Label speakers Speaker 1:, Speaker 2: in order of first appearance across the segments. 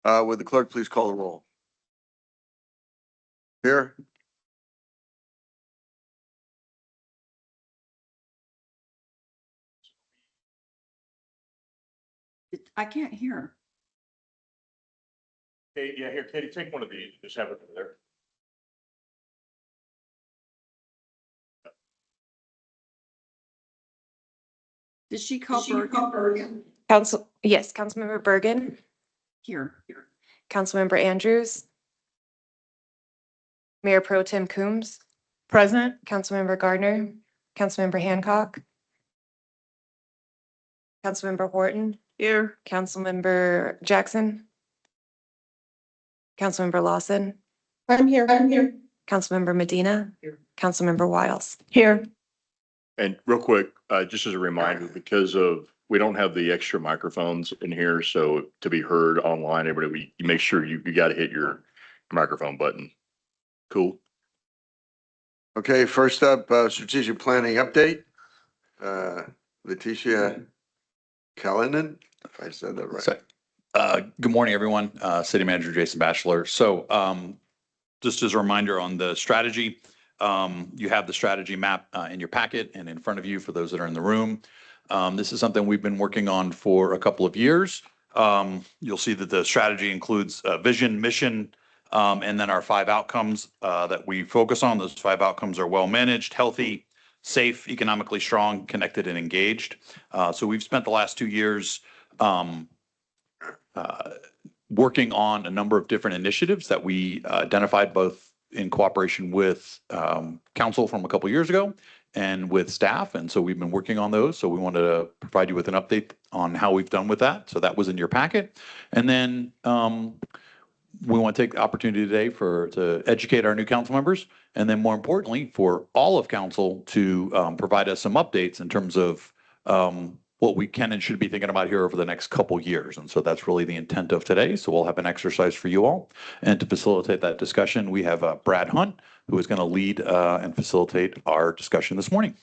Speaker 1: Would the clerk please call the roll? Here.
Speaker 2: I can't hear.
Speaker 3: Hey, yeah, here, Katie, take one of these. Just have it over there.
Speaker 2: Did she call Bergen?
Speaker 4: Yes, Councilmember Bergen,
Speaker 2: Here.
Speaker 4: Councilmember Andrews, Mayor Pro Tem Coombs,
Speaker 2: Present.
Speaker 4: Councilmember Gardner, Councilmember Hancock, Councilmember Horton,
Speaker 2: Here.
Speaker 4: Councilmember Jackson, Councilmember Lawson,
Speaker 2: I'm here.
Speaker 4: Councilmember Medina,
Speaker 2: Here.
Speaker 4: Councilmember Wiles.
Speaker 2: Here.
Speaker 3: And real quick, just as a reminder, because we don't have the extra microphones in here, so to be heard online, everybody, you make sure you got to hit your microphone button. Cool.
Speaker 1: Okay, first up, strategic planning update. Letitia Callanan, if I said that right.
Speaker 5: Good morning, everyone. City Manager Jason Batchelor. So just as a reminder on the strategy, you have the strategy map in your packet and in front of you for those that are in the room. This is something we've been working on for a couple of years. You'll see that the strategy includes vision, mission, and then our 5 outcomes that we focus on. Those 5 outcomes are well managed, healthy, safe, economically strong, connected, and engaged. So we've spent the last 2 years working on a number of different initiatives that we identified both in cooperation with council from a couple of years ago and with staff. And so we've been working on those. So we wanted to provide you with an update on how we've done with that. So that was in your packet. And then we want to take the opportunity today to educate our new council members. And then more importantly, for all of council to provide us some updates in terms of what we can and should be thinking about here over the next couple years. And so that's really the intent of today. So we'll have an exercise for you all. And to facilitate that discussion, we have Brad Hunt, who is going to lead and facilitate our discussion this morning.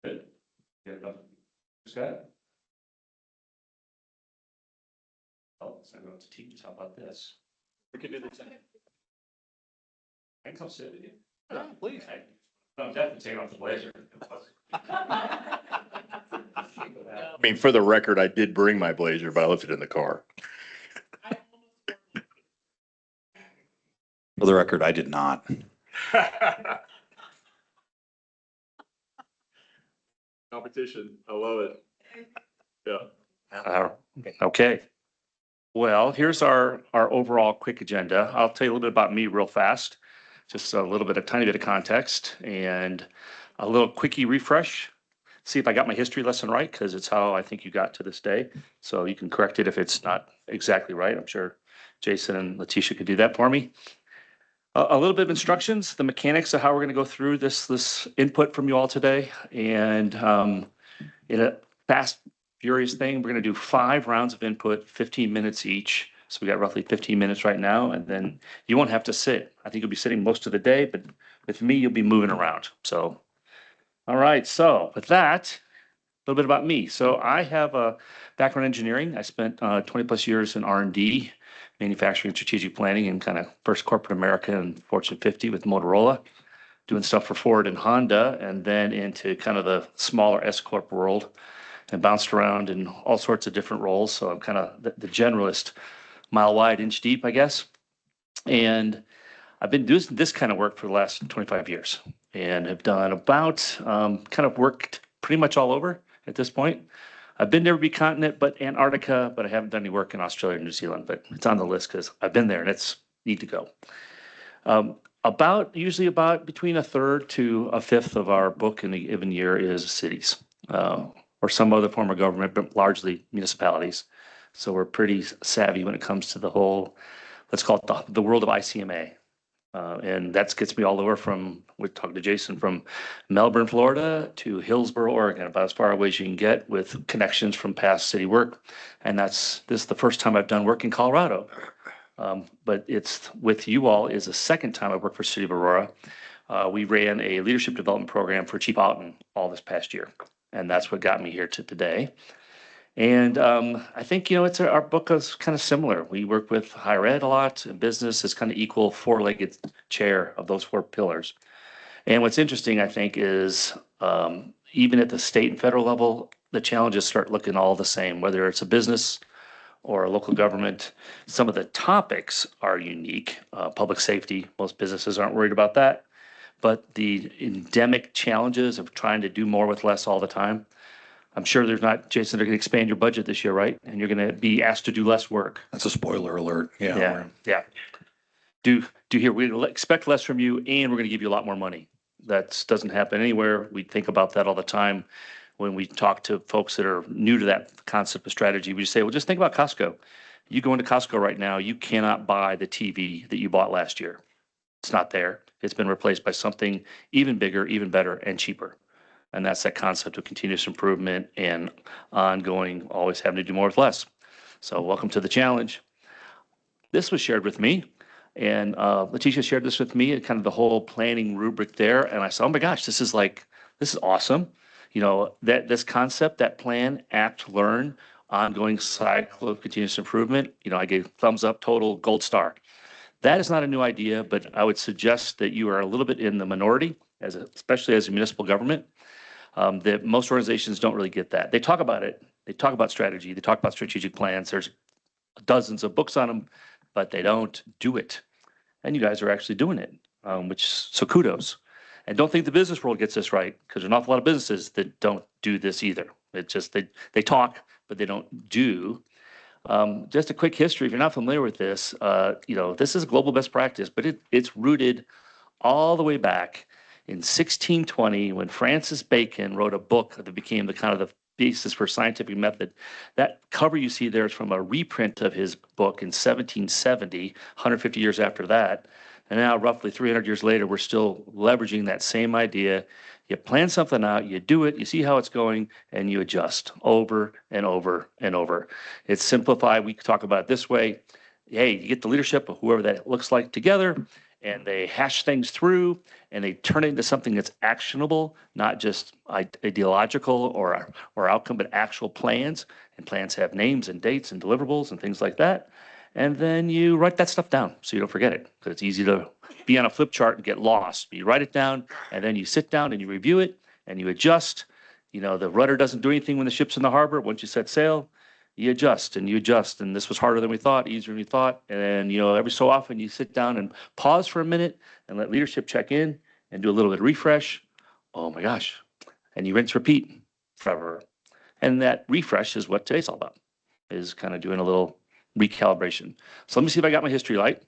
Speaker 3: Good. Scott? Oh, so I wrote to teach. How about this? We can do the same. I can come sit with you. Yeah, please. I'm definitely taking off the blazer. I mean, for the record, I did bring my blazer, but I left it in the car.
Speaker 5: For the record, I did not.
Speaker 3: Competition. I love it.
Speaker 6: Yeah. Okay. Well, here's our overall quick agenda. I'll tell you a little bit about me real fast, just a tiny bit of context and a little quickie refresh. See if I got my history lesson right, because it's how I think you got to this day. So you can correct it if it's not exactly right. I'm sure Jason and Letitia could do that for me. A little bit of instructions, the mechanics of how we're going to go through this input from you all today. And in a fast, furious thing, we're going to do 5 rounds of input, 15 minutes each. So we got roughly 15 minutes right now, and then you won't have to sit. I think you'll be sitting most of the day, but with me, you'll be moving around. So, all right. So with that, a little bit about me. So I have a background in engineering. I spent 20 plus years in R&D, manufacturing, strategic planning, and kind of first corporate America and Fortune 50 with Motorola, doing stuff for Ford and Honda, and then into kind of the smaller S Corp world, and bounced around in all sorts of different roles. So I'm kind of the generalist, mile wide, inch deep, I guess. And I've been doing this kind of work for the last 25 years and have done about kind of worked pretty much all over at this point. I've been to every continent but Antarctica, but I haven't done any work in Australia and New Zealand, but it's on the list because I've been there and it's need to go. Usually about between a third to a fifth of our book in a given year is cities or some other form of government, but largely municipalities. So we're pretty savvy when it comes to the whole, let's call it the world of ICMA. And that gets me all over from, we're talking to Jason, from Melbourne, Florida to Hillsboro, Oregon, about as far away as you can get with connections from past city work. And this is the first time I've done work in Colorado. But it's with you all is the second time I worked for City of Aurora. We ran a leadership development program for Chief Outen all this past year, and that's what got me here to today. And I think, it's our book is kind of similar. We work with higher ed a lot, and business is kind of equal four-legged chair of those four pillars. And what's interesting, I think, is even at the state and federal level, the challenges start looking all the same, whether it's a business or a local government. Some of the topics are unique. Public safety, most businesses aren't worried about that. But the endemic challenges of trying to do more with less all the time, I'm sure there's not, Jason, they're going to expand your budget this year, right? And you're going to be asked to do less work.
Speaker 5: That's a spoiler alert.
Speaker 6: Yeah, yeah. Do here, we expect less from you and we're going to give you a lot more money. That doesn't happen anywhere. We think about that all the time when we talk to folks that are new to that concept of strategy. We just say, well, just think about Costco. You go into Costco right now, you cannot buy the TV that you bought last year. It's not there. It's been replaced by something even bigger, even better, and cheaper. And that's that concept of continuous improvement and ongoing, always having to do more with less. So welcome to the challenge. This was shared with me, and Letitia shared this with me, and kind of the whole planning rubric there. And I said, oh my gosh, this is awesome. That this concept, that plan, act, learn, ongoing cycle of continuous improvement, I gave thumbs up, total gold star. That is not a new idea, but I would suggest that you are a little bit in the minority, especially as a municipal government, that most organizations don't really get that. They talk about it. They talk about strategy. They talk about strategic plans. There's dozens of books on them, but they don't do it. And you guys are actually doing it, so kudos. And don't think the business world gets this right, because there's an awful lot of businesses that don't do this either. It's just they talk, but they don't do. Just a quick history, if you're not familiar with this, this is global best practice, but it's rooted all the way back in 1620 when Francis Bacon wrote a book that became the kind of the basis for scientific method. That cover you see there is from a reprint of his book in 1770, 150 years after that. And now roughly 300 years later, we're still leveraging that same idea. You plan something out, you do it, you see how it's going, and you adjust over and over and over. It's simplified. We talk about it this way. Hey, you get the leadership of whoever that looks like together, and they hash things through, and they turn it into something that's actionable, not just ideological or outcome, but actual plans. And plans have names and dates and deliverables and things like that. And then you write that stuff down so you don't forget it, because it's easy to be on a flip chart and get lost. You write it down, and then you sit down and you review it and you adjust. The rudder doesn't do anything when the ship's in the harbor. Once you set sail, you adjust and you adjust. And this was harder than we thought, easier than we thought. And every so often you sit down and pause for a minute and let leadership check in and do a little bit of refresh. Oh my gosh. And you rinse, repeat forever. And that refresh is what today's all about, is kind of doing a little recalibration. So let me see if I got my history right.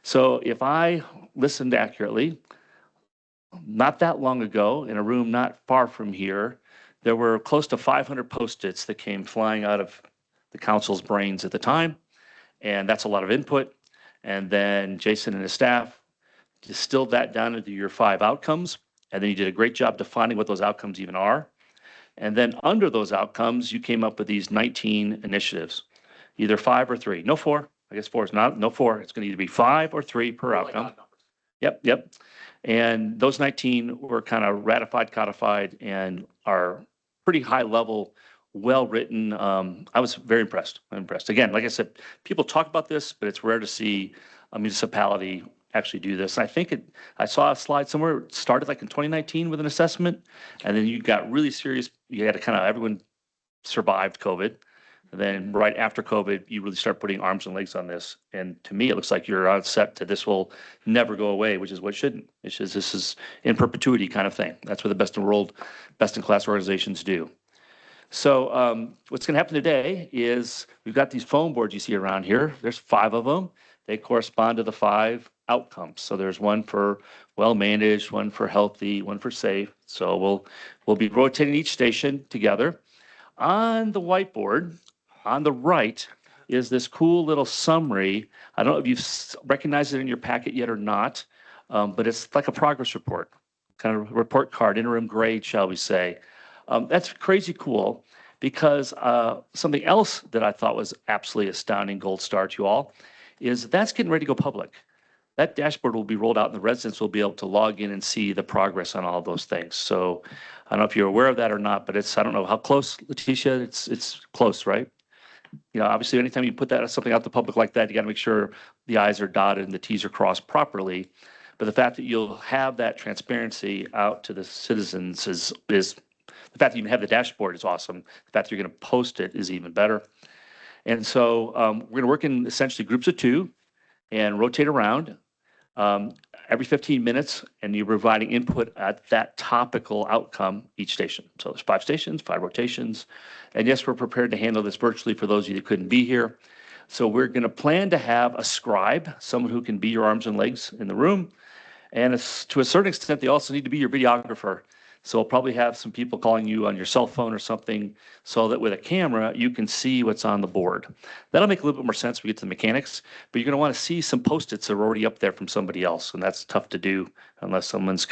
Speaker 6: So if I listened accurately, not that long ago, in a room not far from here, there were close to 500 Post-its that came flying out of the council's brains at the time. And that's a lot of input. And then Jason and his staff distilled that down into your 5 outcomes. And then you did a great job defining what those outcomes even are. And then under those outcomes, you came up with these 19 initiatives. Either 5 or 3. No 4. I guess 4 is not. No 4. It's going to either be 5 or 3 per outcome. Yep. And those 19 were kind of ratified, codified, and are pretty high level, well written. I was very impressed. I'm impressed. Again, like I said, people talk about this, but it's rare to see a municipality actually do this. I think I saw a slide somewhere. It started like in 2019 with an assessment, and then you got really serious. You had to everyone survived COVID. And then right after COVID, you really start putting arms and legs on this. And to me, it looks like you're on set to this will never go away, which is what shouldn't. It's just, this is in perpetuity kind of thing. That's what the best in world, best in class organizations do. So what's going to happen today is we've got these foam boards you see around here. There's 5 of them. They correspond to the 5 outcomes. So there's one for well-managed, one for healthy, one for safe. So we'll be rotating each station together. On the whiteboard, on the right is this cool little summary. I don't know if you've recognized it in your packet yet or not, but it's like a progress report, kind of report card, interim grade, shall we say. That's crazy cool because something else that I thought was absolutely astounding, gold star to you all, is that's getting ready to go public. That dashboard will be rolled out and the residents will be able to log in and see the progress on all those things. So I don't know if you're aware of that or not, but I don't know how close, Letitia, it's close, right? You know, obviously, anytime you put something out to the public like that, you got to make sure the i's are dotted and the t's are crossed properly. But the fact that you'll have that transparency out to the citizens is the fact that you have the dashboard is awesome. The fact that you're going to post it is even better. And so we're going to work in essentially groups of 2 and rotate around every 15 minutes, and you're providing input at that topical outcome each station. So there's 5 stations, 5 rotations. And yes, we're prepared to handle this virtually for those of you that couldn't be here. So we're going to plan to have a scribe, someone who can be your arms and legs in the room. And to a certain extent, they also need to be your videographer. So we'll probably have some people calling you on your cell phone or something so that with a camera, you can see what's on the board. That'll make a little bit more sense when we get to the mechanics, but you're going to want to see some Post-its that are already up there from somebody else, and that's tough to do unless someone's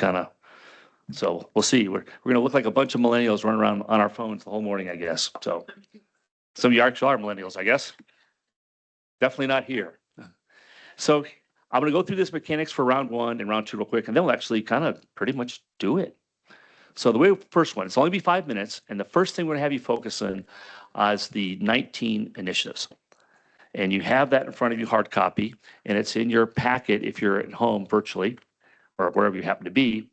Speaker 6: so we'll see. We're going to look like a bunch of millennials running around on our phones the whole morning, I guess. So some of you actually are millennials, I guess. Definitely not here. So I'm going to go through this mechanics for round 1 and round 2 real quick, and then we'll actually kind of pretty much do it. So the way first one, it's only be 5 minutes, and the first thing we're gonna have you focus on is the 19 initiatives. And you have that in front of you, hard copy, and it's in your packet if you're at home virtually or wherever you happen to be.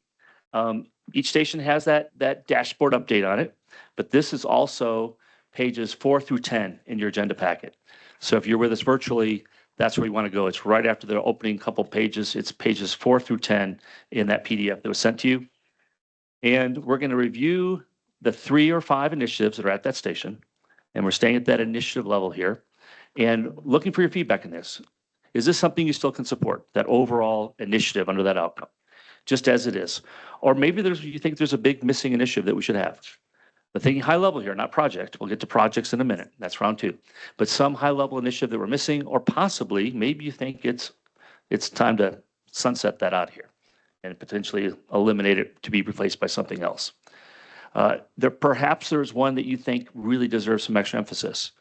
Speaker 6: Each station has that dashboard update on it, but this is also pages 4 through 10 in your agenda packet. So if you're with us virtually, that's where you want to go. It's right after the opening couple pages. It's pages 4 through 10 in that PDF that was sent to you. And we're going to review the 3 or 5 initiatives that are at that station. And we're staying at that initiative level here and looking for your feedback in this. Is this something you still can support, that overall initiative under that outcome, just as it is? Or maybe you think there's a big missing initiative that we should have. But thinking high level here, not project. We'll get to projects in a minute. That's round 2. But some high level initiative that we're missing, or possibly maybe you think it's time to sunset that out here and potentially eliminate it to be replaced by something else. Perhaps there's one that you think really deserves some extra emphasis.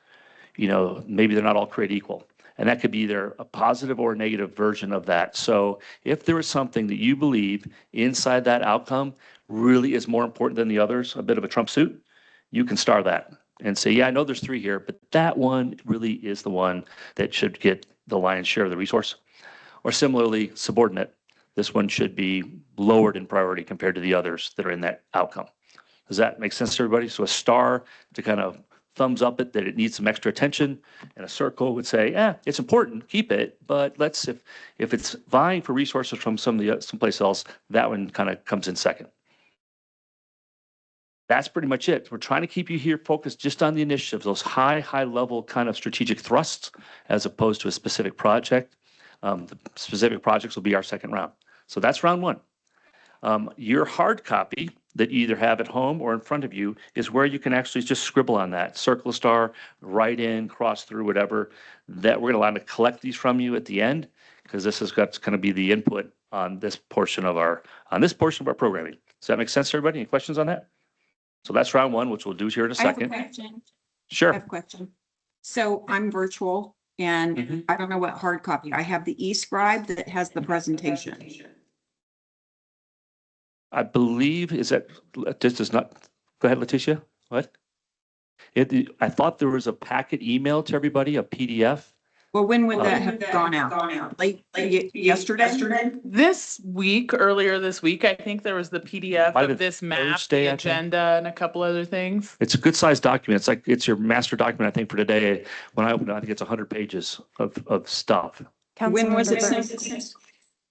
Speaker 6: You know, maybe they're not all created equal. And that could be either a positive or a negative version of that. So if there is something that you believe inside that outcome really is more important than the others, a bit of a Trump suit, you can star that and say, yeah, I know there's 3 here, but that one really is the one that should get the lion's share of the resource. Or similarly, subordinate. This one should be lowered in priority compared to the others that are in that outcome. Does that make sense to everybody? So a star to kind of thumbs up it that it needs some extra attention, and a circle would say, it's important, keep it, but let's, if it's vying for resources from someplace else, that one kind of comes in second. That's pretty much it. We're trying to keep you here focused just on the initiatives, those high level kind of strategic thrusts, as opposed to a specific project. The specific projects will be our second round. So that's round 1. Your hard copy that you either have at home or in front of you is where you can actually just scribble on that, circle a star, write in, cross through, whatever. That we're going to allow to collect these from you at the end, because this is going to be the input on this portion of our programming. Does that make sense to everybody? Any questions on that? So that's round 1, which we'll do here in a second.
Speaker 2: I have a question.
Speaker 6: Sure.
Speaker 2: I have a question. So I'm virtual and I don't know what hard copy. I have the e-scribe that has the presentation.
Speaker 6: I believe this does not, go ahead, Letitia. What? I thought there was a packet email to everybody, a PDF.
Speaker 2: Well, when would that have gone out? Like yesterday?
Speaker 7: This week, earlier this week, I think there was the PDF
Speaker 6: Might have
Speaker 7: of this map,
Speaker 6: Thursday, I
Speaker 7: the
Speaker 6: think.
Speaker 7: agenda, and a couple other things.
Speaker 6: It's a good sized document. It's your master document, I think, for today. When I opened it, I think it's 100 pages of stuff.
Speaker 2: When was it
Speaker 4: Councilmember
Speaker 2: sent?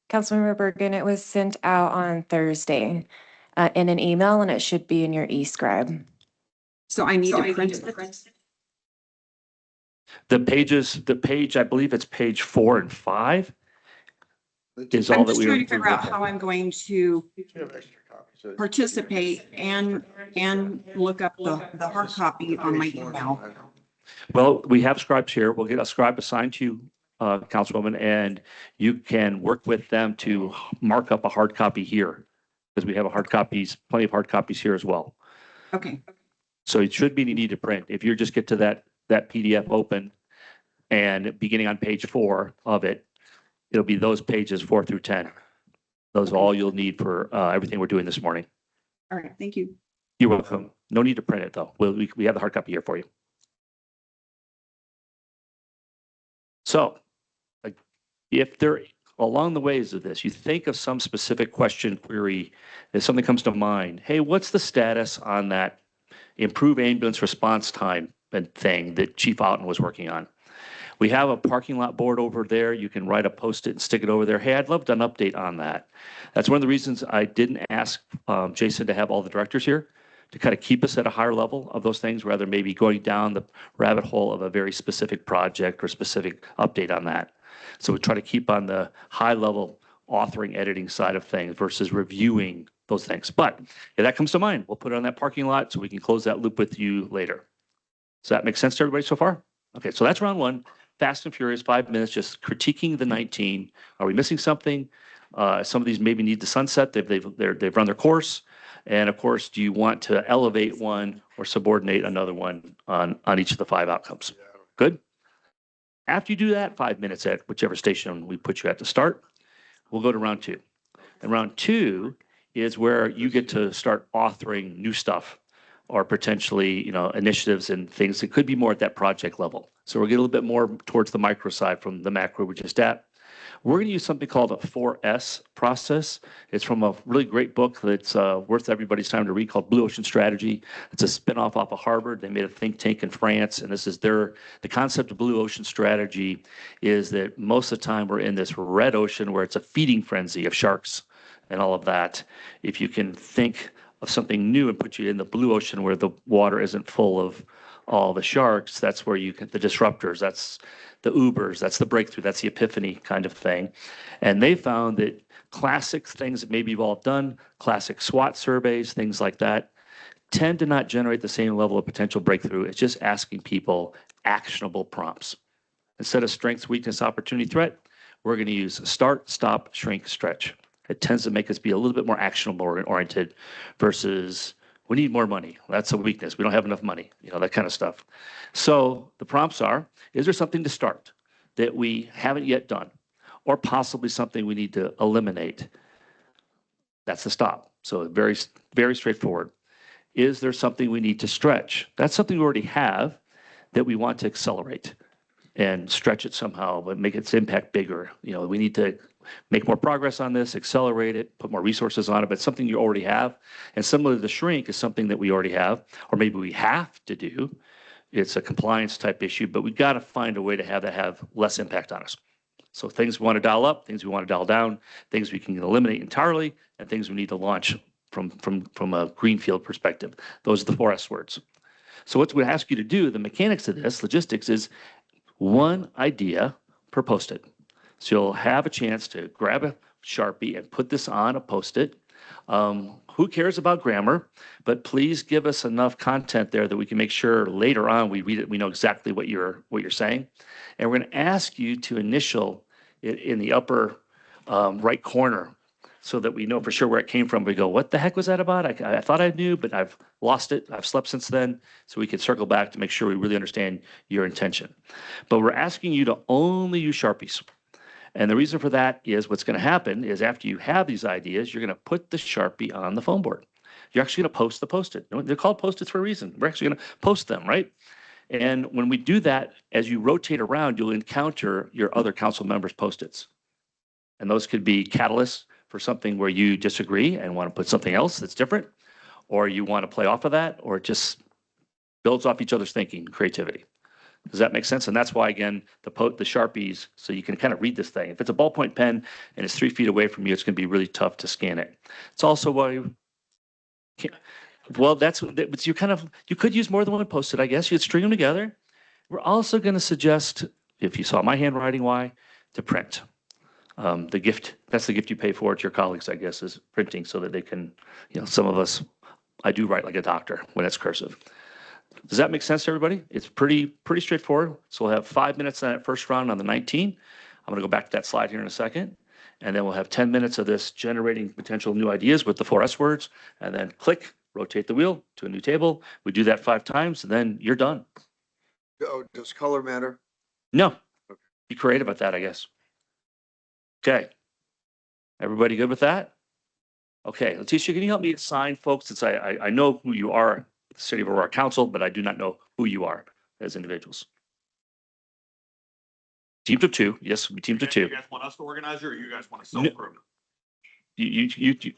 Speaker 4: Councilmember Bergen, it was sent out on Thursday in an email, and it should be in your e-scribe.
Speaker 2: So I need to print it.
Speaker 6: The page, I believe it's page 4 and 5 is all
Speaker 2: I'm
Speaker 6: that
Speaker 2: just
Speaker 6: we.
Speaker 2: trying to figure out how I'm going to
Speaker 1: You have extra copies. So-
Speaker 2: participate and look up the hard copy on my email.
Speaker 6: Well, we have scribes here. We'll get a scribe assigned to you, Councilwoman, and you can work with them to mark up a hard copy here, because we have plenty of hard copies here as well.
Speaker 2: Okay.
Speaker 6: So it should be you need to print. If you just get to that PDF open, And beginning on page 4 of it, it'll be those pages 4 through 10. Those are all you'll need for everything we're doing this morning.
Speaker 2: All right, thank you.
Speaker 6: You're welcome. No need to print it though. We have the hard copy here for you. So if there, along the ways of this, you think of some specific question, query, if something comes to mind, hey, what's the status on that improve ambulance response time and thing that Chief Outen was working on? We have a parking lot board over there. You can write a post-it and stick it over there. Hey, I'd love an update on that. That's one of the reasons I didn't ask Jason to have all the directors here, to kind of keep us at a higher level of those things, rather maybe going down the rabbit hole of a very specific project or specific update on that. So we try to keep on the high level authoring, editing side of things versus reviewing those things. But if that comes to mind, we'll put it on that parking lot so we can close that loop with you later. Does that make sense to everybody so far? Okay, so that's round 1. Fast and furious, 5 minutes, just critiquing the 19. Are we missing something? Some of these maybe need to sunset. They've run their course. And of course, do you want to elevate one or subordinate another one on each of the 5 outcomes? Good. After you do that, 5 minutes at whichever station we put you at to start, we'll go to round 2. And round 2 is where you get to start authoring new stuff or potentially, initiatives and things that could be more at that project level. So we'll get a little bit more towards the micro side from the macro we're just at. We're going to use something called a 4S process. It's from a really great book that's worth everybody's time to read called Blue Ocean Strategy. It's a spinoff off of Harvard. They made a think tank in France, and this is the concept of Blue Ocean Strategy is that most of the time we're in this red ocean where it's a feeding frenzy of sharks and all of that. If you can think of something new and put you in the blue ocean where the water isn't full of all the sharks, that's where you get the disruptors, that's the Ubers, that's the breakthrough, that's the epiphany kind of thing. And they found that classic things that maybe you've all done, classic SWOT surveys, things like that, tend to not generate the same level of potential breakthrough. It's just asking people actionable prompts. Instead of strengths, weakness, opportunity, threat, we're going to use start, stop, shrink, stretch. It tends to make us be a little bit more actionable oriented versus we need more money. That's a weakness. We don't have enough money, that kind of stuff. So the prompts are, is there something to start that we haven't yet done or possibly something we need to eliminate? That's the stop. So very, very straightforward. Is there something we need to stretch? That's something we already have that we want to accelerate and stretch it somehow, but make its impact bigger. We need to make more progress on this, accelerate it, put more resources on it, but it's something you already have. And similarly, the shrink is something that we already have, or maybe we have to do. It's a compliance type issue, but we've got to find a way to have that have less impact on us. So things we want to dial up, things we want to dial down, things we can eliminate entirely, and things we need to launch from a greenfield perspective. Those are the 4S words. So what we ask you to do, the mechanics of this, logistics, is one idea per post-it. So you'll have a chance to grab a Sharpie and put this on a post-it. Who cares about grammar? But please give us enough content there that we can make sure later on we read it, we know exactly what you're saying. And we're going to ask you to initial it in the upper right corner so that we know for sure where it came from. We go, what the heck was that about? I thought I knew, but I've lost it. I've slept since then. So we can circle back to make sure we really understand your intention. But we're asking you to only use Sharpies. And the reason for that is what's going to happen is after you have these ideas, you're going to put the Sharpie on the foam board. You're actually going to post the post-it. They're called post-its for a reason. We're actually going to post them, right? And when we do that, as you rotate around, you'll encounter your other council members' post-its. And those could be catalysts for something where you disagree and want to put something else that's different, or you want to play off of that, or it just builds off each other's thinking, creativity. Does that make sense? And that's why, again, the Sharpies, so you can kind of read this thing. If it's a ballpoint pen and it's 3 feet away from you, it's going to be really tough to scan it. It's also why, well, but you could use more than one Post-it, I guess. You'd string them together. We're also going to suggest, if you saw my handwriting, why, to print. That's the gift you pay for to your colleagues, I guess, is printing so that they can, some of us, I do write like a doctor when it's cursive. Does that make sense to everybody? It's pretty straightforward. So we'll have 5 minutes on that first round on the 19. I'm going to go back to that slide here in a second. And then we'll have 10 minutes of this generating potential new ideas with the 4S words. And then click, rotate the wheel to a new table. We do that 5 times, and then you're done.
Speaker 1: Oh, does color matter?
Speaker 6: No, be creative about that, I guess. Okay. Everybody good with that? Okay, Letitia, can you help me assign folks, since I know who you are, the City of Aurora Council, but I do not know who you are as individuals. Teams of two, yes, we teams of two.
Speaker 5: You guys want us to organize or you guys want to
Speaker 6: No.
Speaker 5: self-prove?
Speaker 6: You.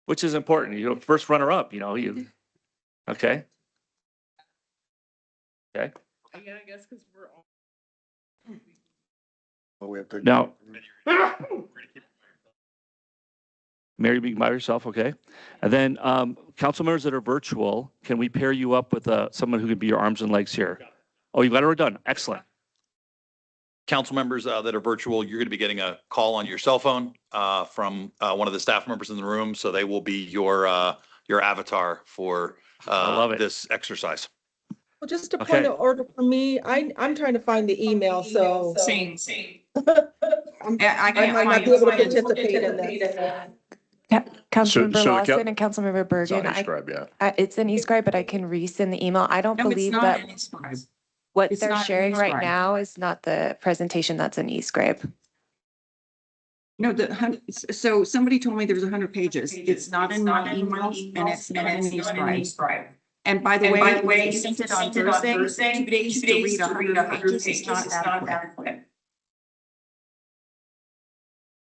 Speaker 6: Which is important, first runner up, you, okay? Okay,
Speaker 7: Yeah, I guess because we're all.
Speaker 1: Well, we have to.
Speaker 6: now. Mary, be by yourself, okay? And then, council members that are virtual, can we pair you up with, someone who can be your arms and legs here? Oh, you got it already done, excellent.
Speaker 5: Council members that are virtual, you're going to be getting a call on your cell phone from one of the staff members in the room. So they will be your avatar for
Speaker 6: I love it.
Speaker 5: this exercise.
Speaker 8: Well, just a
Speaker 6: Okay.
Speaker 8: point of order for me, I'm trying to find the email, so.
Speaker 2: Same.
Speaker 8: I'm-
Speaker 2: I
Speaker 8: I
Speaker 2: can't
Speaker 8: might not
Speaker 2: find
Speaker 8: be able to
Speaker 2: it.
Speaker 8: participate in this.
Speaker 4: Councilmember
Speaker 3: so the
Speaker 4: Lawson and Councilmember
Speaker 3: It's on
Speaker 4: Bergen,
Speaker 3: Scribe, yeah.
Speaker 4: it's an e-scribe, but I can resend the email. I don't
Speaker 2: No, it's
Speaker 4: believe
Speaker 2: not
Speaker 4: that
Speaker 2: an e-scribe.
Speaker 4: what
Speaker 2: it's
Speaker 4: they're
Speaker 2: not an
Speaker 4: sharing right
Speaker 2: e-scribe.
Speaker 4: now is not the presentation that's an e-scribe.
Speaker 2: No, so somebody told me there's 100 pages. It's not in my emails and it's not in the scribe. And by the way, you sent it on Thursday, 2 days to read 100 pages is not adequate.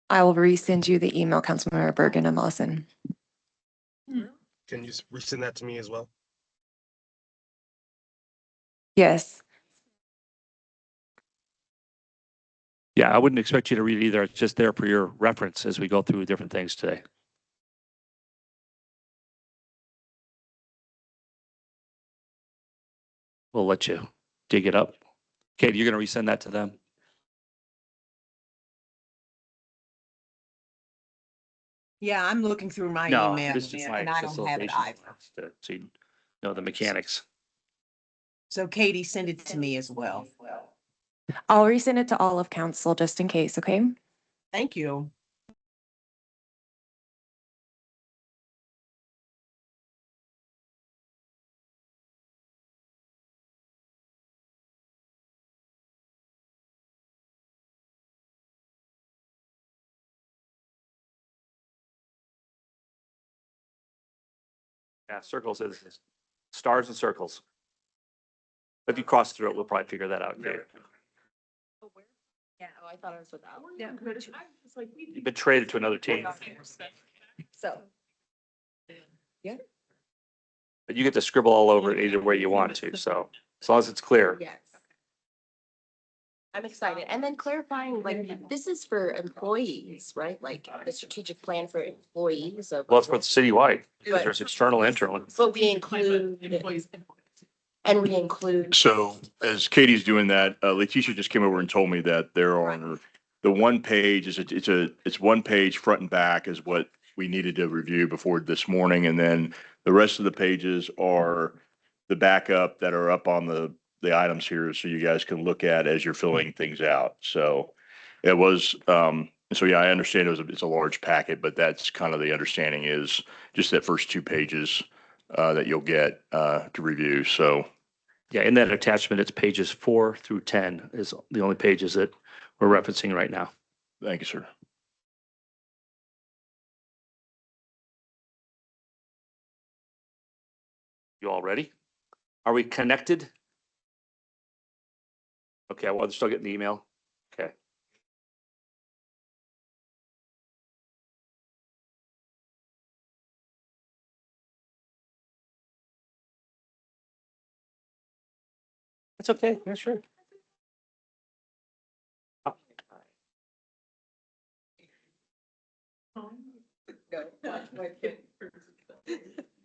Speaker 4: I will resend you the email, Councilmember Bergen and Lawson.
Speaker 9: Can you resend that to me as well?
Speaker 4: Yes.
Speaker 6: Yeah, I wouldn't expect you to read it either. It's just there for your reference as we go through different things today. We'll let you dig it up. Katie, you're going to resend that to them?
Speaker 10: Yeah, I'm looking through my
Speaker 6: No,
Speaker 10: email
Speaker 6: this is my
Speaker 10: and I don't have it
Speaker 6: facilitation.
Speaker 10: either.
Speaker 6: So you know the mechanics.
Speaker 10: So Katie, send it to me as well.
Speaker 4: I'll resend it to all of council just in case, okay?
Speaker 10: Thank you.
Speaker 6: Yeah, circles is stars and circles. If you cross through it, we'll probably figure that out.
Speaker 4: Yeah, I thought it was without.
Speaker 7: Yeah.
Speaker 6: You've been traded to another team,
Speaker 4: So.
Speaker 6: but you get to scribble all over it either way you want to. So as long as it's clear.
Speaker 11: Yes. I'm excited. And then clarifying, like, this is for employees, right? Like the strategic plan for employees of.
Speaker 6: Well, it's for the citywide. There's external, internal.
Speaker 11: But we include, and we include.
Speaker 3: So as Katie's doing that, Letitia just came over and told me that they're on the one page it's one page front and back is what we needed to review before this morning. And then the rest of the pages are the backup that are up on the items here. So you guys can look at as you're filling things out. So it was, so yeah, I understand it's a large packet, but that's kind of the understanding is just that first 2 pages that you'll get to review. So
Speaker 6: Yeah, in that attachment, it's pages 4 through 10 is the only pages that we're referencing right now.
Speaker 3: thank you, sir.
Speaker 6: You all ready? Are we connected? Okay, well, they're still getting the email. Okay. That's okay. Yeah, sure.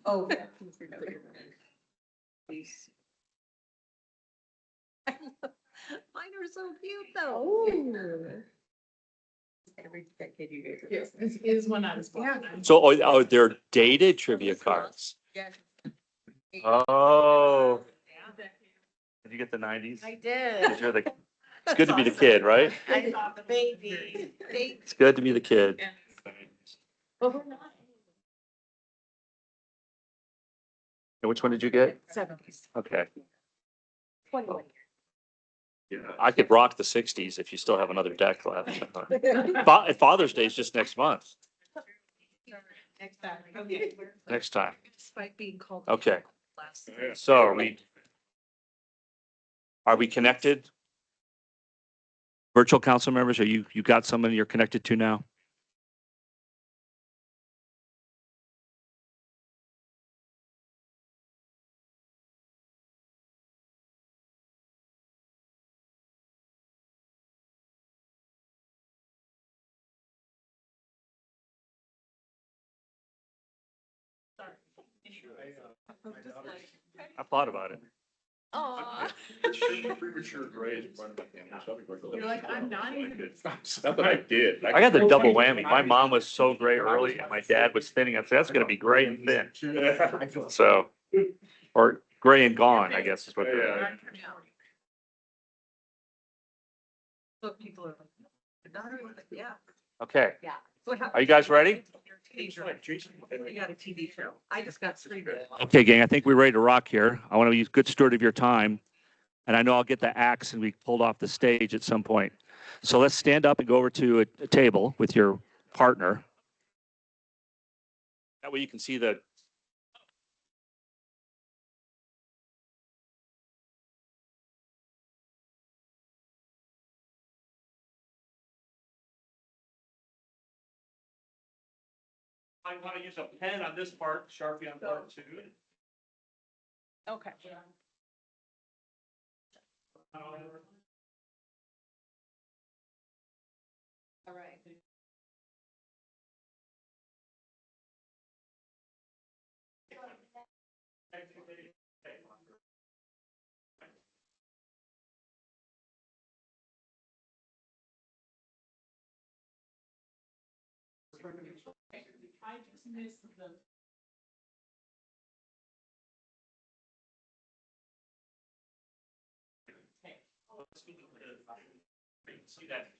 Speaker 2: Oh.
Speaker 10: Mine are so cute though.
Speaker 7: This is one I was.
Speaker 6: So, they're dated trivia cards. Oh. Did you get the 90s?
Speaker 10: I did.
Speaker 6: It's good to be the kid, right?
Speaker 10: I saw the baby.
Speaker 6: It's good to be the kid. And which one did you get?
Speaker 2: 70s.
Speaker 6: Okay.
Speaker 11: 21.
Speaker 6: I could rock the 60s if you still have another deck left. Father's Day is just next month,
Speaker 2: Next time. Okay.
Speaker 6: next time.
Speaker 2: Despite being called.
Speaker 6: Okay. So are we connected? Virtual council members, you got someone you're connected to now? I thought about it.
Speaker 11: Aw.
Speaker 3: Premature grades in front of my family.
Speaker 2: You're like, I'm not even-
Speaker 3: Not that I did.
Speaker 6: I got the double whammy. My mom was so gray early and my dad was thinning. I said, that's gonna be gray and thin. So, or gray and gone, I guess is what they're.
Speaker 2: So people are like, yeah.
Speaker 6: Okay,
Speaker 11: Yeah.
Speaker 6: are you guys ready?
Speaker 2: You got a TV show. I just got streamed.
Speaker 6: Okay, gang, I think we're ready to rock here. I want to be a good steward of your time. And I know I'll get the axe and be pulled off the stage at some point. So let's stand up and go over to a table with your partner. That way you can see the. I want to use a pen on this part, Sharpie on part 2.
Speaker 2: Okay. All right. I just missed the.
Speaker 6: See that?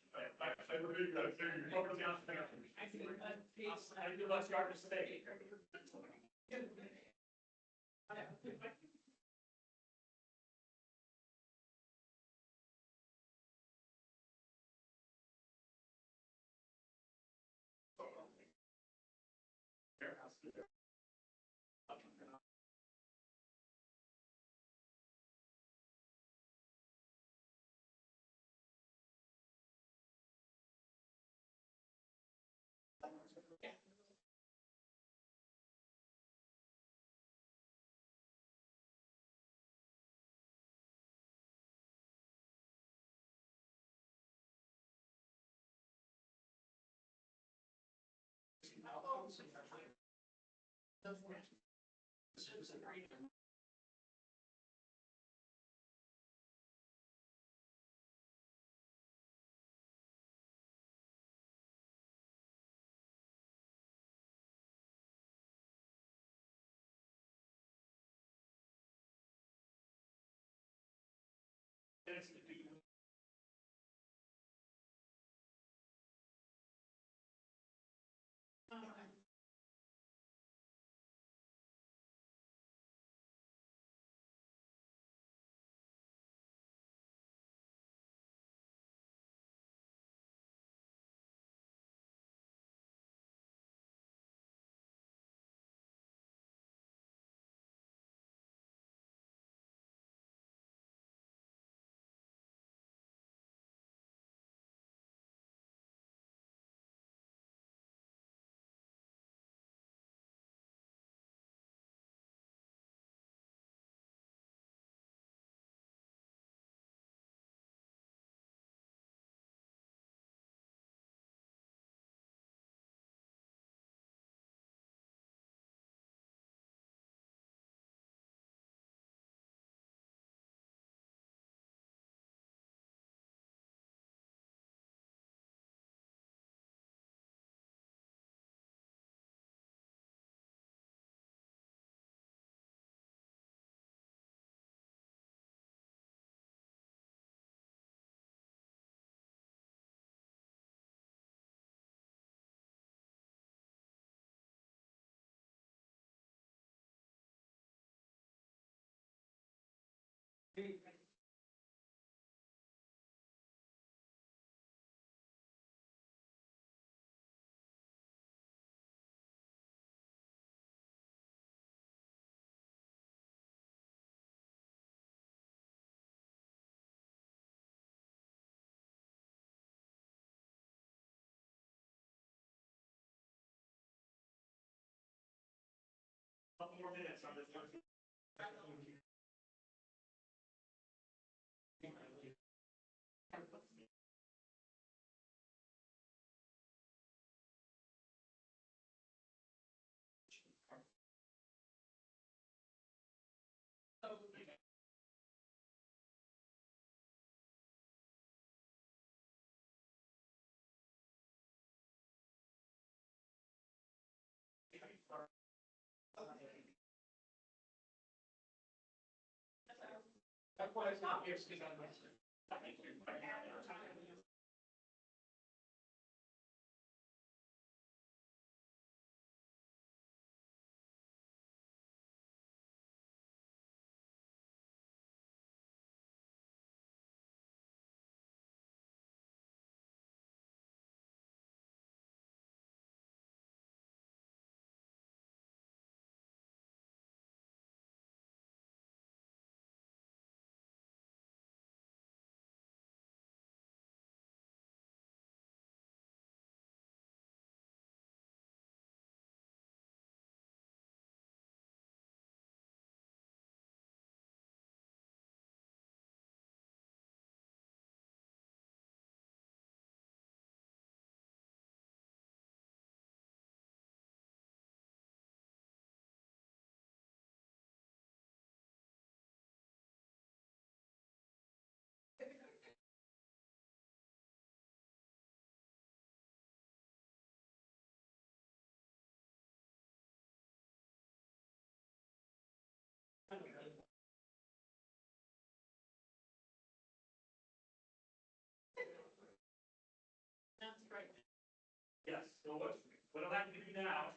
Speaker 6: Yes, so what I'd like to do now,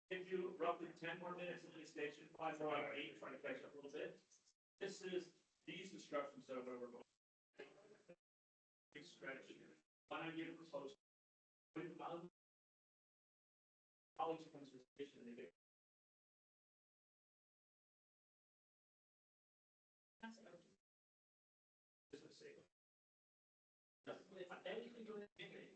Speaker 6: give you roughly 10 more minutes at this station, 5 more, 8, trying to catch up a little bit. This is these instructions that we're going. Big strategy. When I get a proposal, when college comes to the station, they get. Anything to anything.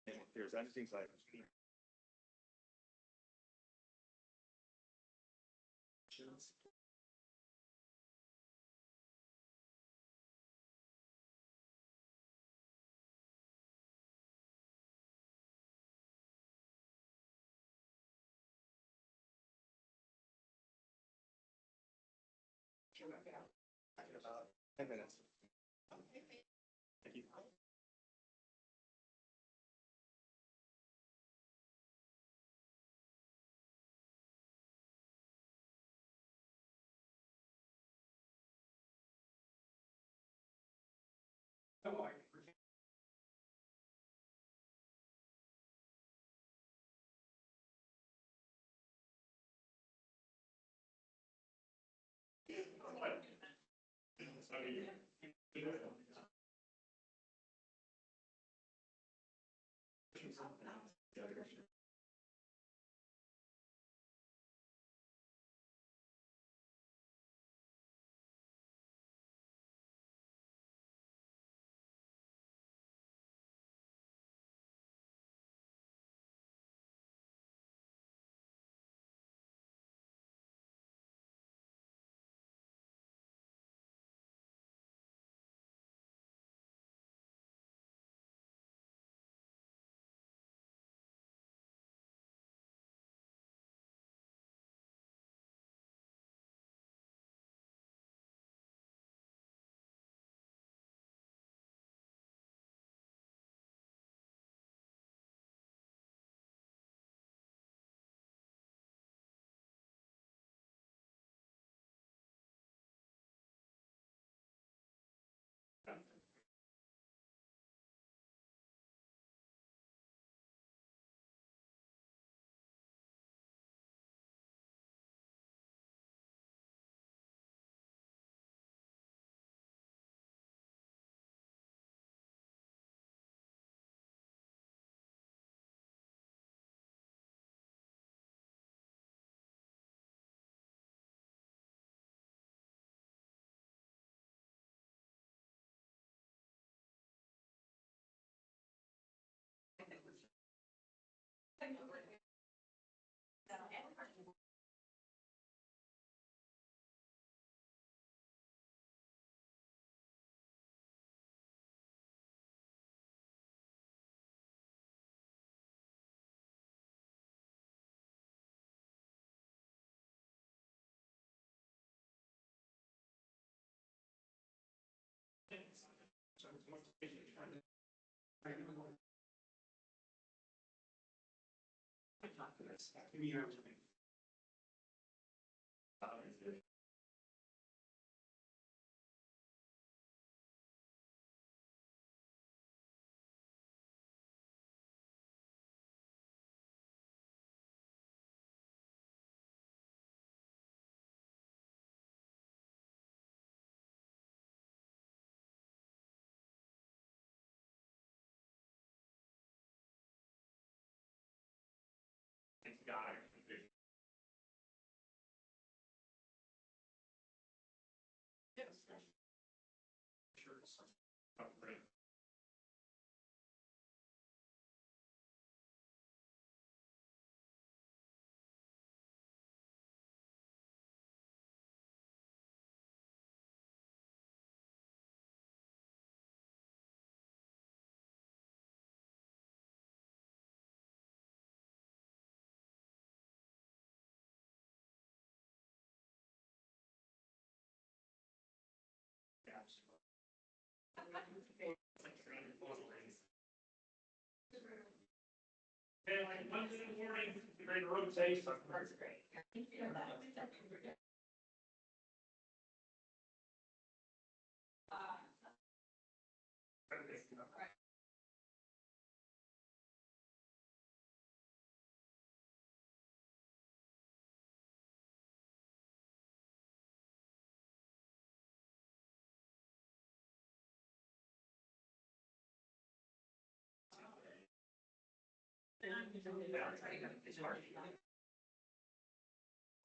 Speaker 6: If there's anything like. About 10 minutes. Thank you.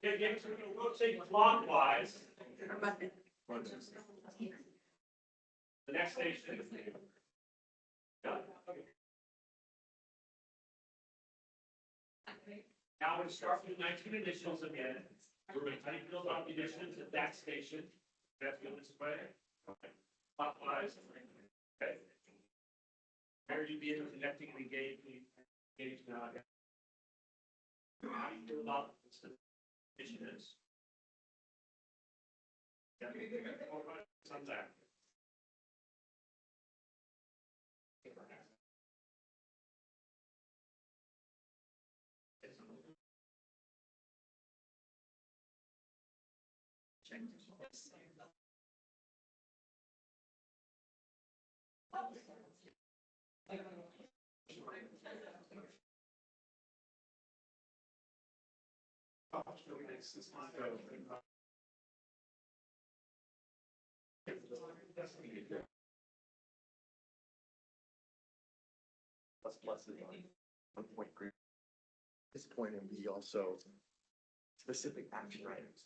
Speaker 6: Okay, so we're gonna rotate clockwise. The next station. Now we're gonna start with 19 initials again. We're gonna take those off the initials at that station. That's going this way. Clockwise. Okay. Where you be connecting and engage now. How do you do about the initiatives? Yeah. Sometimes.
Speaker 1: This point and B also specific action items.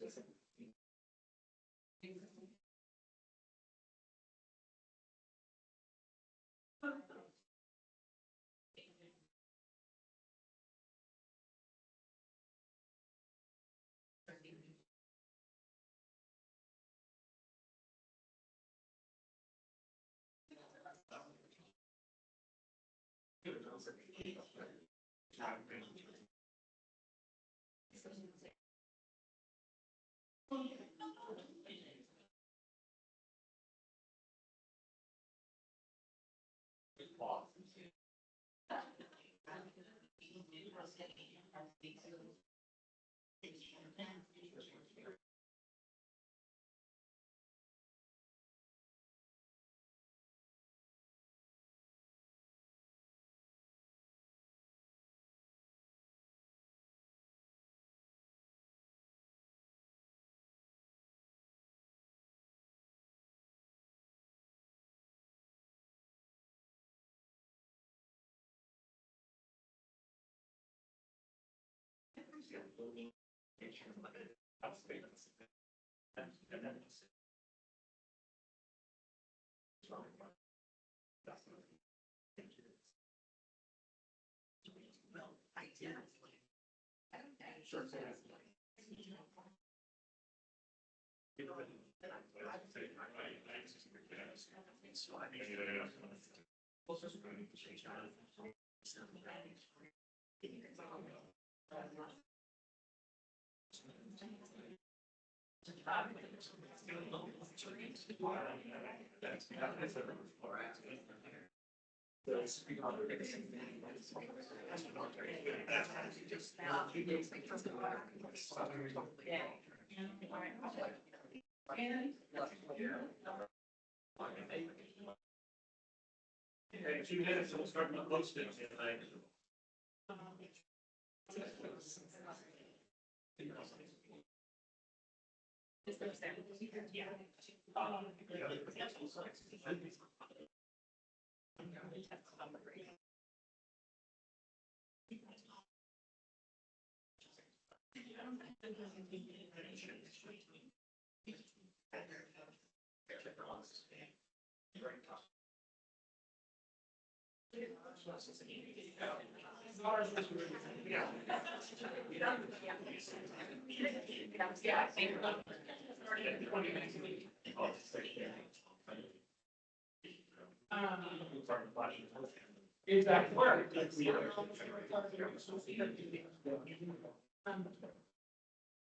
Speaker 6: In 2 minutes, we'll start the posting.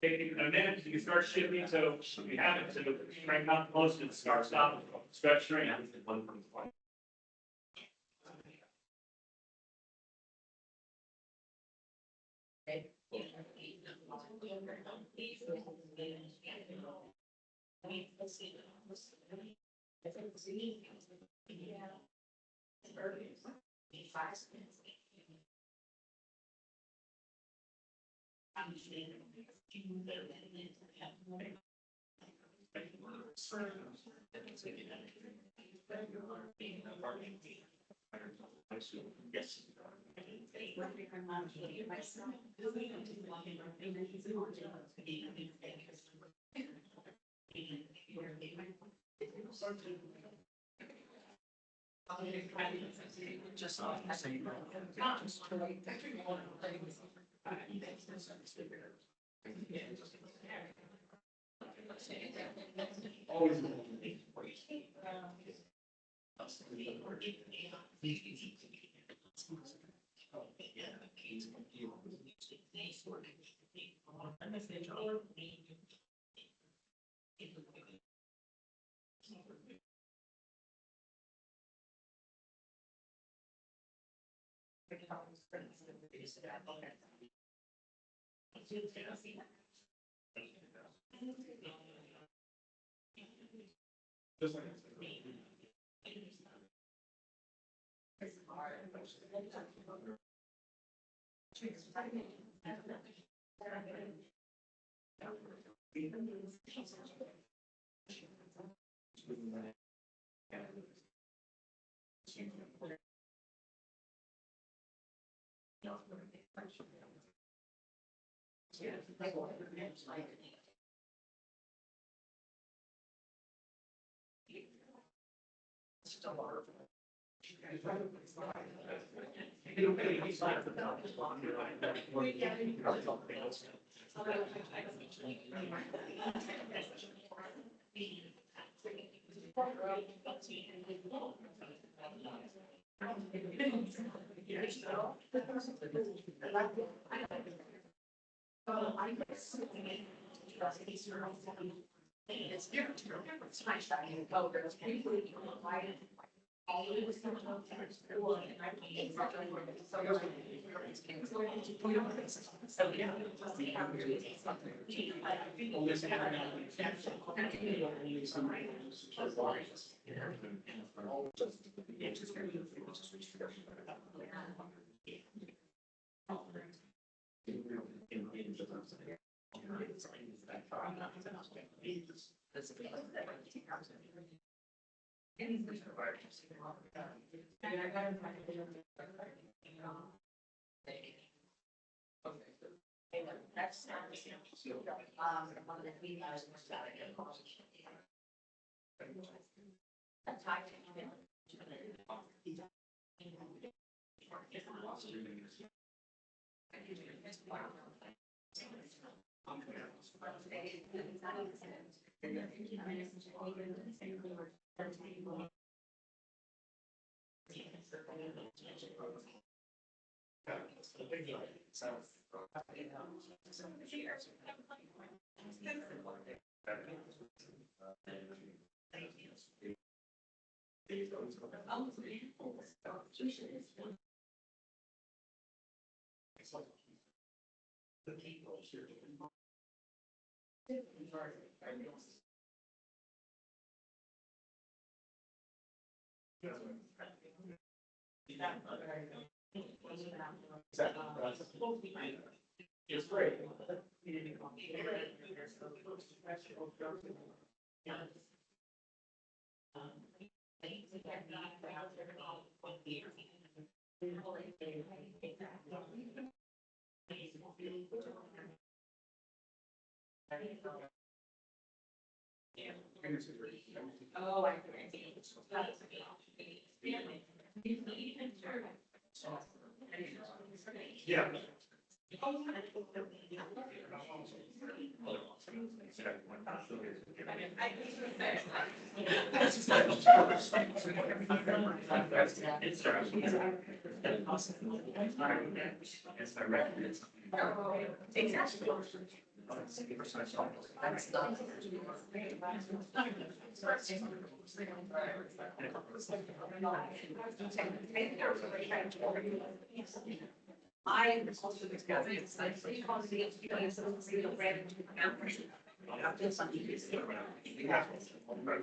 Speaker 6: Taking a minute, you can start shipping, so we have it, so crank out the post and start, stop, stretch, string. Yes.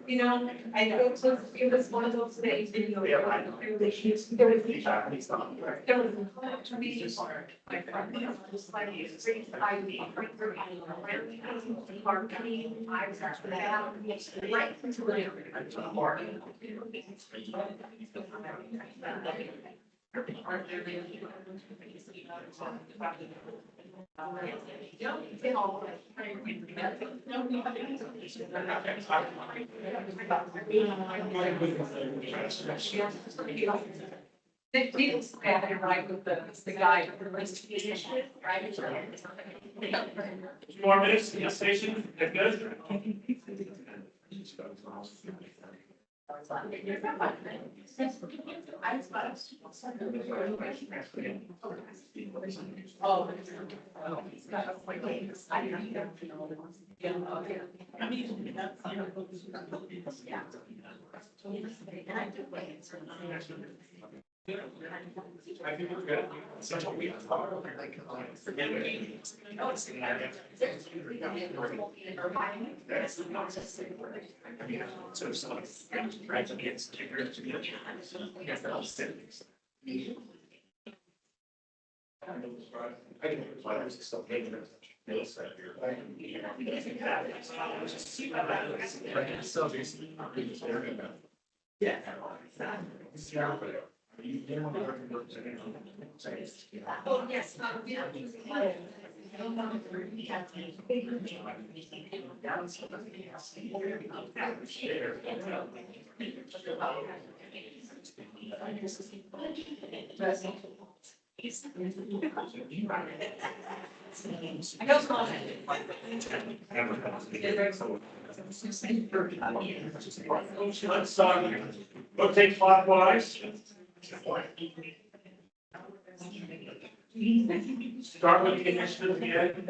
Speaker 2: You know, I know it was one of those days, you know, there was, there was to me, my friend, just like, I was actually right into They did have it right with the guy for the rest of the issue, right?
Speaker 6: 2 more minutes to the station, if good.
Speaker 2: Oh, he's got a point. I know. Yeah, okay. I mean, that's, yeah. And I do like it.
Speaker 6: I think we're good. So we Rotate clockwise. Start with the initiative again.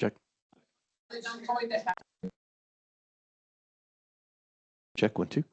Speaker 5: Check. Check 1, 2.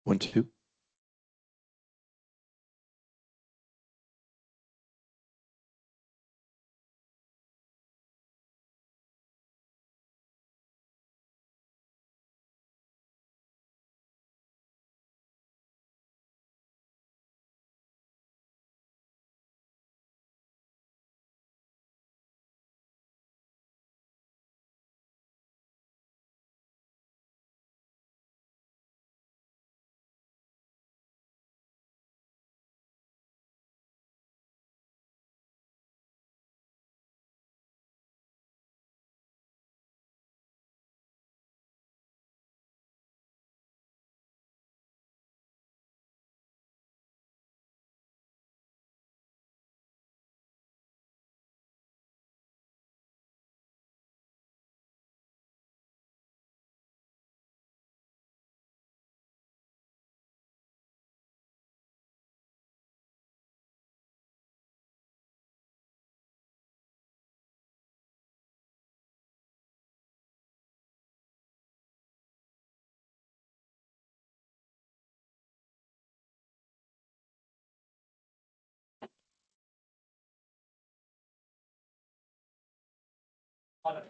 Speaker 5: 1, 2.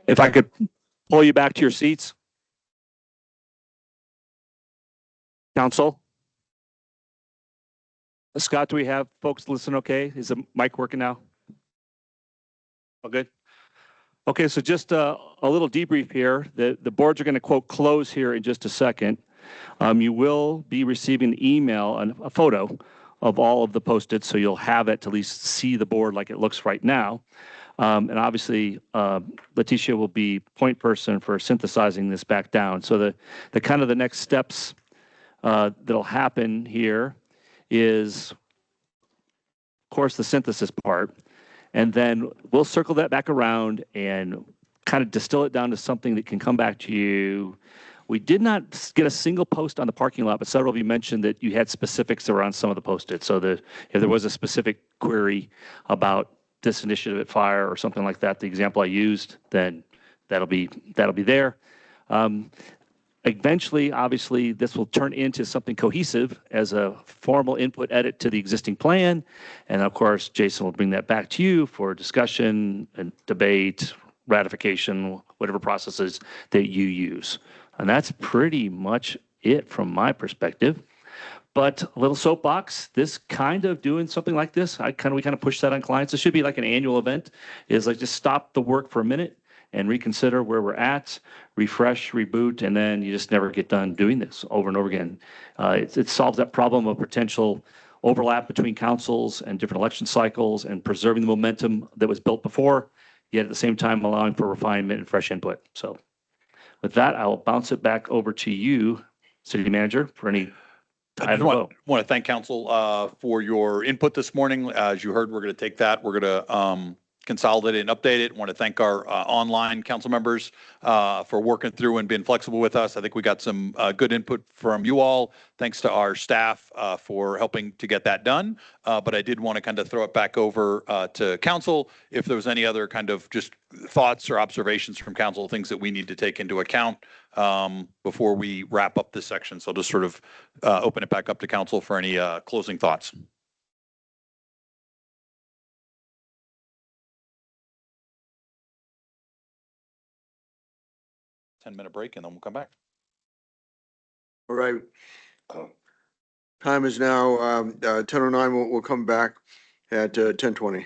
Speaker 6: If I could pull you back to your seats. Council? Scott, do we have folks listen okay? Is the mic working now? All good? Okay, so just a little debrief here. The boards are going to quote close here in just a second. You will be receiving an email and a photo of all of the Post-its, so you'll have it to at least see the board like it looks right now. And obviously, Letitia will be point person for synthesizing this back down. So the kind of the next steps that'll happen here is, of course, the synthesis part. And then we'll circle that back around and kind of distill it down to something that can come back to you. We did not get a single post on the parking lot, but several of you mentioned that you had specifics around some of the Post-its. So if there was a specific query about this initiative at Fire or something like that, the example I used, then that'll be there. Eventually, obviously, this will turn into something cohesive as a formal input edit to the existing plan. And of course, Jason will bring that back to you for discussion and debate, ratification, whatever processes that you use. And that's pretty much it from my perspective. But a little soapbox, this kind of doing something like this, we kind of push that on clients. It should be like an annual event, is like just stop the work for a minute and reconsider where we're at, refresh, reboot, and then you just never get done doing this over and over again. It solves that problem of potential overlap between councils and different election cycles and preserving the momentum that was built before, yet at the same time allowing for refinement and fresh input. So with that, I'll bounce it back over to you, City Manager, for any
Speaker 5: I just want to thank council for your input this morning. As you heard, we're going to take that. We're going to consolidate it and update it. Want to thank our online council members for working through and being flexible with us. I think we got some good input from you all. Thanks to our staff for helping to get that done. But I did want to kind of throw it back over to council if there was any other kind of just thoughts or observations from council, things that we need to take into account before we wrap up this section. So I'll just sort of open it back up to council for any closing thoughts. 10-minute break and then we'll come back.
Speaker 1: All right. Time is now 10:09. We'll come back at 10:20.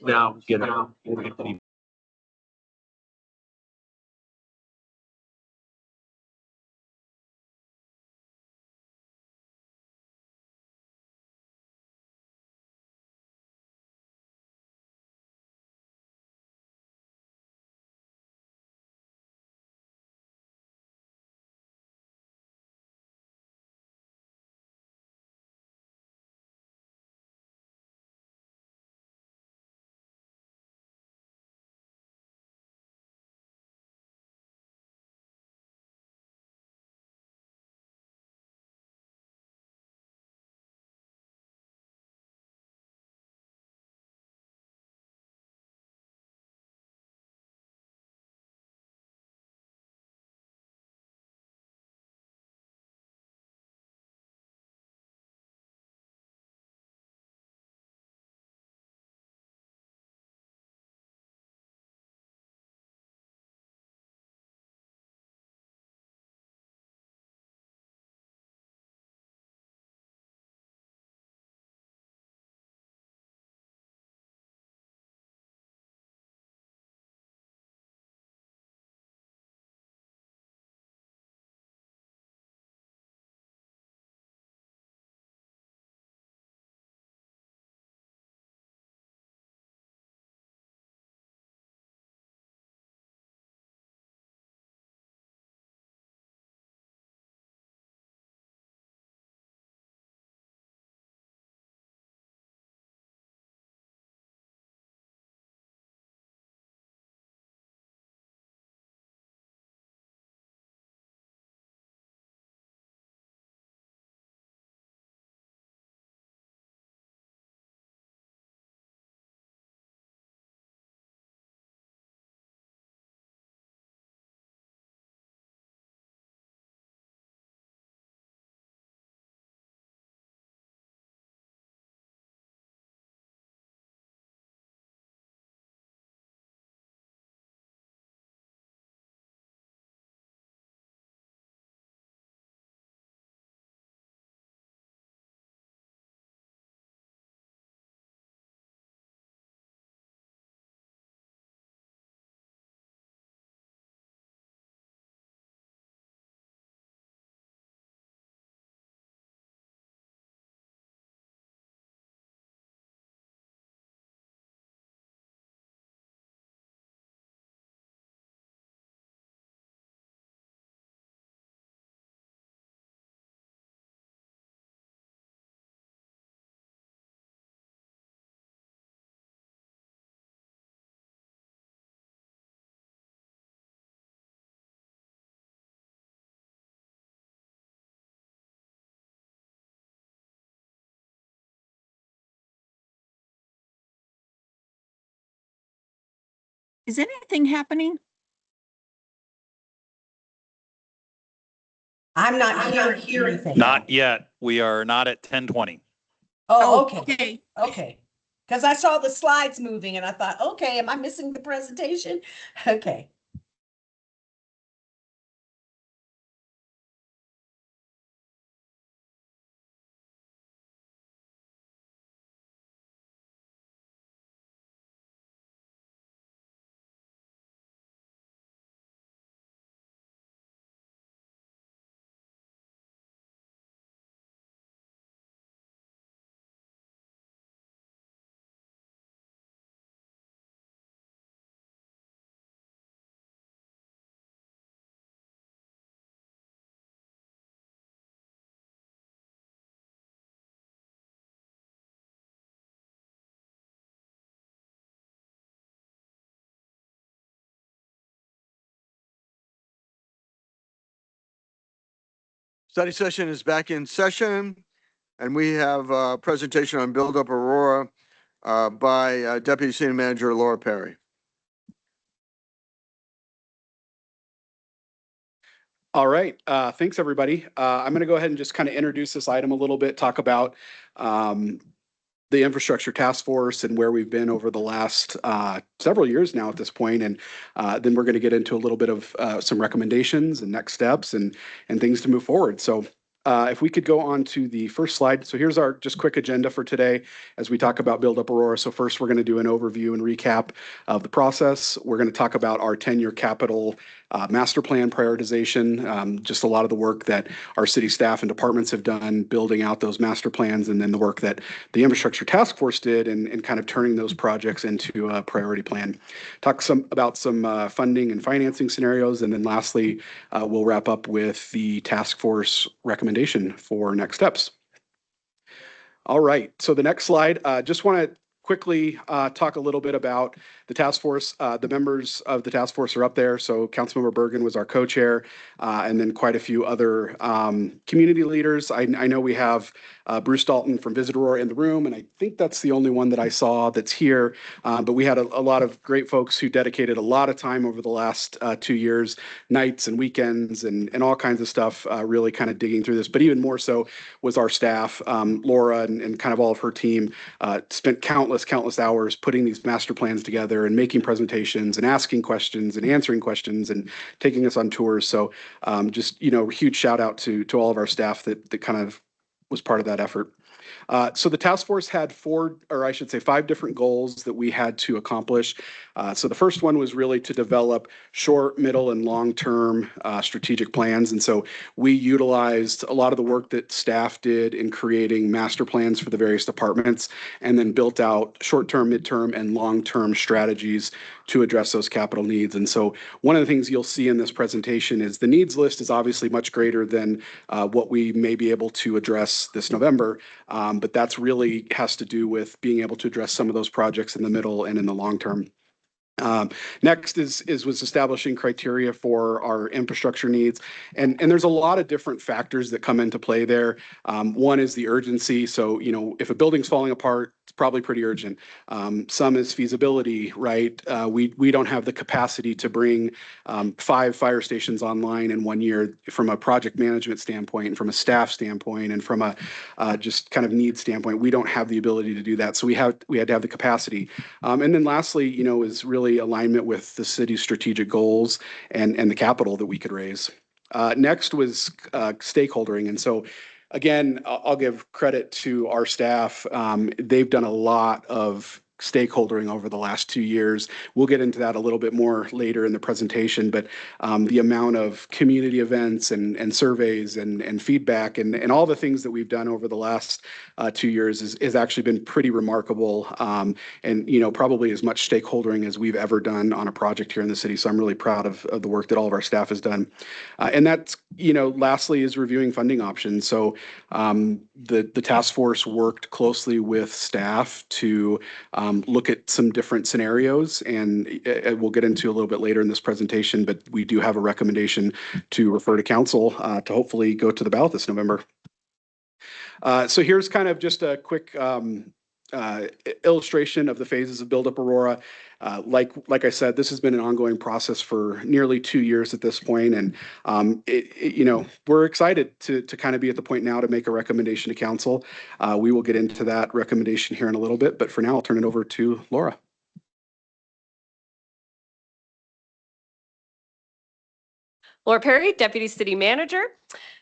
Speaker 12: Now, get it.
Speaker 2: Is anything happening?
Speaker 10: I'm not hearing anything.
Speaker 5: Not yet. We are not at 10:20.
Speaker 10: Oh, okay. Okay. Because I saw the slides moving and I thought, okay, am I missing the presentation? Okay.
Speaker 1: Study session is back in session, and we have a presentation on Build Up Aurora by Deputy City Manager Laura Perry.
Speaker 13: All right, thanks, everybody. I'm going to go ahead and just kind of introduce this item a little bit, talk about the infrastructure task force and where we've been over the last several years now at this point. And then we're going to get into a little bit of some recommendations and next steps and things to move forward. So If we could go on to the first slide. So here's our just quick agenda for today as we talk about Build Up Aurora. So first, we're going to do an overview and recap of the process. We're going to talk about our 10-year capital master plan prioritization, just a lot of the work that our city staff and departments have done building out those master plans, and then the work that the infrastructure task force did and kind of turning those projects into a priority plan. Talk about some funding and financing scenarios, and then lastly, we'll wrap up with the task force recommendation for next steps. All right, so the next slide, just want to quickly talk a little bit about the task force. The members of the task force are up there. So Councilmember Bergen was our co-chair, and then quite a few other community leaders. I know we have Bruce Dalton from Visit Aurora in the room, and I think that's the only one that I saw that's here. But we had a lot of great folks who dedicated a lot of time over the last 2 years, nights and weekends and all kinds of stuff, really kind of digging through this. But even more so was our staff, Laura and kind of all of her team, spent countless hours putting these master plans together and making presentations and asking questions and answering questions and taking us on tours. So just, huge shout out to all of our staff that kind of was part of that effort. So the task force had 5 different goals that we had to accomplish. So the first one was really to develop short, middle, and long-term strategic plans. And so we utilized a lot of the work that staff did in creating master plans for the various departments, and then built out short-term, midterm, and long-term strategies to address those capital needs. And so one of the things you'll see in this presentation is the needs list is obviously much greater than what we may be able to address this November. But that's really has to do with being able to address some of those projects in the middle and in the long term. Next was establishing criteria for our infrastructure needs. And there's a lot of different factors that come into play there. One is the urgency. So, if a building's falling apart, it's probably pretty urgent. Some is feasibility, right? We don't have the capacity to bring 5 fire stations online in 1 year from a project management standpoint, and from a staff standpoint, and from a just kind of need standpoint. We don't have the ability to do that. So we had to have the capacity. And then lastly, is really alignment with the city's strategic goals and the capital that we could raise. Next was stakeholdering. And so again, I'll give credit to our staff. They've done a lot of stakeholdering over the last 2 years. We'll get into that a little bit more later in the presentation, but the amount of community events and surveys and feedback and all the things that we've done over the last 2 years is actually been pretty remarkable, and probably as much stakeholdering as we've ever done on a project here in the city. So I'm really proud of the work that all of our staff has done. And that's, lastly is reviewing funding options. So the task force worked closely with staff to look at some different scenarios, and we'll get into a little bit later in this presentation, but we do have a recommendation to refer to council to hopefully go to the ballot this November. So here's kind of just a quick illustration of the phases of Build Up Aurora. Like I said, this has been an ongoing process for nearly 2 years at this point, and we're excited to kind of be at the point now to make a recommendation to council. We will get into that recommendation here in a little bit, but for now, I'll turn it over to Laura.
Speaker 12: Laura Perry, Deputy City Manager.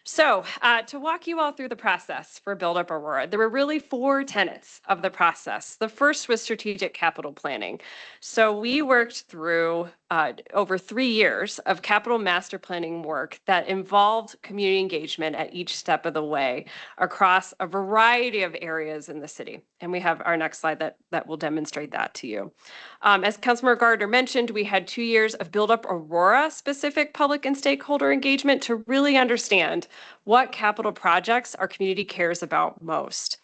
Speaker 12: So to walk you all through the process for Build Up Aurora, there were really 4 tenets of the process. The first was strategic capital planning. So we worked through over 3 years of capital master planning work that involved community engagement at each step of the way across a variety of areas in the city. And we have our next slide that will demonstrate that to you. As Councilmember Gardner mentioned, we had 2 years of Build Up Aurora specific public and stakeholder engagement to really understand what capital projects our community cares about most.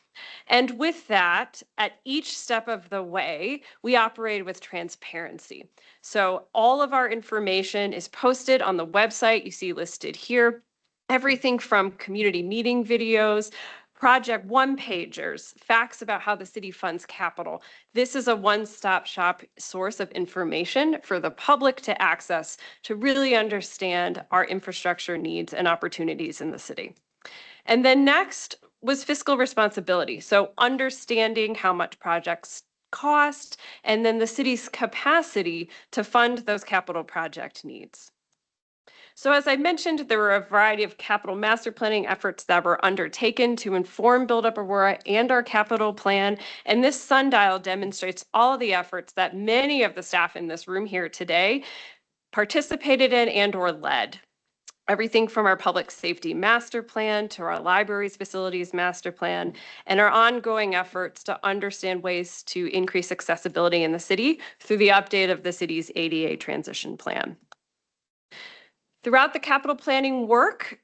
Speaker 12: And with that, at each step of the way, we operated with transparency. So all of our information is posted on the website you see listed here. Everything from community meeting videos, project one-pagers, facts about how the city funds capital. This is a one-stop shop source of information for the public to access to really understand our infrastructure needs and opportunities in the city. And then next was fiscal responsibility. So understanding how much projects cost and then the city's capacity to fund those capital project needs. So as I mentioned, there were a variety of capital master planning efforts that were undertaken to inform Build Up Aurora and our capital plan. And this sundial demonstrates all of the efforts that many of the staff in this room here today participated in and or led. Everything from our public safety master plan to our libraries facilities master plan and our ongoing efforts to understand ways to increase accessibility in the city through the update of the city's ADA transition plan. Throughout the capital planning work,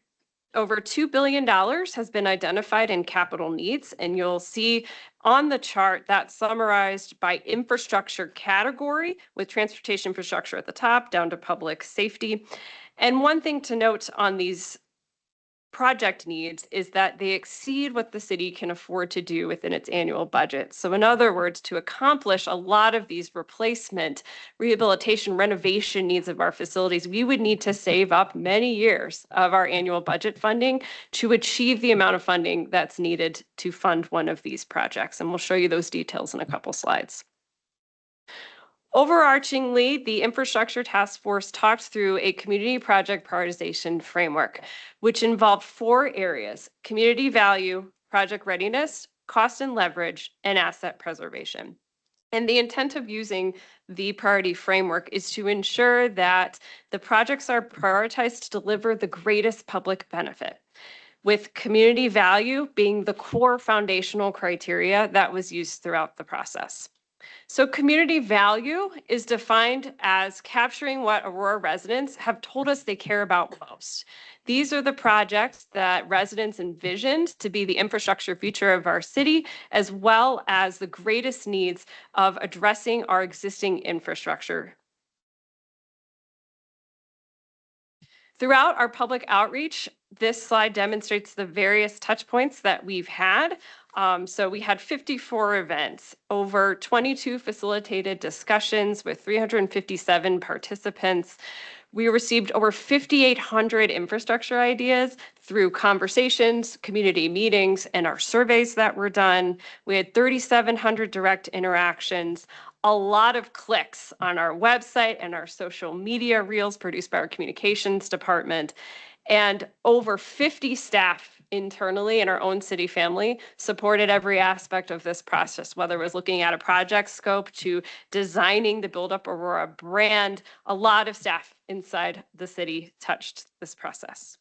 Speaker 12: over $2 billion has been identified in capital needs, and you'll see on the chart that summarized by infrastructure category with transportation infrastructure at the top down to public safety. And one thing to note on these project needs is that they exceed what the city can afford to do within its annual budget. So in other words, to accomplish a lot of these replacement, rehabilitation, renovation needs of our facilities, we would need to save up many years of our annual budget funding to achieve the amount of funding that's needed to fund one of these projects. And we'll show you those details in a couple slides. Overarchingly, the infrastructure task force talked through a community project prioritization framework, which involved 4 areas: community value, project readiness, cost and leverage, and asset preservation. And the intent of using the priority framework is to ensure that the projects are prioritized to deliver the greatest public benefit, with community value being the core foundational criteria that was used throughout the process. So community value is defined as capturing what Aurora residents have told us they care about most. These are the projects that residents envisioned to be the infrastructure future of our city, as well as the greatest needs of addressing our existing infrastructure. Throughout our public outreach, this slide demonstrates the various touch points that we've had. So we had 54 events, over 22 facilitated discussions with 357 participants. We received over 5,800 infrastructure ideas through conversations, community meetings, and our surveys that were done. We had 3,700 direct interactions, a lot of clicks on our website and our social media reels produced by our communications department, and over 50 staff internally in our own city family supported every aspect of this process, whether it was looking at a project scope to designing the Build Up Aurora brand. A lot of staff inside the city touched this process.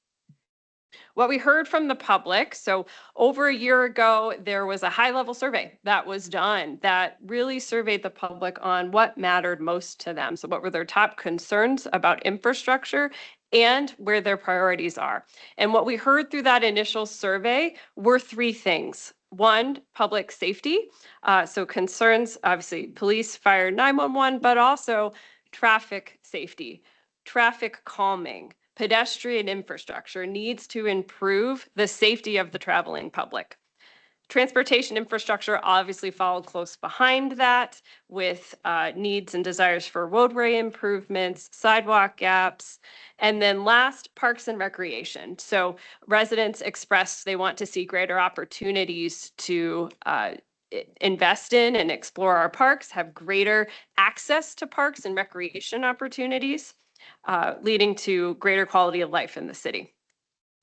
Speaker 12: What we heard from the public, so over a year ago, there was a high-level survey that was done that really surveyed the public on what mattered most to them. So what were their top concerns about infrastructure and where their priorities are. And what we heard through that initial survey were 3 things. 1, public safety. So concerns, obviously, police, fire, 911, but also traffic safety, traffic calming. Pedestrian infrastructure needs to improve the safety of the traveling public. Transportation infrastructure obviously followed close behind that with needs and desires for roadway improvements, sidewalk gaps, and then last, parks and recreation. So residents expressed they want to see greater opportunities to invest in and explore our parks, have greater access to parks and recreation opportunities, leading to greater quality of life in the city.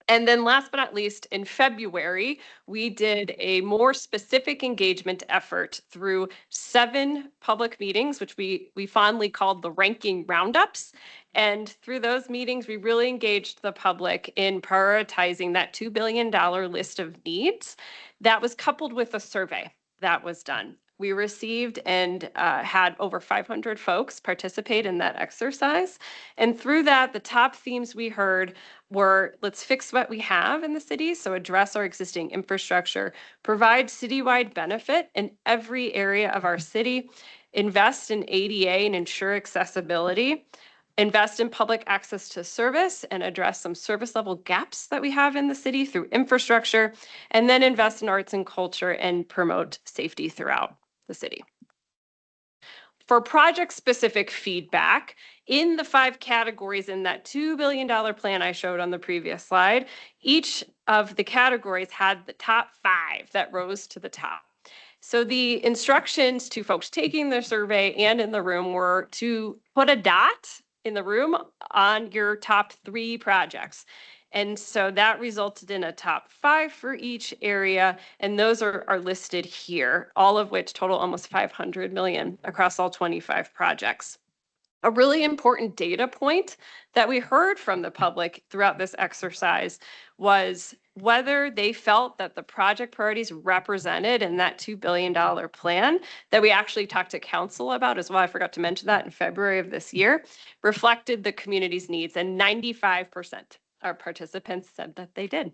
Speaker 12: And then last but not least, in February, we did a more specific engagement effort through 7 public meetings, which we fondly called the ranking roundups. And through those meetings, we really engaged the public in prioritizing that $2 billion list of needs that was coupled with a survey that was done. We received and had over 500 folks participate in that exercise. And through that, the top themes we heard were, let's fix what we have in the city, so address our existing infrastructure, provide citywide benefit in every area of our city, invest in ADA and ensure accessibility, invest in public access to service and address some service level gaps that we have in the city through infrastructure, and then invest in arts and culture and promote safety throughout the city. For project-specific feedback, in the 5 categories in that $2 billion plan I showed on the previous slide, each of the categories had the top 5 that rose to the top. So the instructions to folks taking the survey and in the room were to put a dot in the room on your top 3 projects. And so that resulted in a top 5 for each area. And those are listed here, all of which total almost 500 million across all 25 projects. A really important data point that we heard from the public throughout this exercise was whether they felt that the project priorities represented in that $2 billion plan that we actually talked to council about as well, I forgot to mention that in February of this year, reflected the community's needs, and 95% of participants said that they did.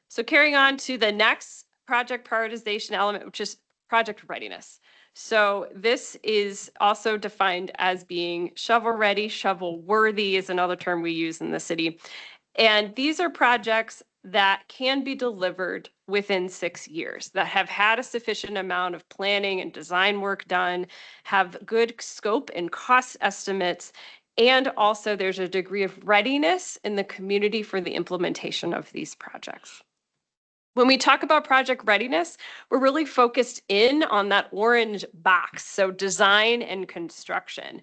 Speaker 12: So carrying on to the next project prioritization element, which is project readiness. So this is also defined as being shovel ready. Shovel worthy is another term we use in the city. And these are projects that can be delivered within 6 years, that have had a sufficient amount of planning and design work done, have good scope and cost estimates, and also there's a degree of readiness in the community for the implementation of these projects. When we talk about project readiness, we're really focused in on that orange box, so design and construction,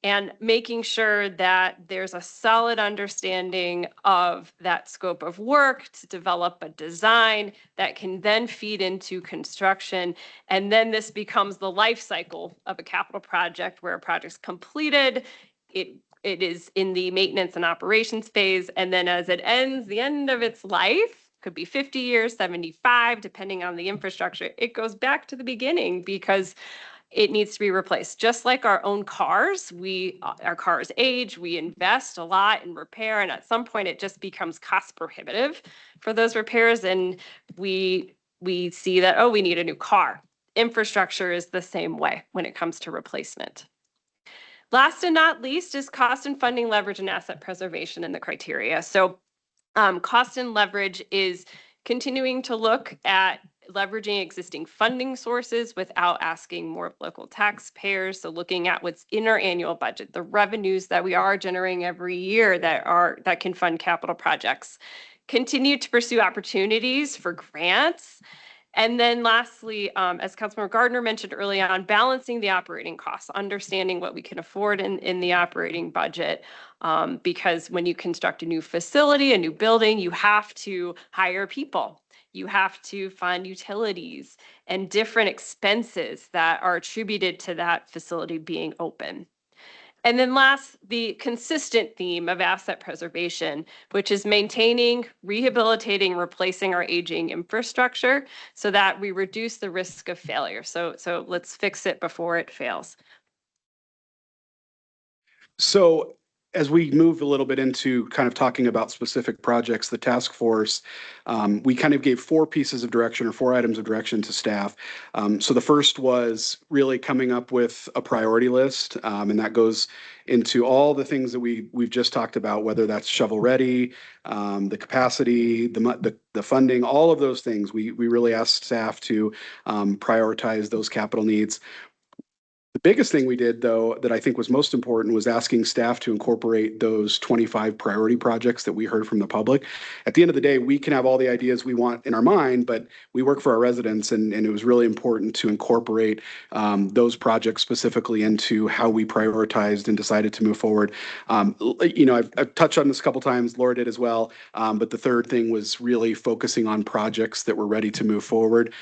Speaker 12: and making sure that there's a solid understanding of that scope of work to develop a design that can then feed into construction. And then this becomes the life cycle of a capital project where a project's completed, it is in the maintenance and operations phase, and then as it ends, the end of its life, could be 50 years, 75, depending on the infrastructure, it goes back to the beginning because it needs to be replaced. Just like our own cars, our cars age, we invest a lot in repair, and at some point it just becomes cost prohibitive for those repairs, and we see that, oh, we need a new car. Infrastructure is the same way when it comes to replacement. Last and not least is cost and funding leverage and asset preservation and the criteria. So cost and leverage is continuing to look at leveraging existing funding sources without asking more of local taxpayers. So looking at what's in our annual budget, the revenues that we are generating every year that can fund capital projects. Continue to pursue opportunities for grants. And then lastly, as Councilmember Gardner mentioned early on, balancing the operating costs, understanding what we can afford in the operating budget. Because when you construct a new facility, a new building, you have to hire people. You have to fund utilities and different expenses that are attributed to that facility being open. And then last, the consistent theme of asset preservation, which is maintaining, rehabilitating, replacing our aging infrastructure so that we reduce the risk of failure. So let's fix it before it fails.
Speaker 13: So as we move a little bit into kind of talking about specific projects, the task force, we kind of gave 4 pieces of direction or 4 items of direction to staff. So the first was really coming up with a priority list, and that goes into all the things that we've just talked about, whether that's shovel ready, the capacity, the funding, all of those things. We really asked staff to prioritize those capital needs. The biggest thing we did, though, that I think was most important was asking staff to incorporate those 25 priority projects that we heard from the public. At the end of the day, we can have all the ideas we want in our mind, but we work for our residents, and it was really important to incorporate those projects specifically into how we prioritized and decided to move forward. I've touched on this a couple times, Laura did as well, but the third thing was really focusing on projects that were ready to move forward.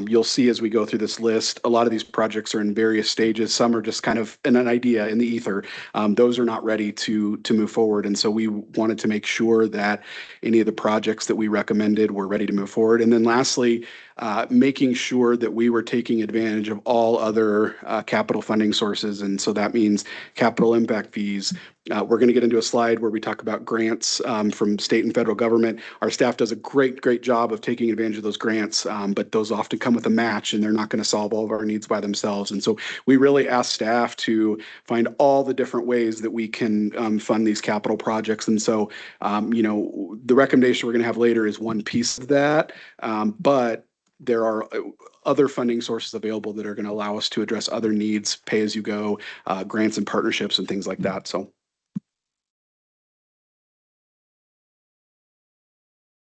Speaker 13: You'll see as we go through this list, a lot of these projects are in various stages. Some are just kind of an idea in the ether. Those are not ready to move forward. And so we wanted to make sure that any of the projects that we recommended were ready to move forward. And then lastly, making sure that we were taking advantage of all other capital funding sources. And so that means capital impact fees. We're going to get into a slide where we talk about grants from state and federal government. Our staff does a great job of taking advantage of those grants, but those often come with a match, and they're not going to solve all of our needs by themselves. And so we really ask staff to find all the different ways that we can fund these capital projects. And so, the recommendation we're going to have later is one piece of that, but there are other funding sources available that are going to allow us to address other needs, pay-as-you-go, grants and partnerships and things like that.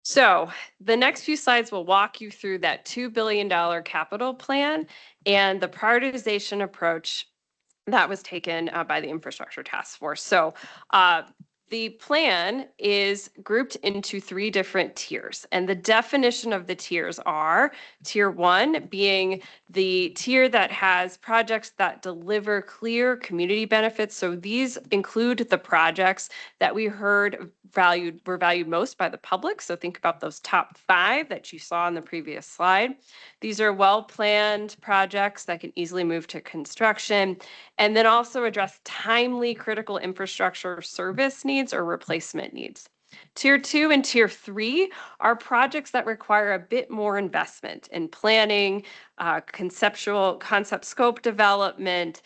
Speaker 12: So the next few slides will walk you through that $2 billion capital plan and the prioritization approach that was taken by the Infrastructure Task Force. So the plan is grouped into 3 different tiers, and the definition of the tiers are tier 1 being the tier that has projects that deliver clear community benefits. So these include the projects that we heard were valued most by the public. So think about those top 5 that you saw in the previous slide. These are well-planned projects that can easily move to construction, and then also address timely critical infrastructure service needs or replacement needs. Tier 2 and Tier 3 are projects that require a bit more investment in planning, concept scope development.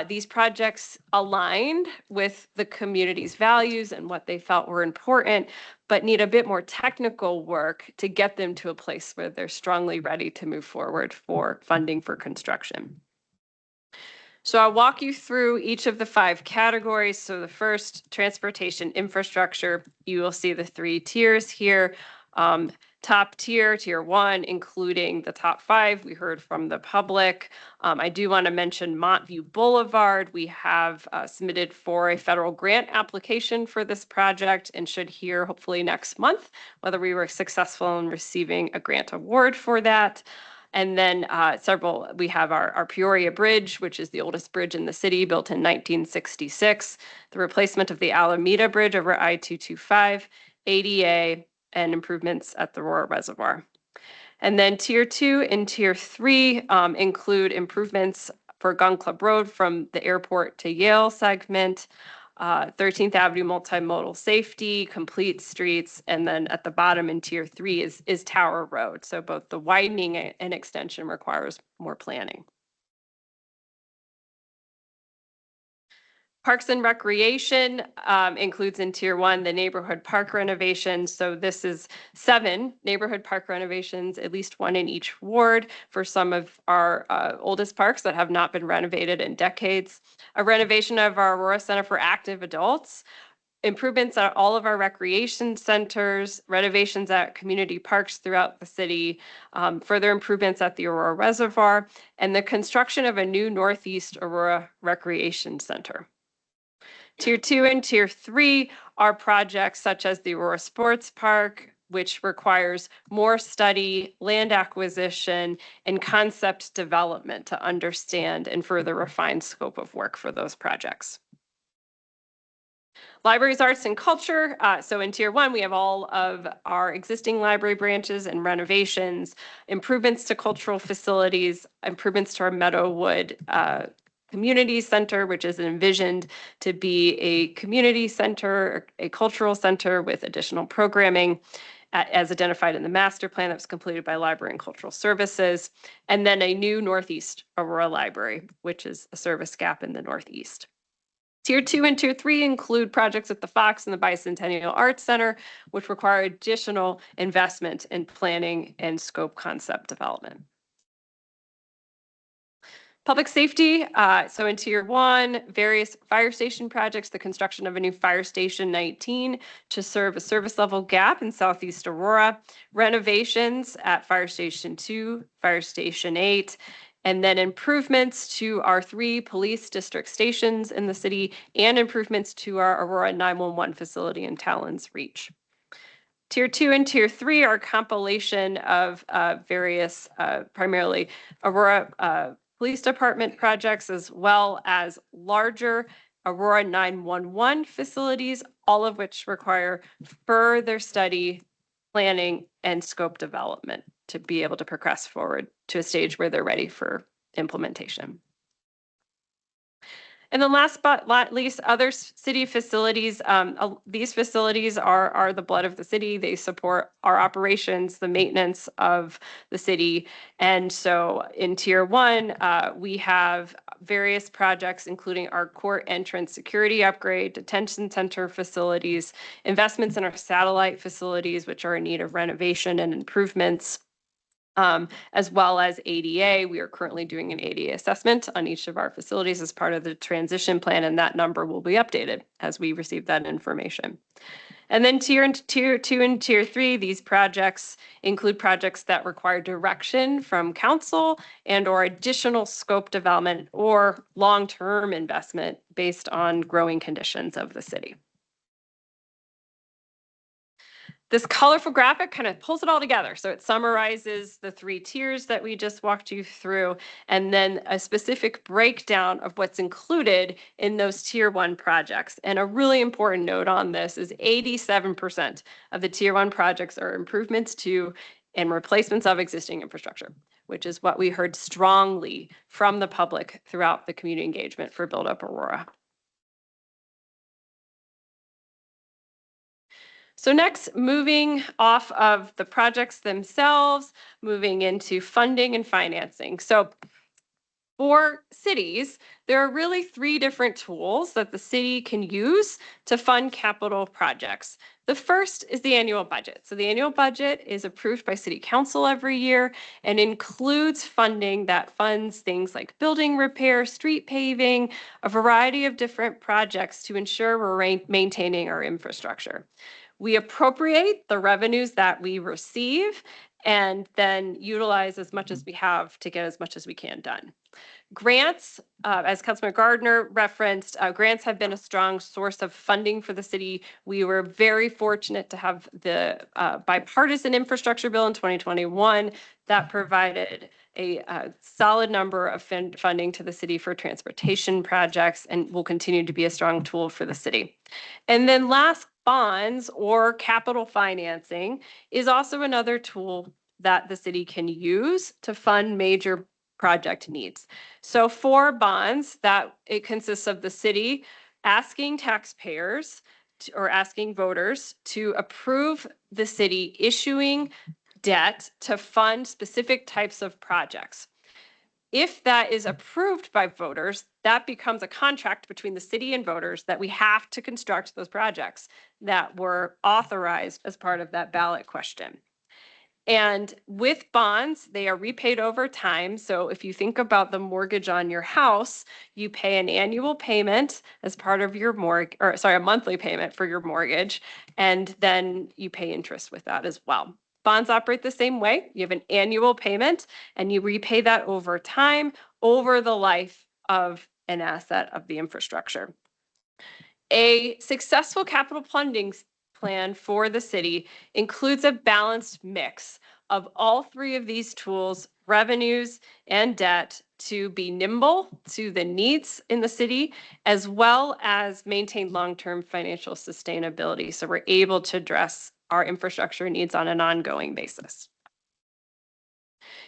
Speaker 12: These projects aligned with the community's values and what they felt were important, but need a bit more technical work to get them to a place where they're strongly ready to move forward for funding for construction. So I'll walk you through each of the 5 categories. So the first, transportation infrastructure, you will see the 3 tiers here. Top tier, tier 1, including the top 5 we heard from the public. I do want to mention Montview Boulevard. We have submitted for a federal grant application for this project and should hear hopefully next month whether we were successful in receiving a grant award for that. And then we have our Peoria Bridge, which is the oldest bridge in the city, built in 1966, the replacement of the Alameda Bridge over I-225, ADA, and improvements at the Aurora Reservoir. And then Tier 2 and Tier 3 include improvements for Gun Club Road from the airport to Yale segment, 13th Avenue multimodal safety, complete streets, and then at the bottom in Tier 3 is Tower Road. So both the widening and extension requires more planning. Parks and Recreation includes in Tier 1 the neighborhood park renovations. So this is 7 neighborhood park renovations, at least 1 in each ward for some of our oldest parks that have not been renovated in decades. A renovation of our Aurora Center for Active Adults, improvements at all of our recreation centers, renovations at community parks throughout the city, further improvements at the Aurora Reservoir, and the construction of a new Northeast Aurora Recreation Center. Tier 2 and Tier 3 are projects such as the Aurora Sports Park, which requires more study, land acquisition, and concept development to understand and further refine scope of work for those projects. Libraries, arts, and culture. So in Tier 1, we have all of our existing library branches and renovations, improvements to cultural facilities, improvements to our Meadowwood Community Center, which is envisioned to be a community center, a cultural center with additional programming as identified in the master plan that was completed by Library and Cultural Services, and then a new Northeast Aurora Library, which is a service gap in the Northeast. Tier 2 and Tier 3 include projects at the Fox and the Bicentennial Arts Center, which require additional investment in planning and scope concept development. Public safety, so in Tier 1, various fire station projects, the construction of a new Fire Station 19 to serve a service level gap in Southeast Aurora, renovations at Fire Station 2, Fire Station 8, and then improvements to our 3 police district stations in the city and improvements to our Aurora 911 facility in Talons Reach. Tier 2 and Tier 3 are a compilation of various, primarily Aurora Police Department projects, as well as larger Aurora 911 facilities, all of which require further study, planning, and scope development to be able to progress forward to a stage where they're ready for implementation. And then last but not least, other city facilities. These facilities are the blood of the city. They support our operations, the maintenance of the city. And so in Tier 1, we have various projects, including our court entrance security upgrade, detention center facilities, investments in our satellite facilities, which are in need of renovation and improvements. As well as ADA. We are currently doing an ADA assessment on each of our facilities as part of the transition plan, and that number will be updated as we receive that information. And then tier 2 and tier 3, these projects include projects that require direction from council and or additional scope development or long-term investment based on growing conditions of the city. This colorful graphic kind of pulls it all together. So it summarizes the 3 tiers that we just walked you through, and then a specific breakdown of what's included in those tier 1 projects. And a really important note on this is 87% of the tier 1 projects are improvements to and replacements of existing infrastructure, which is what we heard strongly from the public throughout the community engagement for Build Up Aurora. So next, moving off of the projects themselves, moving into funding and financing. So for cities, there are really 3 different tools that the city can use to fund capital projects. The first is the annual budget. So the annual budget is approved by city council every year and includes funding that funds things like building repair, street paving, a variety of different projects to ensure we're maintaining our infrastructure. We appropriate the revenues that we receive and then utilize as much as we have to get as much as we can done. Grants, as Councilman Gardner referenced, grants have been a strong source of funding for the city. We were very fortunate to have the bipartisan infrastructure bill in 2021 that provided a solid number of funding to the city for transportation projects and will continue to be a strong tool for the city. And then last, bonds or capital financing is also another tool that the city can use to fund major project needs. So for bonds, that it consists of the city asking taxpayers or asking voters to approve the city issuing debt to fund specific types of projects. If that is approved by voters, that becomes a contract between the city and voters that we have to construct those projects that were authorized as part of that ballot question. And with bonds, they are repaid over time. So if you think about the mortgage on your house, you pay an annual payment as part of your mortgage, or sorry, a monthly payment for your mortgage, and then you pay interest with that as well. Bonds operate the same way. You have an annual payment and you repay that over time, over the life of an asset of the infrastructure. A successful capital funding plan for the city includes a balanced mix of all 3 of these tools, revenues and debt, to be nimble to the needs in the city, as well as maintain long-term financial sustainability. So we're able to address our infrastructure needs on an ongoing basis.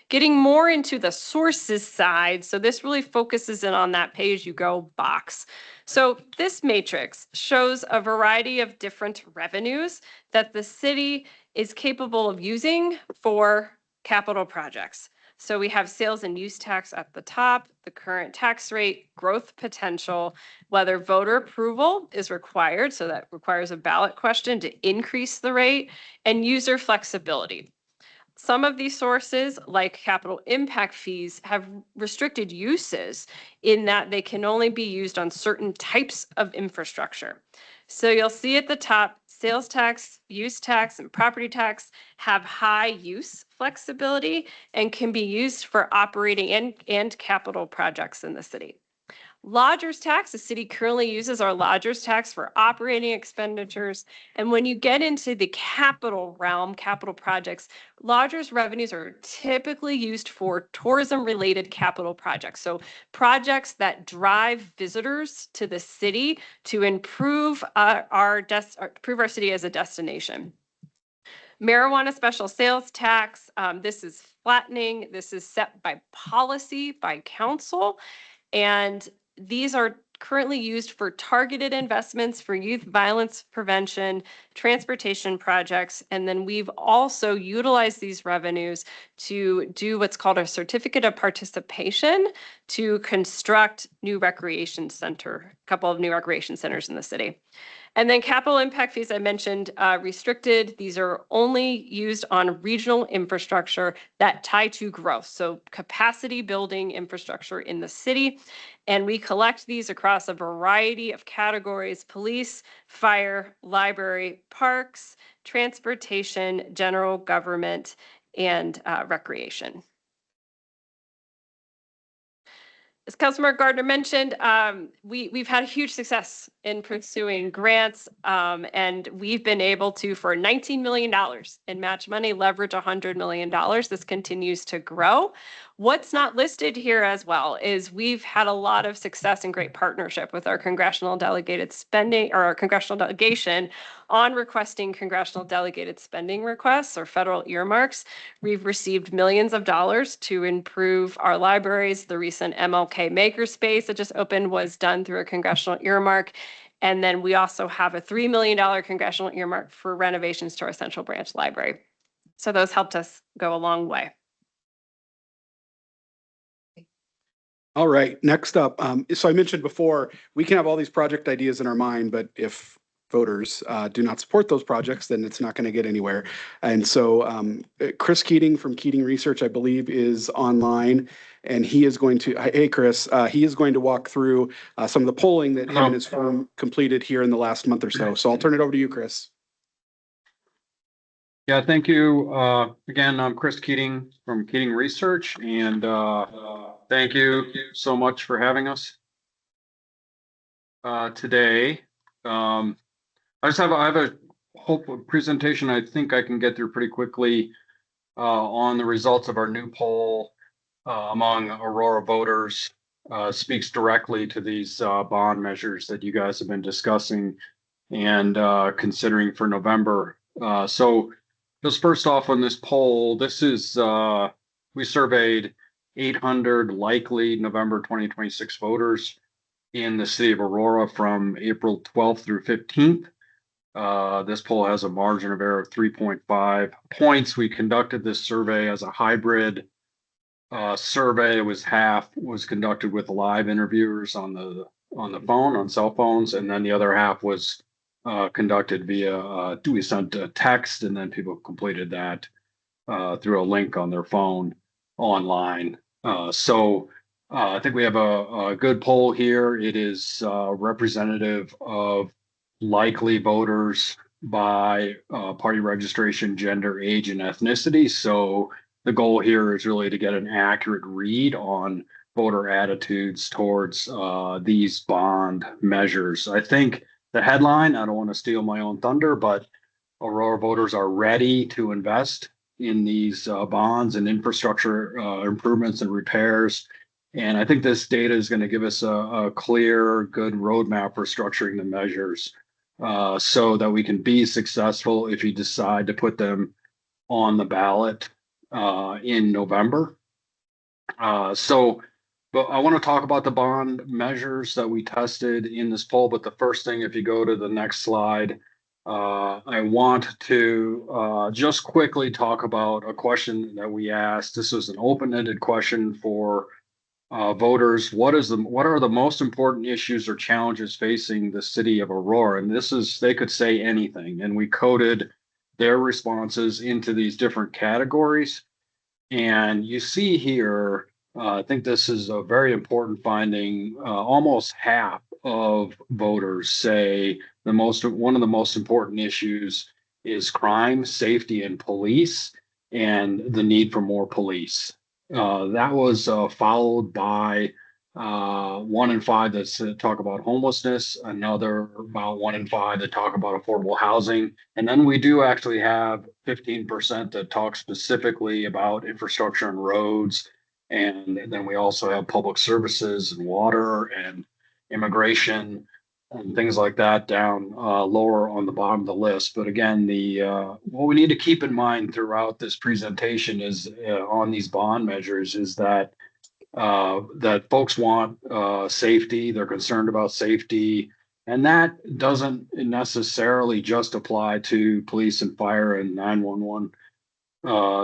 Speaker 12: Getting more into the sources side, so this really focuses in on that pay-as-you-go box. So this matrix shows a variety of different revenues that the city is capable of using for capital projects. So we have sales and use tax at the top, the current tax rate, growth potential, whether voter approval is required, so that requires a ballot question to increase the rate, and user flexibility. Some of these sources, like capital impact fees, have restricted uses in that they can only be used on certain types of infrastructure. So you'll see at the top, sales tax, use tax, and property tax have high use flexibility and can be used for operating and capital projects in the city. Lodgers tax, the city currently uses our lodgers tax for operating expenditures. And when you get into the capital realm, capital projects, lodgers revenues are typically used for tourism-related capital projects. So projects that drive visitors to the city to improve improve our city as a destination. Marijuana special sales tax, this is flattening. This is set by policy, by council. And these are currently used for targeted investments for youth violence prevention, transportation projects, and then we've also utilized these revenues to do what's called a certificate of participation to construct new recreation center, a couple of new recreation centers in the city. And then capital impact fees, I mentioned, restricted. These are only used on regional infrastructure that tie to growth. So capacity building infrastructure in the city. And we collect these across a variety of categories: police, fire, library, parks, transportation, general government, and recreation. As Councilmember Gardner mentioned, we've had a huge success in pursuing grants, and we've been able to, for $19 million in match money, leverage $100 million. This continues to grow. What's not listed here as well is we've had a lot of success and great partnership with our congressional delegated spending, or our congressional delegation, on requesting congressional delegated spending requests or federal earmarks. We've received millions of dollars to improve our libraries. The recent MLK Makerspace that just opened was done through a congressional earmark. And then we also have a $3 million congressional earmark for renovations to our Central Branch Library. So those helped us go a long way.
Speaker 13: All right, next up. So I mentioned before, we can have all these project ideas in our mind, but if voters do not support those projects, then it's not going to get anywhere. And so Chris Keating from Keating Research, I believe, is online, and he is going to, hey Chris, he is going to walk through some of the polling that him and his firm completed here in the last month or so. So I'll turn it over to you, Chris.
Speaker 14: Yeah, thank you. Again, I'm Chris Keating from Keating Research, and thank you so much for having us today. I have a presentation I think I can get through pretty quickly on the results of our new poll among Aurora voters. Speaks directly to these bond measures that you guys have been discussing and considering for November. So just first off on this poll, this is, we surveyed 800 likely November 2026 voters in the city of Aurora from April 12th through 15th. This poll has a margin of error of 3.5 points. We conducted this survey as a hybrid survey. It was half was conducted with live interviewers on the phone, on cell phones, and then the other half was conducted via, we sent a text, and then people completed that through a link on their phone online. So I think we have a good poll here. It is representative of likely voters by party registration, gender, age, and ethnicity. So the goal here is really to get an accurate read on voter attitudes towards these bond measures. I think the headline, I don't want to steal my own thunder, but Aurora voters are ready to invest in these bonds and infrastructure improvements and repairs. And I think this data is going to give us a clear, good roadmap for structuring the measures so that we can be successful if you decide to put them on the ballot in November. But I want to talk about the bond measures that we tested in this poll. But the first thing, if you go to the next slide, I want to just quickly talk about a question that we asked. This was an open-ended question for voters. What are the most important issues or challenges facing the city of Aurora? And this is, they could say anything. And we coded their responses into these different categories. And you see here, I think this is a very important finding. Almost half of voters say one of the most important issues is crime, safety, and police, and the need for more police. That was followed by 1 in 5 that talk about homelessness, another about 1 in 5 that talk about affordable housing. And then we do actually have 15% that talk specifically about infrastructure and roads. And then we also have public services and water and immigration and things like that down lower on the bottom of the list. But again, what we need to keep in mind throughout this presentation is on these bond measures is that folks want safety. They're concerned about safety. And that doesn't necessarily just apply to police and fire and 911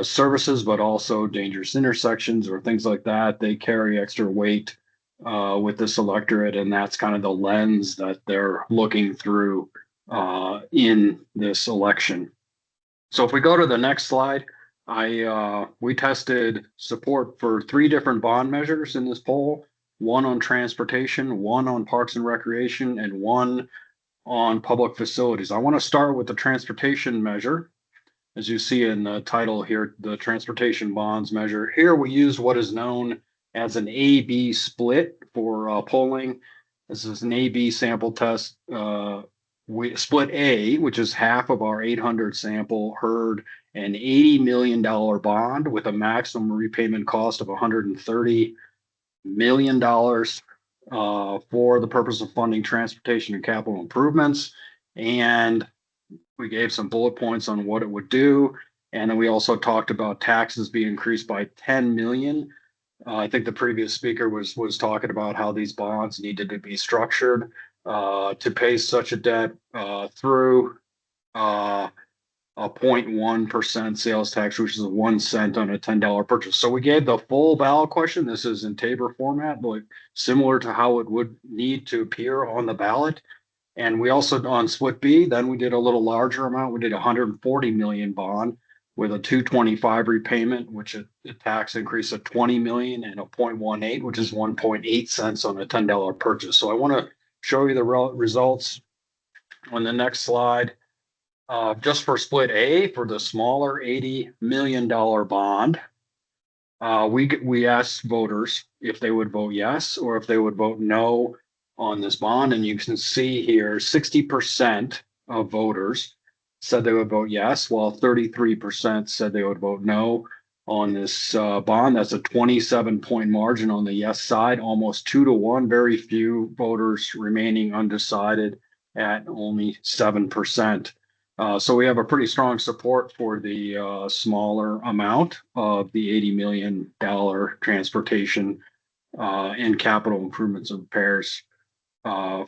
Speaker 14: services, but also dangerous intersections or things like that. They carry extra weight with this electorate, and that's kind of the lens that they're looking through in this election. So if we go to the next slide, we tested support for 3 different bond measures in this poll. one on transportation, one on parks and recreation, and one on public facilities. I want to start with the transportation measure. As you see in the title here, the transportation bonds measure. Here we use what is known as an A-B split for polling. This is an A-B sample test. We split A, which is half of our 800 sample, heard an $80 million bond with a maximum repayment cost of $130 million for the purpose of funding transportation and capital improvements. And we gave some bullet points on what it would do. And then we also talked about taxes being increased by 10 million. I think the previous speaker was talking about how these bonds needed to be structured to pay such a debt through a 0.1% sales tax, which is 1 cent on a $10 purchase. So we gave the full ballot question. This is in Tabor format, but similar to how it would need to appear on the ballot. And we also on split B, then we did a little larger amount. We did 140 million bond with a 225 repayment, which a tax increase of 20 million and a 0.18, which is 1.8 cents on a $10 purchase. So I want to show you the results on the next slide. Just for split A, for the smaller $80 million bond, we asked voters if they would vote yes or if they would vote no on this bond. And you can see here 60% of voters said they would vote yes, while 33% said they would vote no on this bond. That's a 27-point margin on the yes side, almost 2-to-1. Very few voters remaining undecided at only 7%. So we have a pretty strong support for the smaller amount of the $80 million transportation and capital improvements and repairs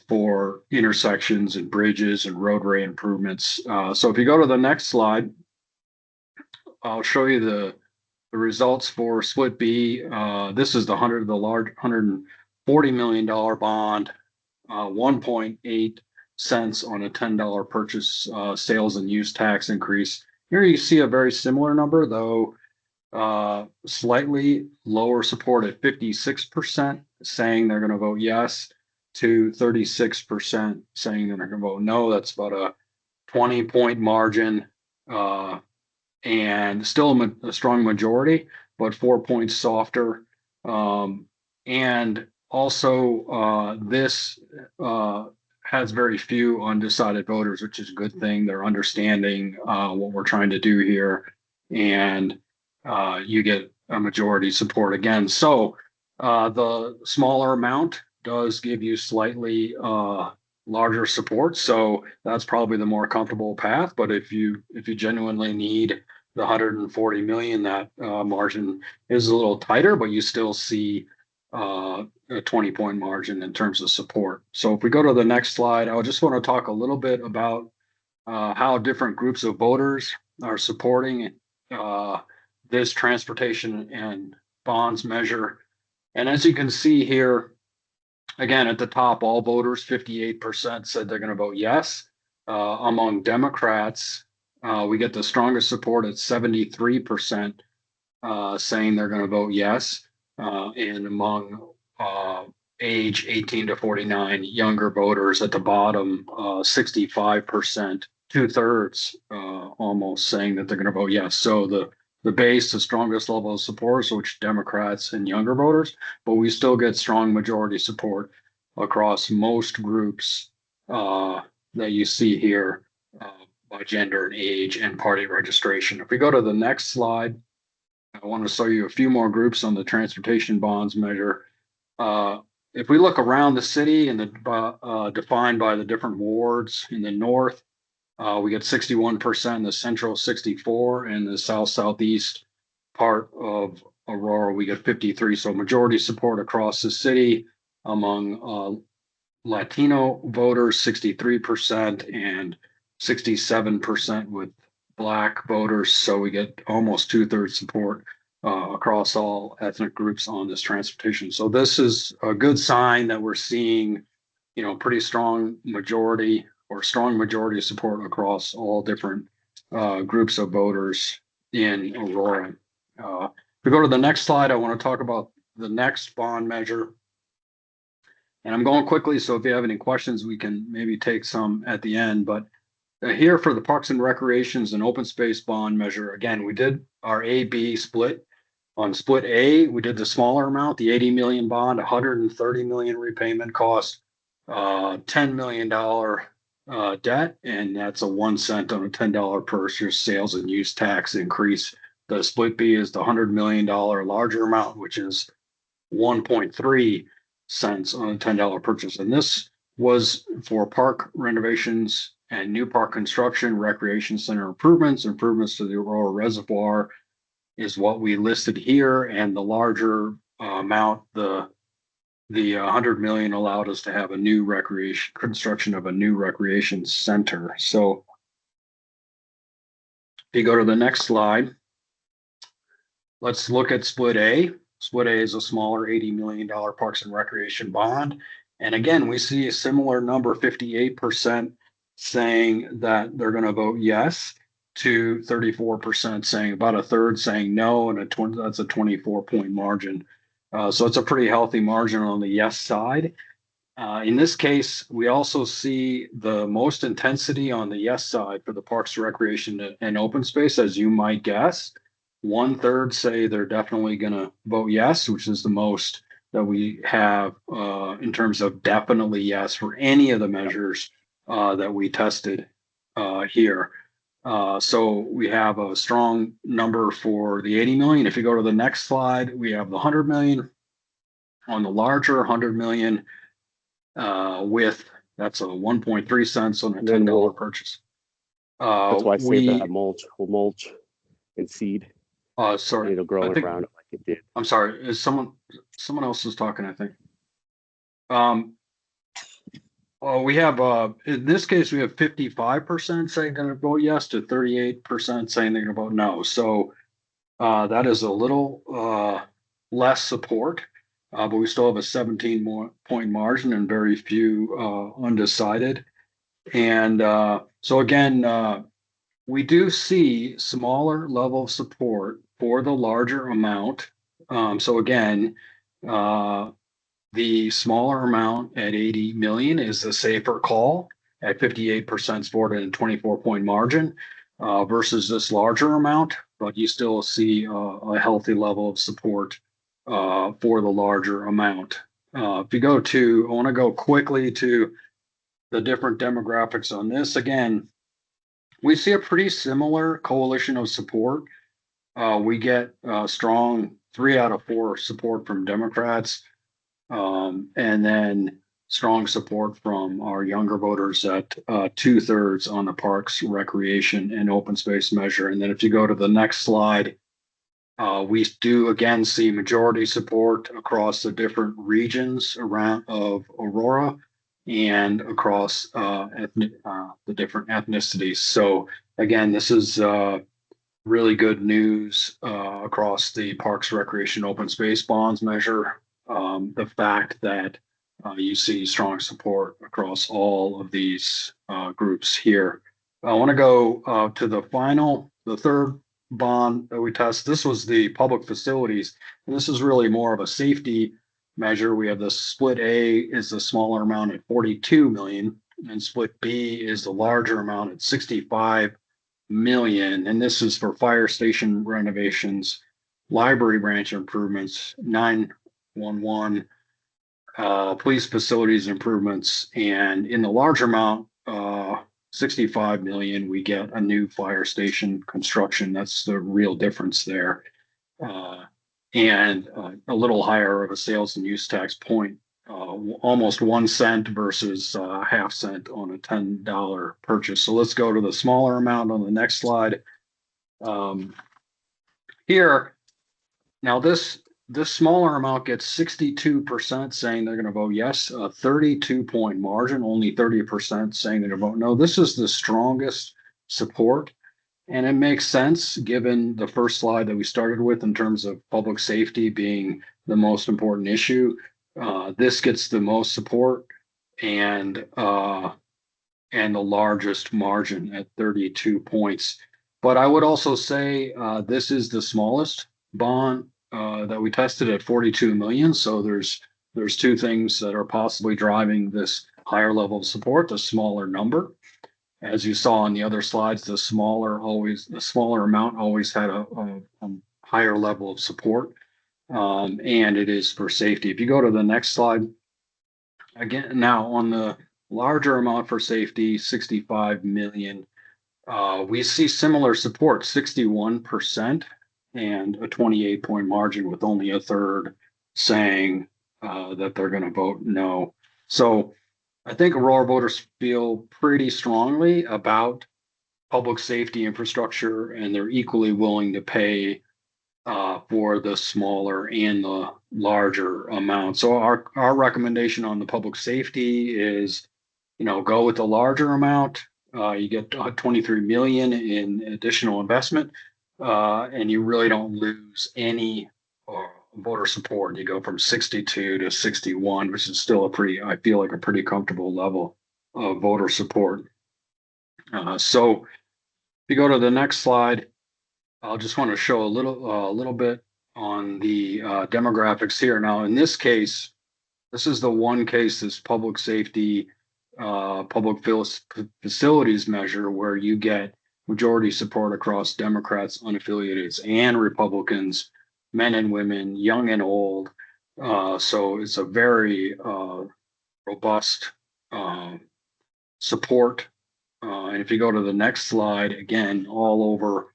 Speaker 14: for intersections and bridges and roadway improvements. So if you go to the next slide, I'll show you the results for split B. This is the large $140 million bond, 1.8 cents on a $10 purchase sales and use tax increase. Here you see a very similar number, though slightly lower support at 56% saying they're going to vote yes to 36% saying they're going to vote no. That's about a 20-point margin and still a strong majority, but 4 points softer. And also this has very few undecided voters, which is a good thing. They're understanding what we're trying to do here, and you get a majority support again. So the smaller amount does give you slightly larger support, so that's probably the more comfortable path. But if you genuinely need the 140 million, that margin is a little tighter, but you still see a 20-point margin in terms of support. So if we go to the next slide, I just want to talk a little bit about how different groups of voters are supporting this transportation and bonds measure. And as you can see here, again, at the top, all voters, 58% said they're going to vote yes. Among Democrats, we get the strongest support at 73% saying they're going to vote yes. And among age 18 to 49 younger voters at the bottom, 65%, 2/3 almost saying that they're going to vote yes. So the base, the strongest level of support, which Democrats and younger voters, but we still get strong majority support across most groups that you see here by gender and age and party registration. If we go to the next slide, I want to show you a few more groups on the transportation bonds measure. If we look around the city and defined by the different wards in the north, we get 61% in the central, 64%, and the southeast part of Aurora, we get 53%. So majority support across the city among Latino voters, 63%, and 67% with Black voters. So we get almost 2/3 support across all ethnic groups on this transportation. So this is a good sign that we're seeing, pretty strong majority or strong majority support across all different groups of voters in Aurora. If we go to the next slide, I want to talk about the next bond measure. And I'm going quickly, so if you have any questions, we can maybe take some at the end. But here for the Parks and Recreations and Open Space Bond measure, again, we did our A-B split. On split A, we did the smaller amount, the 80 million bond, 130 million repayment cost, $10 million debt, and that's a 1 cent on a $10 per year sales and use tax increase. The split B is the $100 million larger amount, which is 1.3 cents on a $10 purchase. And this was for park renovations and new park construction, recreation center improvements, improvements to the Aurora Reservoir is what we listed here. And the larger amount, the 100 million allowed us to have a new construction of a new recreation center. So if you go to the next slide, let's look at split A. Split A is a smaller $80 million Parks and Recreation bond. And again, we see a similar number, 58% saying that they're going to vote yes, to 34% saying, about a third saying no, and that's a 24-point margin. So it's a pretty healthy margin on the yes side. In this case, we also see the most intensity on the yes side for the Parks, Recreation, and Open Space, as you might guess. 1/3 say they're definitely going to vote yes, which is the most that we have in terms of definitely yes for any of the measures that we tested here. So we have a strong number for the 80 million. If you go to the next slide, we have the 100 million on the larger 100 million with, that's a 1.3 cents on a $10 purchase.
Speaker 15: That's why I say that mulch and seed.
Speaker 14: Sorry,
Speaker 15: it'll grow around it like it did.
Speaker 14: I'm sorry, is someone else is talking, I think. We have in this case we have 55% saying they're going to vote yes to 38% saying they're going to vote no. So that is a little less support, but we still have a 17-point margin and very few undecided. And so again, we do see smaller level of support for the larger amount. So again, the smaller amount at 80 million is the safer call at 58% supported and 24-point margin versus this larger amount, but you still see a healthy level of support for the larger amount. If you go to, I want to go quickly to the different demographics on this. Again, we see a pretty similar coalition of support. We get strong 3 out of 4 support from Democrats, and then strong support from our younger voters at 2/3 on the Parks, Recreation, and Open Space measure. And then if you go to the next slide, we do again see majority support across the different regions around of Aurora and across the different ethnicities. So again, this is really good news across the Parks, Recreation, Open Space bonds measure. The fact that you see strong support across all of these groups here. I want to go to the third bond that we test. This was the public facilities. And this is really more of a safety measure. We have the split A is the smaller amount at 42 million, and split B is the larger amount at 65 million. And this is for fire station renovations, library branch improvements, 911, police facilities improvements, and in the larger amount, 65 million, we get a new fire station construction. That's the real difference there. And a little higher of a sales and use tax point, almost 1 cent versus half cent on a $10 purchase. So let's go to the smaller amount on the next slide. Here, now this smaller amount gets 62% saying they're going to vote yes, a 32-point margin, only 30% saying they're going to vote no. This is the strongest support. And it makes sense given the first slide that we started with in terms of public safety being the most important issue. This gets the most support and the largest margin at 32 points. But I would also say this is the smallest bond that we tested at 42 million. So there's there's two things that are possibly driving this higher level of support: the smaller number. As you saw on the other slides, the smaller amount always had a higher level of support. And it is for safety. If you go to the next slide, again, now on the larger amount for safety, 65 million, we see similar support, 61% and a 28-point margin, with only a third saying that they're going to vote no. So I think Aurora voters feel pretty strongly about public safety infrastructure, and they're equally willing to pay for the smaller and the larger amount. So our recommendation on the public safety is, go with the larger amount. You get 23 million in additional investment, and you really don't lose any voter support. You go from 62 to 61, which is still I feel like a pretty comfortable level of voter support. So if you go to the next slide, I'll just want to show a little bit on the demographics here. Now, in this case, this is the one case, this public safety, public facilities measure, where you get majority support across Democrats, unaffiliated, and Republicans, men and women, young and old. So it's a very robust support. And if you go to the next slide, again, all over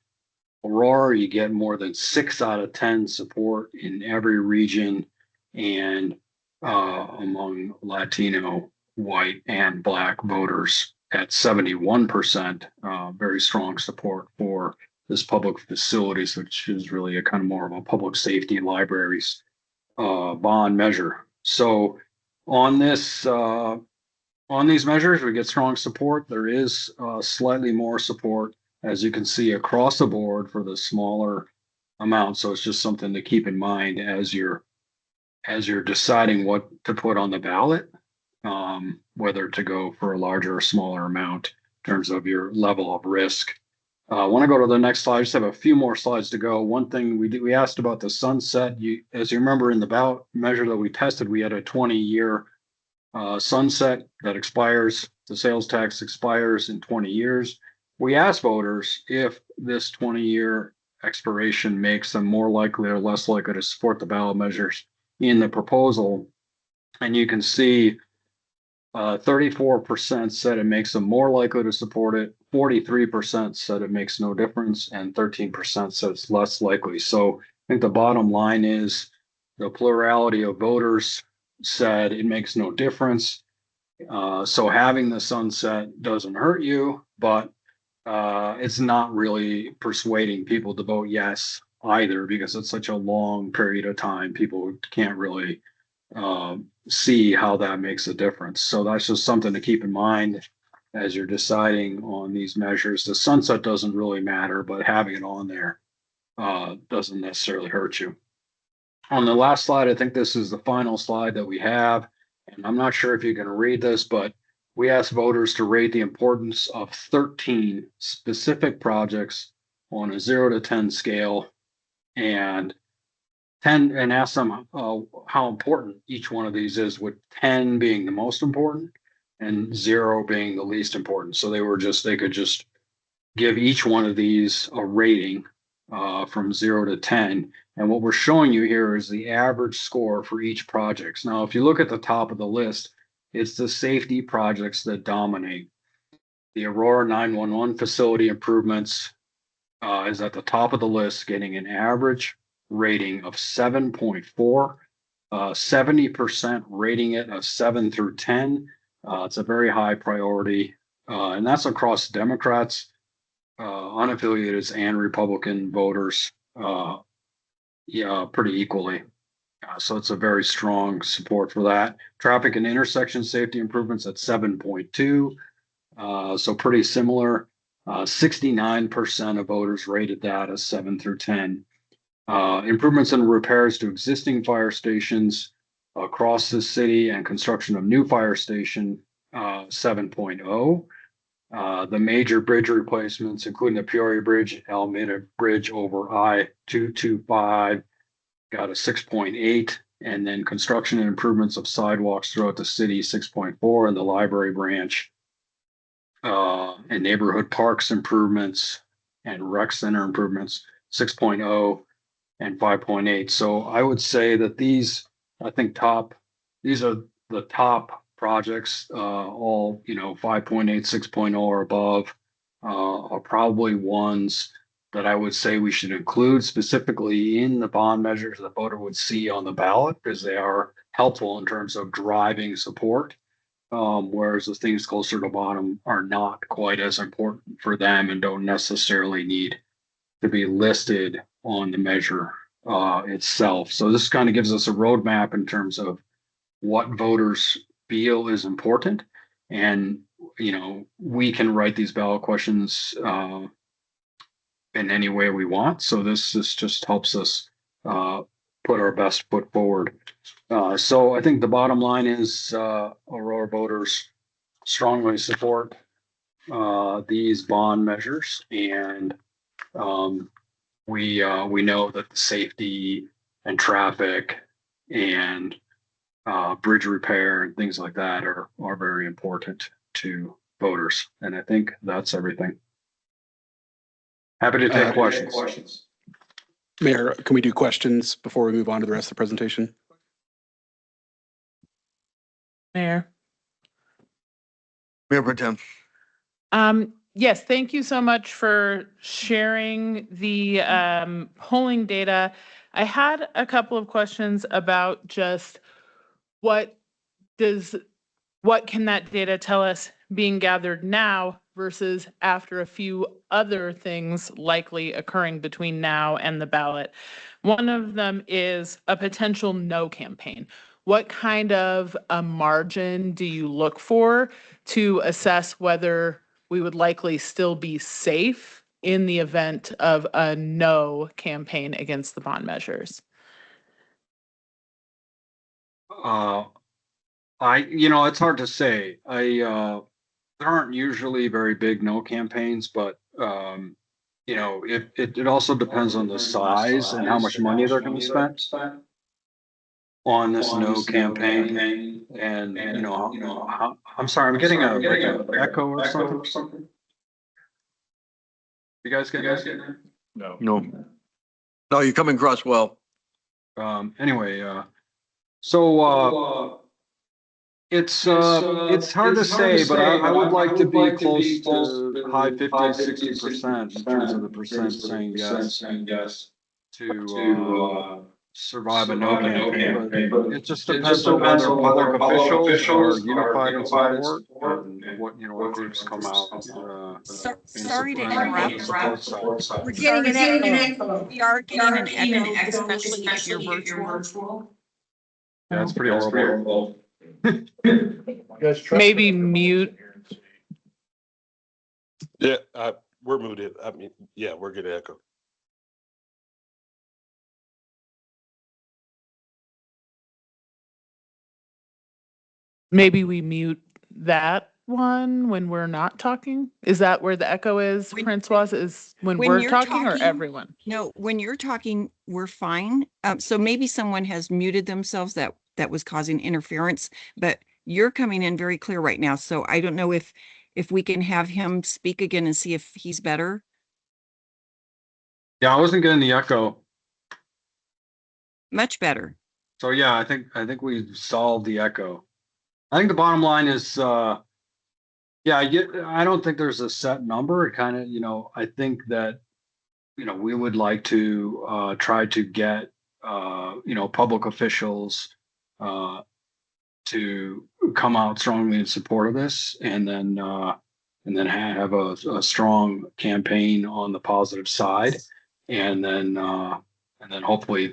Speaker 14: Aurora, you get more than 6 out of 10 support in every region, and among Latino, white, and Black voters at 71%. Very strong support for this public facilities, which is really a kind of more of a public safety libraries bond measure. So on this, on these measures, we get strong support. There is slightly more support, as you can see, across the board for the smaller amount. So it's just something to keep in mind as you're deciding what to put on the ballot, whether to go for a larger or smaller amount in terms of your level of risk. I want to go to the next slide. I just have a few more slides to go. One thing we asked about the sunset. As you remember, in the ballot measure that we tested, we had a 20-year sunset that expires. The sales tax expires in 20 years. We asked voters if this 20-year expiration makes them more likely or less likely to support the ballot measures in the proposal. And you can see 34% said it makes them more likely to support it, 43% said it makes no difference, and 13% said it's less likely. So I think the bottom line is the plurality of voters said it makes no difference. So having the sunset doesn't hurt you, but it's not really persuading people to vote yes either, because it's such a long period of time. People can't really see how that makes a difference. So that's just something to keep in mind as you're deciding on these measures. The sunset doesn't really matter, but having it on there doesn't necessarily hurt you. On the last slide, I think this is the final slide that we have, and I'm not sure if you can read this, but we asked voters to rate the importance of 13 specific projects on a 0 to 10 scale, and ask them how important each one of these is, with 10 being the most important and 0 being the least important. So they could just give each one of these a rating from 0 to 10. And what we're showing you here is the average score for each project. Now, if you look at the top of the list, it's the safety projects that dominate. The Aurora 911 facility improvements is at the top of the list, getting an average rating of 7.4, 70% rating it a 7 through 10. It's a very high priority, and that's across Democrats, unaffiliated, and Republican voters, pretty equally. So it's a very strong support for that. Traffic and intersection safety improvements at 7.2. So pretty similar. 69% of voters rated that as 7 through 10. Improvements and repairs to existing fire stations across the city and construction of new fire station, 7.0. The major bridge replacements, including the Peoria Bridge, Alameda Bridge over I-225, got a 6.8. And then construction and improvements of sidewalks throughout the city, 6.4, and the library branch. And neighborhood parks improvements and rec center improvements, 6.0 and 5.8. So I would say that these are the top projects, all, 5.8, 6.0 or above, are probably ones that I would say we should include specifically in the bond measures the voter would see on the ballot, because they are helpful in terms of driving support. Whereas the things closer to bottom are not quite as important for them and don't necessarily need to be listed on the measure itself. So this kind of gives us a roadmap in terms of what voters feel is important. And, we can write these ballot questions in any way we want. So this just helps us put our best foot forward. So I think the bottom line is Aurora voters strongly support these bond measures, and we know that the safety and traffic and bridge repair and things like that are very important to voters. And I think that's everything. Happy to take questions.
Speaker 13: Mayor, can we do questions before we move on to the rest of the presentation?
Speaker 7: Mayor.
Speaker 1: Mayor Pro Tem.
Speaker 7: Yes, thank you so much for sharing the polling data. I had a couple of questions about just what can that data tell us being gathered now versus after a few other things likely occurring between now and the ballot. One of them is a potential no campaign. What kind of a margin do you look for to assess whether we would likely still be safe in the event of a no campaign against the bond measures?
Speaker 14: It's hard to say. There aren't usually very big no campaigns, but it also depends on the size and how much money they're going to spend on this no campaign. And I'm sorry, I'm getting an echo or something. You guys get that?
Speaker 1: No, you're coming across well.
Speaker 14: Anyway, so it's hard to say, but I would like to be close to high 50s, 60% in terms of the percent saying yes to survive a no campaign. But it just depends on whether public officials are unified in support and what groups come out.
Speaker 2: Sorry to interrupt. We're getting an echo. We are getting an echo, especially if you're virtual.
Speaker 14: Yeah, it's pretty horrible.
Speaker 7: Maybe mute.
Speaker 16: Yeah, we're muted. I mean, yeah, we're getting echo.
Speaker 7: Maybe we mute that one when we're not talking? Is that where the echo is, Francois? Is when we're talking or everyone?
Speaker 2: No, when you're talking, we're fine. So maybe someone has muted themselves that was causing interference, but you're coming in very clear right now. So I don't know if we can have him speak again and see if he's better.
Speaker 14: Yeah, I wasn't getting the echo.
Speaker 2: Much better.
Speaker 14: So yeah, I think we solved the echo. I think the bottom line is, I don't think there's a set number. It kind of, I think that, we would like to try to get, public officials to come out strongly in support of this, and then have a strong campaign on the positive side, and then hopefully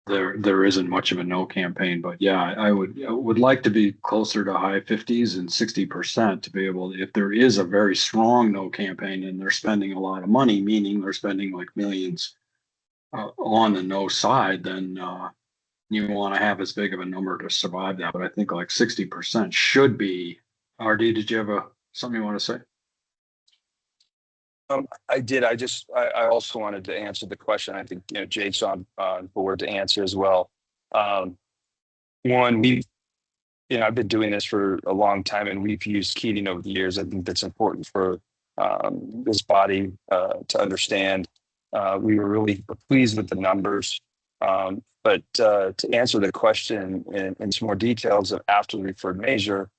Speaker 14: there isn't much of a no campaign. But yeah, I would like to be closer to high 50s and 60% to be able to, if there is a very strong no campaign and they're spending a lot of money, meaning they're spending like millions on the no side, then you want to have as big of a number to survive that. But I think like 60% should be. RD, did you have something you want to say?
Speaker 17: I did. I also wanted to answer the question. I think Jake's on board to answer as well. One, I've been doing this for a long time and we've used Keating over the years. I think that's important for this body to understand. We were really pleased with the numbers. But to answer the question in some more details of after the referred measure,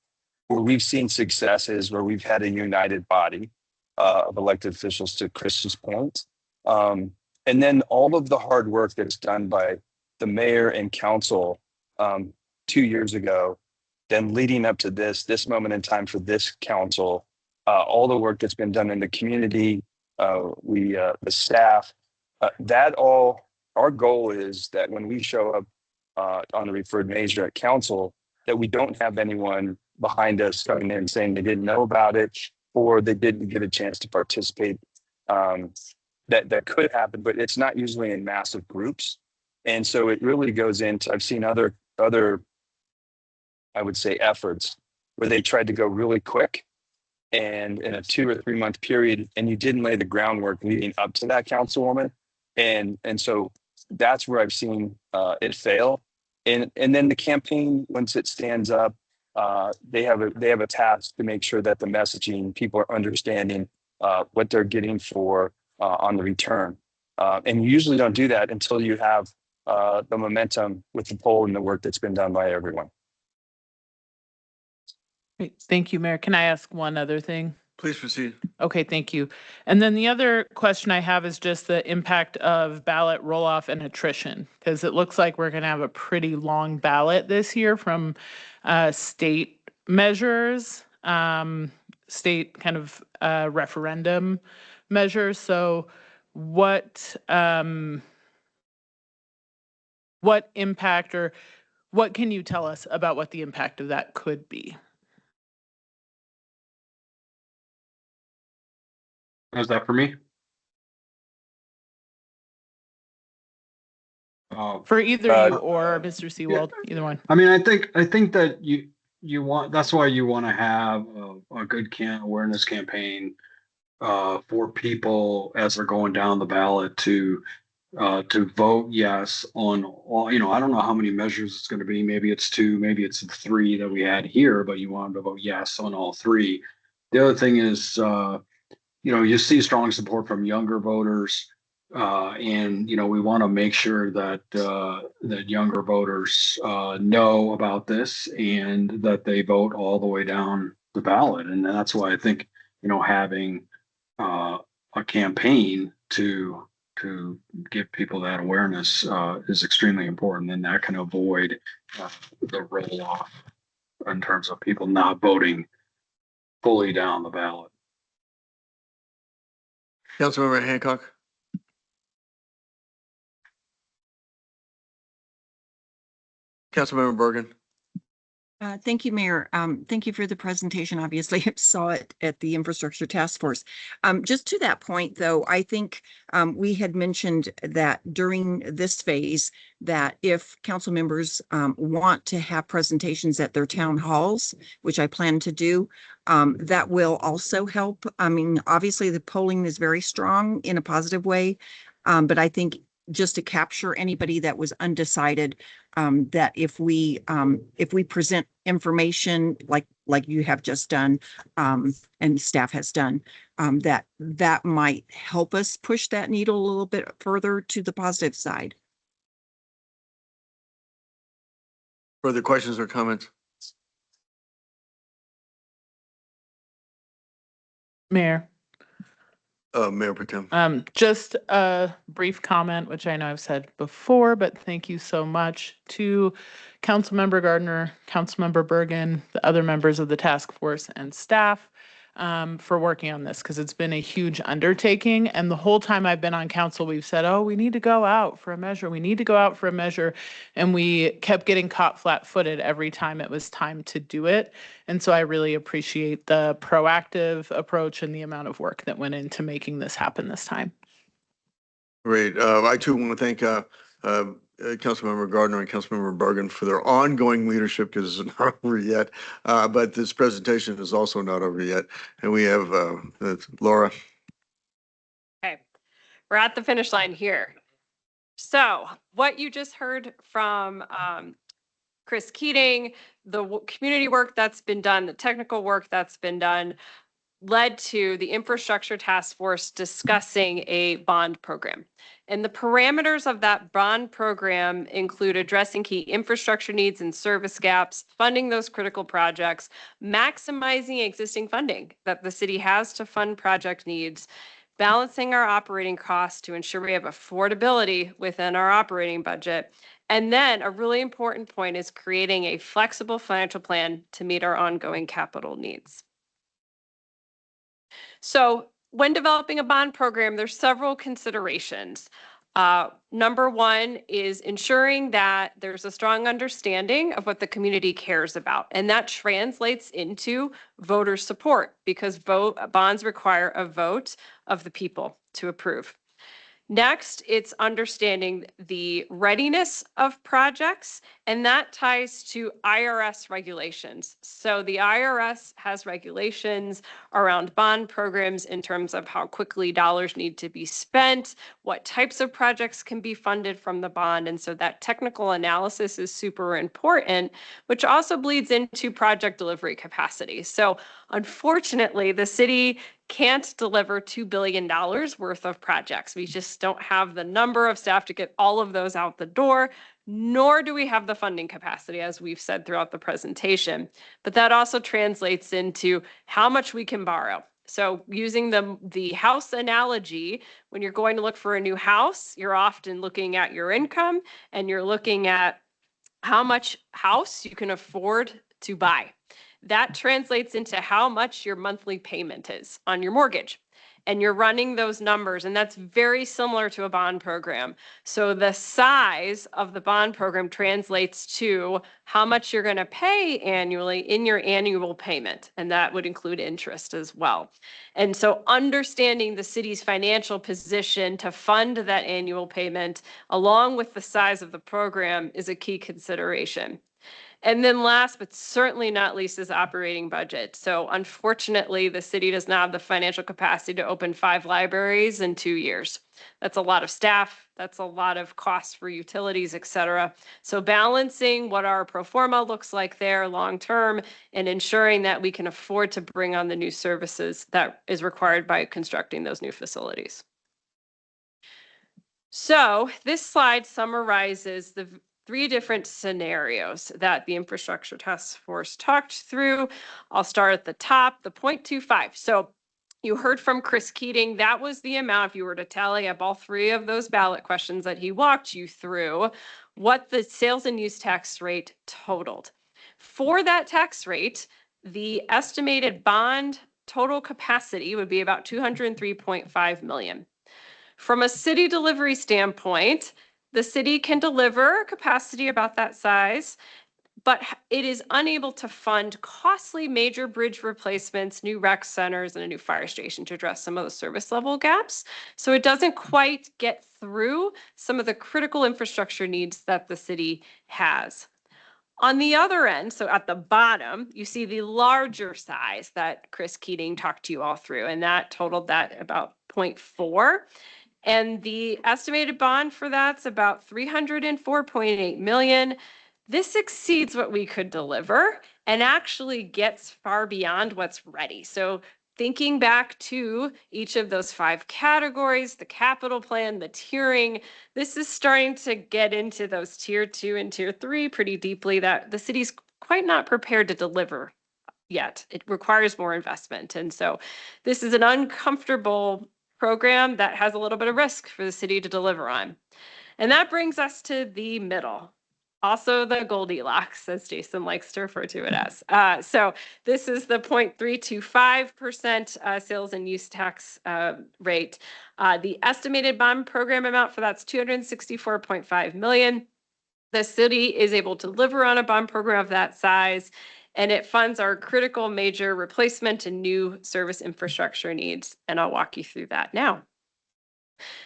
Speaker 17: where we've seen successes where we've had a united body of elected officials, to Chris's point. And then all of the hard work that's done by the mayor and council 2 years ago, then leading up to this moment in time for this council, all the work that's been done in the community, the staff, our goal is that when we show up on the referred measure at council, that we don't have anyone behind us coming in saying they didn't know about it or they didn't get a chance to participate. That could happen, but it's not usually in massive groups. And so it really goes into, I've seen other, I would say, efforts where they tried to go really quick and in a 2 or 3 month period, and you didn't lay the groundwork leading up to that, councilwoman. And so that's where I've seen it fail. And then the campaign, once it stands up, they have a task to make sure that the messaging, people are understanding what they're getting for on the return. And you usually don't do that until you have the momentum with the poll and the work that's been done by everyone.
Speaker 7: Great. Thank you, Mayor. Can I ask one other thing?
Speaker 1: Please proceed.
Speaker 7: Okay, thank you. And then the other question I have is just the impact of ballot roll-off and attrition, because it looks like we're going to have a pretty long ballot this year from state measures, state kind of referendum measures. So what impact, or what can you tell us about what the impact of that could be?
Speaker 14: Is that for me?
Speaker 7: For either you or Mr. Seawald, either one.
Speaker 14: I mean, I think that you want, that's why you want to have a good awareness campaign for people as they're going down the ballot to vote yes on all. I don't know how many measures it's going to be. Maybe it's 2, maybe it's 3 that we had here, but you want them to vote yes on all 3. The other thing is, you see strong support from younger voters. And we want to make sure that that younger voters know about this and that they vote all the way down the ballot. And that's why I think having a campaign to give people that awareness is extremely important, and that can avoid the roll off in terms of people not voting fully down the ballot.
Speaker 1: Councilmember Hancock. Councilmember Bergen.
Speaker 2: Thank you, Mayor. Thank you for the presentation. Obviously, I saw it at the Infrastructure Task Force. Just to that point, though, I think we had mentioned that during this phase, that if council members want to have presentations at their town halls, which I plan to do, that will also help. I mean, obviously, the polling is very strong in a positive way, but I think just to capture anybody that was undecided, that if we present information like you have just done, and staff has done, that might help us push that needle a little bit further to the positive side.
Speaker 1: Further questions or comments?
Speaker 7: Mayor.
Speaker 1: Mayor Pro Tem.
Speaker 7: Just a brief comment, which I know I've said before, but thank you so much to Councilmember Gardner, Councilmember Bergen, the other members of the task force and staff for working on this, because it's been a huge undertaking. And the whole time I've been on council, we've said, oh, we need to go out for a measure. We need to go out for a measure. And we kept getting caught flat-footed every time it was time to do it. And so I really appreciate the proactive approach and the amount of work that went into making this happen this time.
Speaker 1: Great. I too want to thank Councilmember Gardner and Councilmember Bergen for their ongoing leadership, because it's not over yet. But this presentation is also not over yet. And we have Laura.
Speaker 12: Okay, we're at the finish line here. So what you just heard from Chris Keating, the community work that's been done, the technical work that's been done, led to the infrastructure task force discussing a bond program. And the parameters of that bond program include addressing key infrastructure needs and service gaps, funding those critical projects, maximizing existing funding that the city has to fund project needs, balancing our operating costs to ensure we have affordability within our operating budget. And then a really important point is creating a flexible financial plan to meet our ongoing capital needs. So when developing a bond program, there's several considerations. Number one is ensuring that there's a strong understanding of what the community cares about. And that translates into voter support because bonds require a vote of the people to approve. Next, it's understanding the readiness of projects, and that ties to IRS regulations. So the IRS has regulations around bond programs in terms of how quickly dollars need to be spent, what types of projects can be funded from the bond. And so that technical analysis is super important, which also bleeds into project delivery capacity. So unfortunately, the city can't deliver $2 billion worth of projects. We just don't have the number of staff to get all of those out the door, nor do we have the funding capacity, as we've said throughout the presentation. But that also translates into how much we can borrow. So using the house analogy, when you're going to look for a new house, you're often looking at your income and you're looking at how much house you can afford to buy. That translates into how much your monthly payment is on your mortgage. And you're running those numbers, and that's very similar to a bond program. So the size of the bond program translates to how much you're going to pay annually in your annual payment, and that would include interest as well. And so understanding the city's financial position to fund that annual payment, along with the size of the program, is a key consideration. And then last, but certainly not least, is operating budget. So unfortunately, the city does not have the financial capacity to open 5 libraries in 2 years. That's a lot of staff. That's a lot of costs for utilities, et cetera. So balancing what our pro forma looks like there long-term and ensuring that we can afford to bring on the new services that is required by constructing those new facilities. So this slide summarizes the 3 different scenarios that the infrastructure task force talked through. I'll start at the top, the 0.25. So you heard from Chris Keating, that was the amount, if you were to tally up all 3 of those ballot questions that he walked you through, what the sales and use tax rate totaled. For that tax rate, the estimated bond total capacity would be about 203.5 million. From a city delivery standpoint, the city can deliver capacity about that size, but it is unable to fund costly major bridge replacements, new rec centers, and a new fire station to address some of the service level gaps. So it doesn't quite get through some of the critical infrastructure needs that the city has. On the other end, so at the bottom, you see the larger size that Chris Keating talked to you all through, and that totaled that about 0.4. And the estimated bond for that's about 304.8 million. This exceeds what we could deliver and actually gets far beyond what's ready. So thinking back to each of those 5 categories, the capital plan, the tiering, this is starting to get into those tier 2 and tier 3 pretty deeply that the city's quite not prepared to deliver yet. It requires more investment. And so this is an uncomfortable program that has a little bit of risk for the city to deliver on. And that brings us to the middle. Also the Goldilocks, as Jason likes to refer to it as. So this is the 0.325% sales and use tax rate. The estimated bond program amount for that's 264.5 million. The city is able to deliver on a bond program of that size, and it funds our critical major replacement and new service infrastructure needs. And I'll walk you through that now.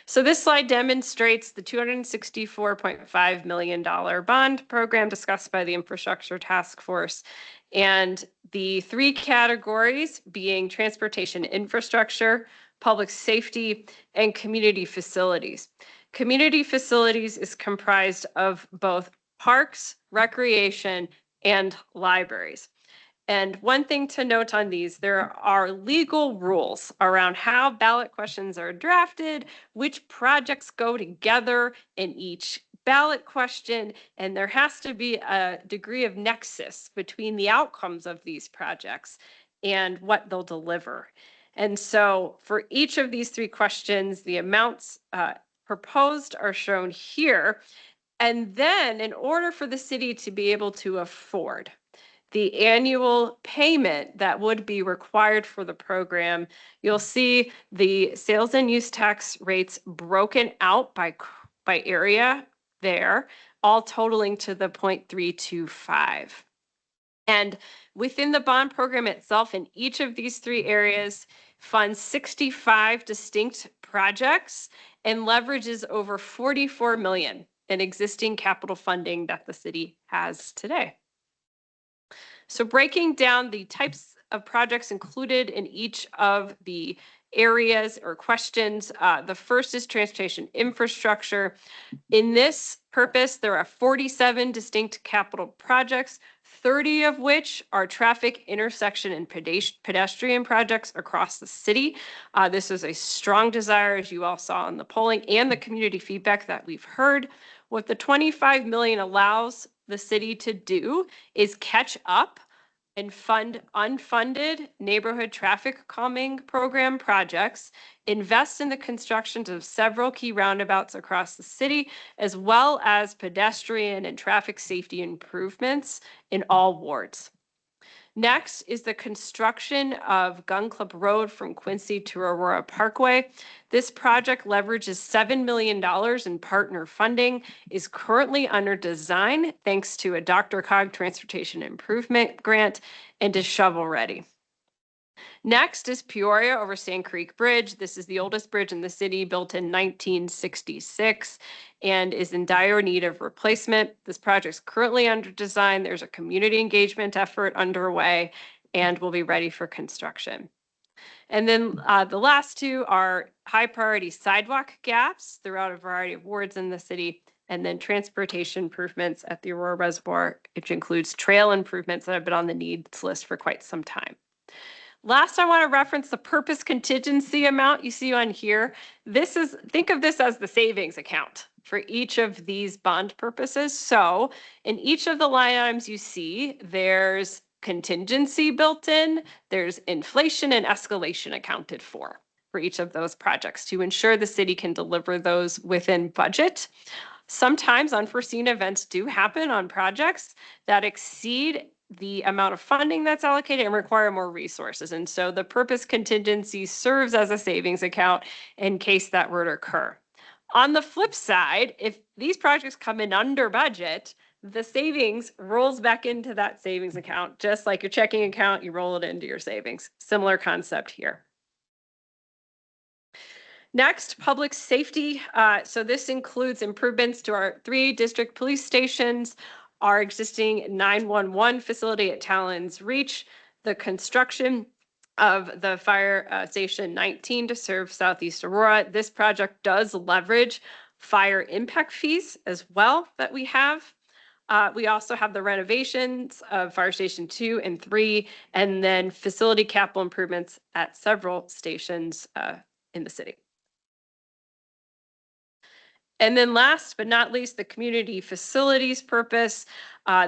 Speaker 12: So this slide demonstrates the $264.5 million bond program discussed by the Infrastructure Task Force, and the 3 categories being transportation infrastructure, public safety, and community facilities. Community facilities is comprised of both parks, recreation, and libraries. And one thing to note on these, there are legal rules around how ballot questions are drafted, which projects go together in each ballot question, and there has to be a degree of nexus between the outcomes of these projects and what they'll deliver. And so for each of these three questions, the amounts proposed are shown here. And then in order for the city to be able to afford the annual payment that would be required for the program, you'll see the sales and use tax rates broken out by area there, all totaling to the 0.325. And within the bond program itself, in each of these three areas, funds 65 distinct projects and leverages over 44 million in existing capital funding that the city has today. So breaking down the types of projects included in each of the areas or questions, the first is transportation infrastructure. In this purpose, there are 47 distinct capital projects, 30 of which are traffic intersection and pedestrian projects across the city. This is a strong desire, as you all saw in the polling and the community feedback that we've heard. What the 25 million allows the city to do is catch up and fund unfunded neighborhood traffic calming program projects, invest in the constructions of several key roundabouts across the city, as well as pedestrian and traffic safety improvements in all wards. Next is the construction of Gun Club Road from Quincy to Aurora Parkway. This project leverages $7 million in partner funding, is currently under design thanks to a DRCOG Transportation Improvement Grant, and is shovel ready. Next is Peoria over Sand Creek Bridge. This is the oldest bridge in the city, built in 1966 and is in dire need of replacement. This project is currently under design. There's a community engagement effort underway and will be ready for construction. And then the last two are high priority sidewalk gaps throughout a variety of wards in the city, and then transportation improvements at the Aurora Reservoir, which includes trail improvements that have been on the needs list for quite some time. Last, I want to reference the purpose contingency amount you see on here. Think of this as the savings account for each of these bond purposes. So in each of the line items you see, there's contingency built in, there's inflation and escalation accounted for each of those projects to ensure the city can deliver those within budget. Sometimes unforeseen events do happen on projects that exceed the amount of funding that's allocated and require more resources. And so the purpose contingency serves as a savings account in case that were to occur. On the flip side, if these projects come in under budget, the savings rolls back into that savings account, just like your checking account, you roll it into your savings. Similar concept here. Next, public safety. So this includes improvements to our 3 district police stations, our existing 911 facility at Talon's Reach, the construction of the fire station 19 to serve Southeast Aurora. This project does leverage fire impact fees as well that we have. We also have the renovations of Fire Station 2 and 3, and then facility capital improvements at several stations in the city. And then last but not least, the community facilities purpose.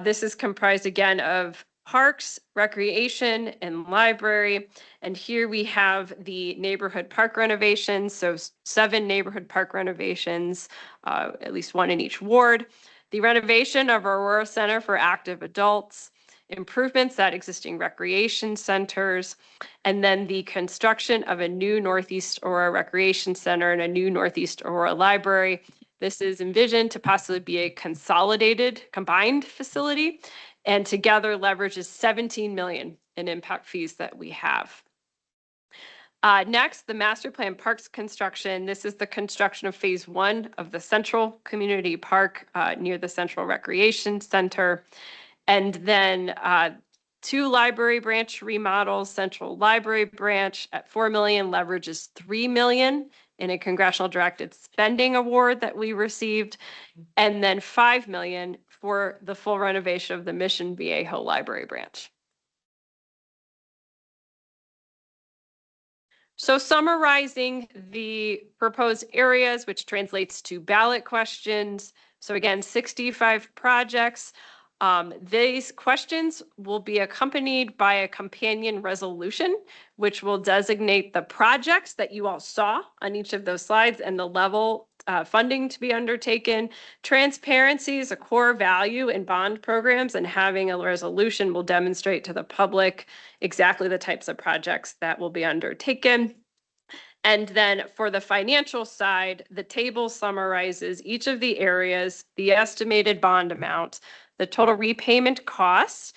Speaker 12: This is comprised again of parks, recreation, and library. And here we have the neighborhood park renovations. So 7 neighborhood park renovations, at least 1 in each ward. The renovation of Aurora Center for Active Adults, improvements at existing recreation centers, and then the construction of a new Northeast Aurora Recreation Center and a new Northeast Aurora Library. This is envisioned to possibly be a consolidated, combined facility, and together leverages 17 million in impact fees that we have. Next, the master plan parks construction. This is the construction of phase 1 of the Central Community Park near the Central Recreation Center. And then 2 library branch remodels. Central Library Branch at 4 million leverages 3 million in a congressional directed spending award that we received, and then $5 million for the full renovation of the Mission Viejo Library branch. So summarizing the proposed areas, which translates to ballot questions. So again, 65 projects. These questions will be accompanied by a companion resolution, which will designate the projects that you all saw on each of those slides and the level funding to be undertaken. Transparency is a core value in bond programs, and having a resolution will demonstrate to the public exactly the types of projects that will be undertaken. And then for the financial side, the table summarizes each of the areas, the estimated bond amount, the total repayment costs,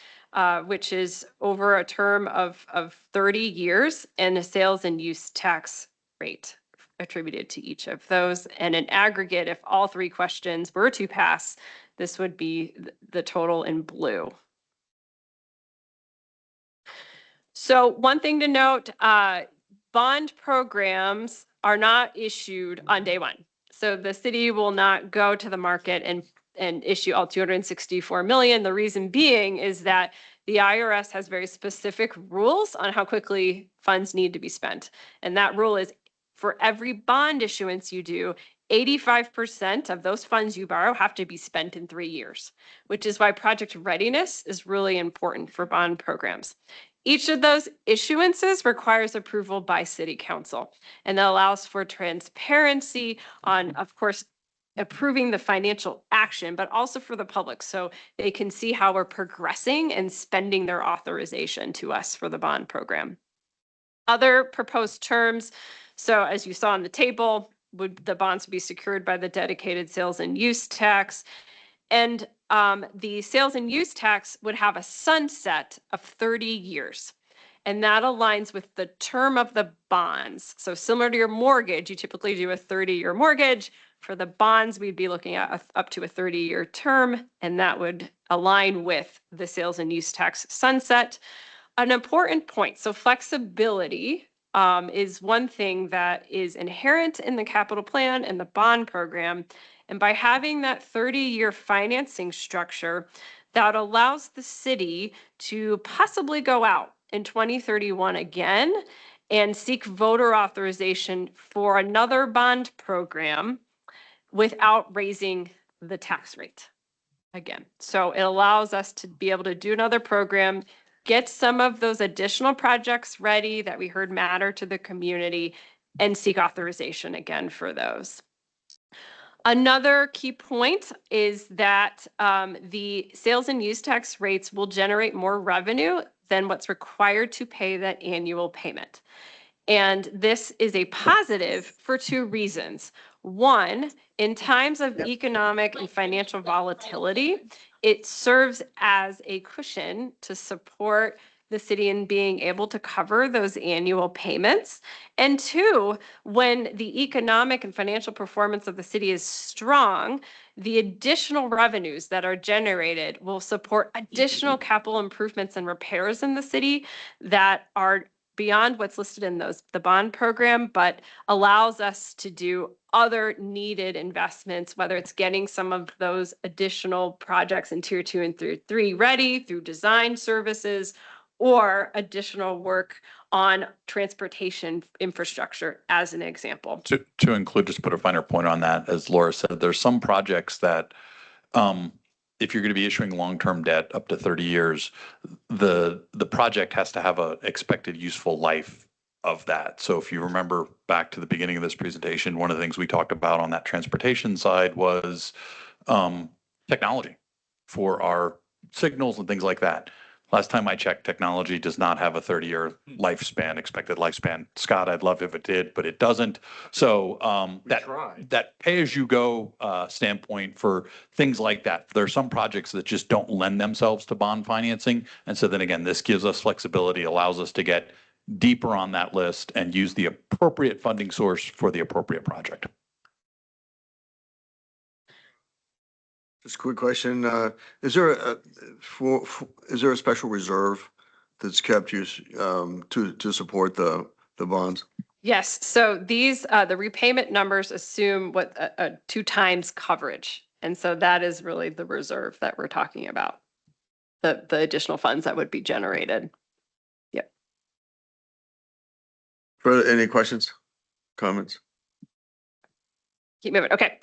Speaker 12: which is over a term of 30 years, and a sales and use tax rate attributed to each of those. And in aggregate, if all three questions were to pass, this would be the total in blue. So one thing to note, bond programs are not issued on day one. So the city will not go to the market and issue all 264 million. The reason being is that the IRS has very specific rules on how quickly funds need to be spent. And that rule is for every bond issuance you do, 85% of those funds you borrow have to be spent in 3 years, which is why project readiness is really important for bond programs. Each of those issuances requires approval by City Council, and that allows for transparency on, of course, approving the financial action, but also for the public, so they can see how we're progressing and spending their authorization to us for the bond program. Other proposed terms, so as you saw on the table, the bonds would be secured by the dedicated sales and use tax. And the sales and use tax would have a sunset of 30 years. And that aligns with the term of the bonds. So similar to your mortgage, you typically do a 30-year mortgage. For the bonds, we'd be looking at up to a 30-year term, and that would align with the sales and use tax sunset. An important point, so flexibility is one thing that is inherent in the capital plan and the bond program. And by having that 30-year financing structure, that allows the city to possibly go out in 2031 again and seek voter authorization for another bond program without raising the tax rate again. So it allows us to be able to do another program, get some of those additional projects ready that we heard matter to the community, and seek authorization again for those. Another key point is that the sales and use tax rates will generate more revenue than what's required to pay that annual payment. And this is a positive for two reasons. One, in times of economic and financial volatility, it serves as a cushion to support the city in being able to cover those annual payments. And two, when the economic and financial performance of the city is strong, the additional revenues that are generated will support additional capital improvements and repairs in the city that are beyond what's listed in the bond program, but allows us to do other needed investments, whether it's getting some of those additional projects in tier 2 and tier 3 ready through design services, or additional work on transportation infrastructure, as an example.
Speaker 5: To include, just put a finer point on that, as Laura said, there's some projects that if you're going to be issuing long-term debt up to 30 years, the project has to have a expected useful life of that. So if you remember back to the beginning of this presentation, one of the things we talked about on that transportation side was technology for our signals and things like that. Last time I checked, technology does not have a 30-year lifespan, expected lifespan. Scott, I'd love if it did, but it doesn't. So that pay-as-you-go standpoint for things like that, there are some projects that just don't lend themselves to bond financing. And so then again, this gives us flexibility, allows us to get deeper on that list and use the appropriate funding source for the appropriate project.
Speaker 1: Just a quick question. Is there a special reserve that's kept you to support the bonds?
Speaker 12: Yes, so these, the repayment numbers assume what, a 2 times coverage. And so that is really the reserve that we're talking about, the additional funds that would be generated. Yep.
Speaker 1: Further, any questions, comments?
Speaker 12: Keep moving. Okay.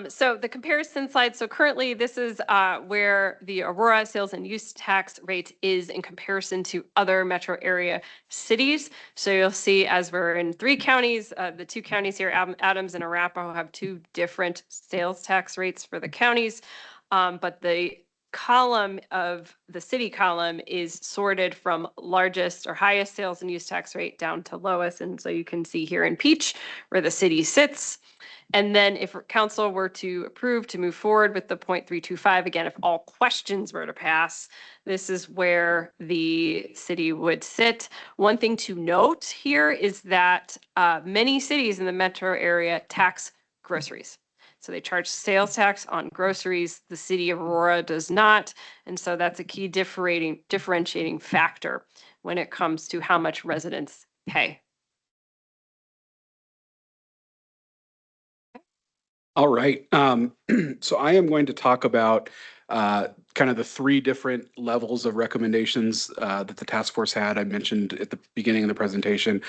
Speaker 12: So the comparison slide. So currently, this is where the Aurora sales and use tax rate is in comparison to other metro area cities. So you'll see, as we're in 3 counties, the 2 counties here, Adams and Arapahoe, have 2 different sales tax rates for the counties. But the column of the city column is sorted from largest or highest sales and use tax rate down to lowest. And so you can see here in peach where the city sits. And then if council were to approve to move forward with the 0.325, again, if all questions were to pass, this is where the city would sit. One thing to note here is that many cities in the metro area tax groceries. So they charge sales tax on groceries. The city of Aurora does not. And so that's a key differentiating factor when it comes to how much residents pay.
Speaker 13: All right. So I am going to talk about kind of the 3 different levels of recommendations that the task force had. I mentioned at the beginning of the presentation,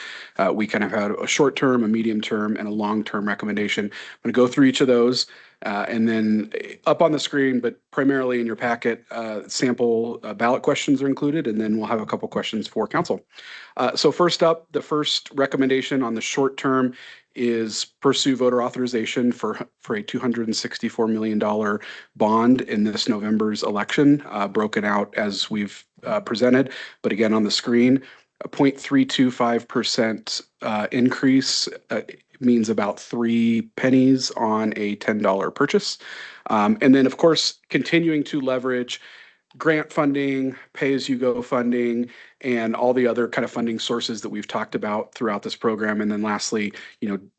Speaker 13: we kind of had a short term, a medium term, and a long term recommendation. I'm going to go through each of those. And then up on the screen, but primarily in your packet, sample ballot questions are included, and then we'll have a couple questions for council. So first up, the first recommendation on the short term is pursue voter authorization for a $264 million bond in this November's election, broken out as we've presented, but again on the screen. A 0.325% increase means about 3 pennies on a $10 purchase. And then, of course, continuing to leverage grant funding, pay-as-you-go funding, and all the other kind of funding sources that we've talked about throughout this program. And then lastly,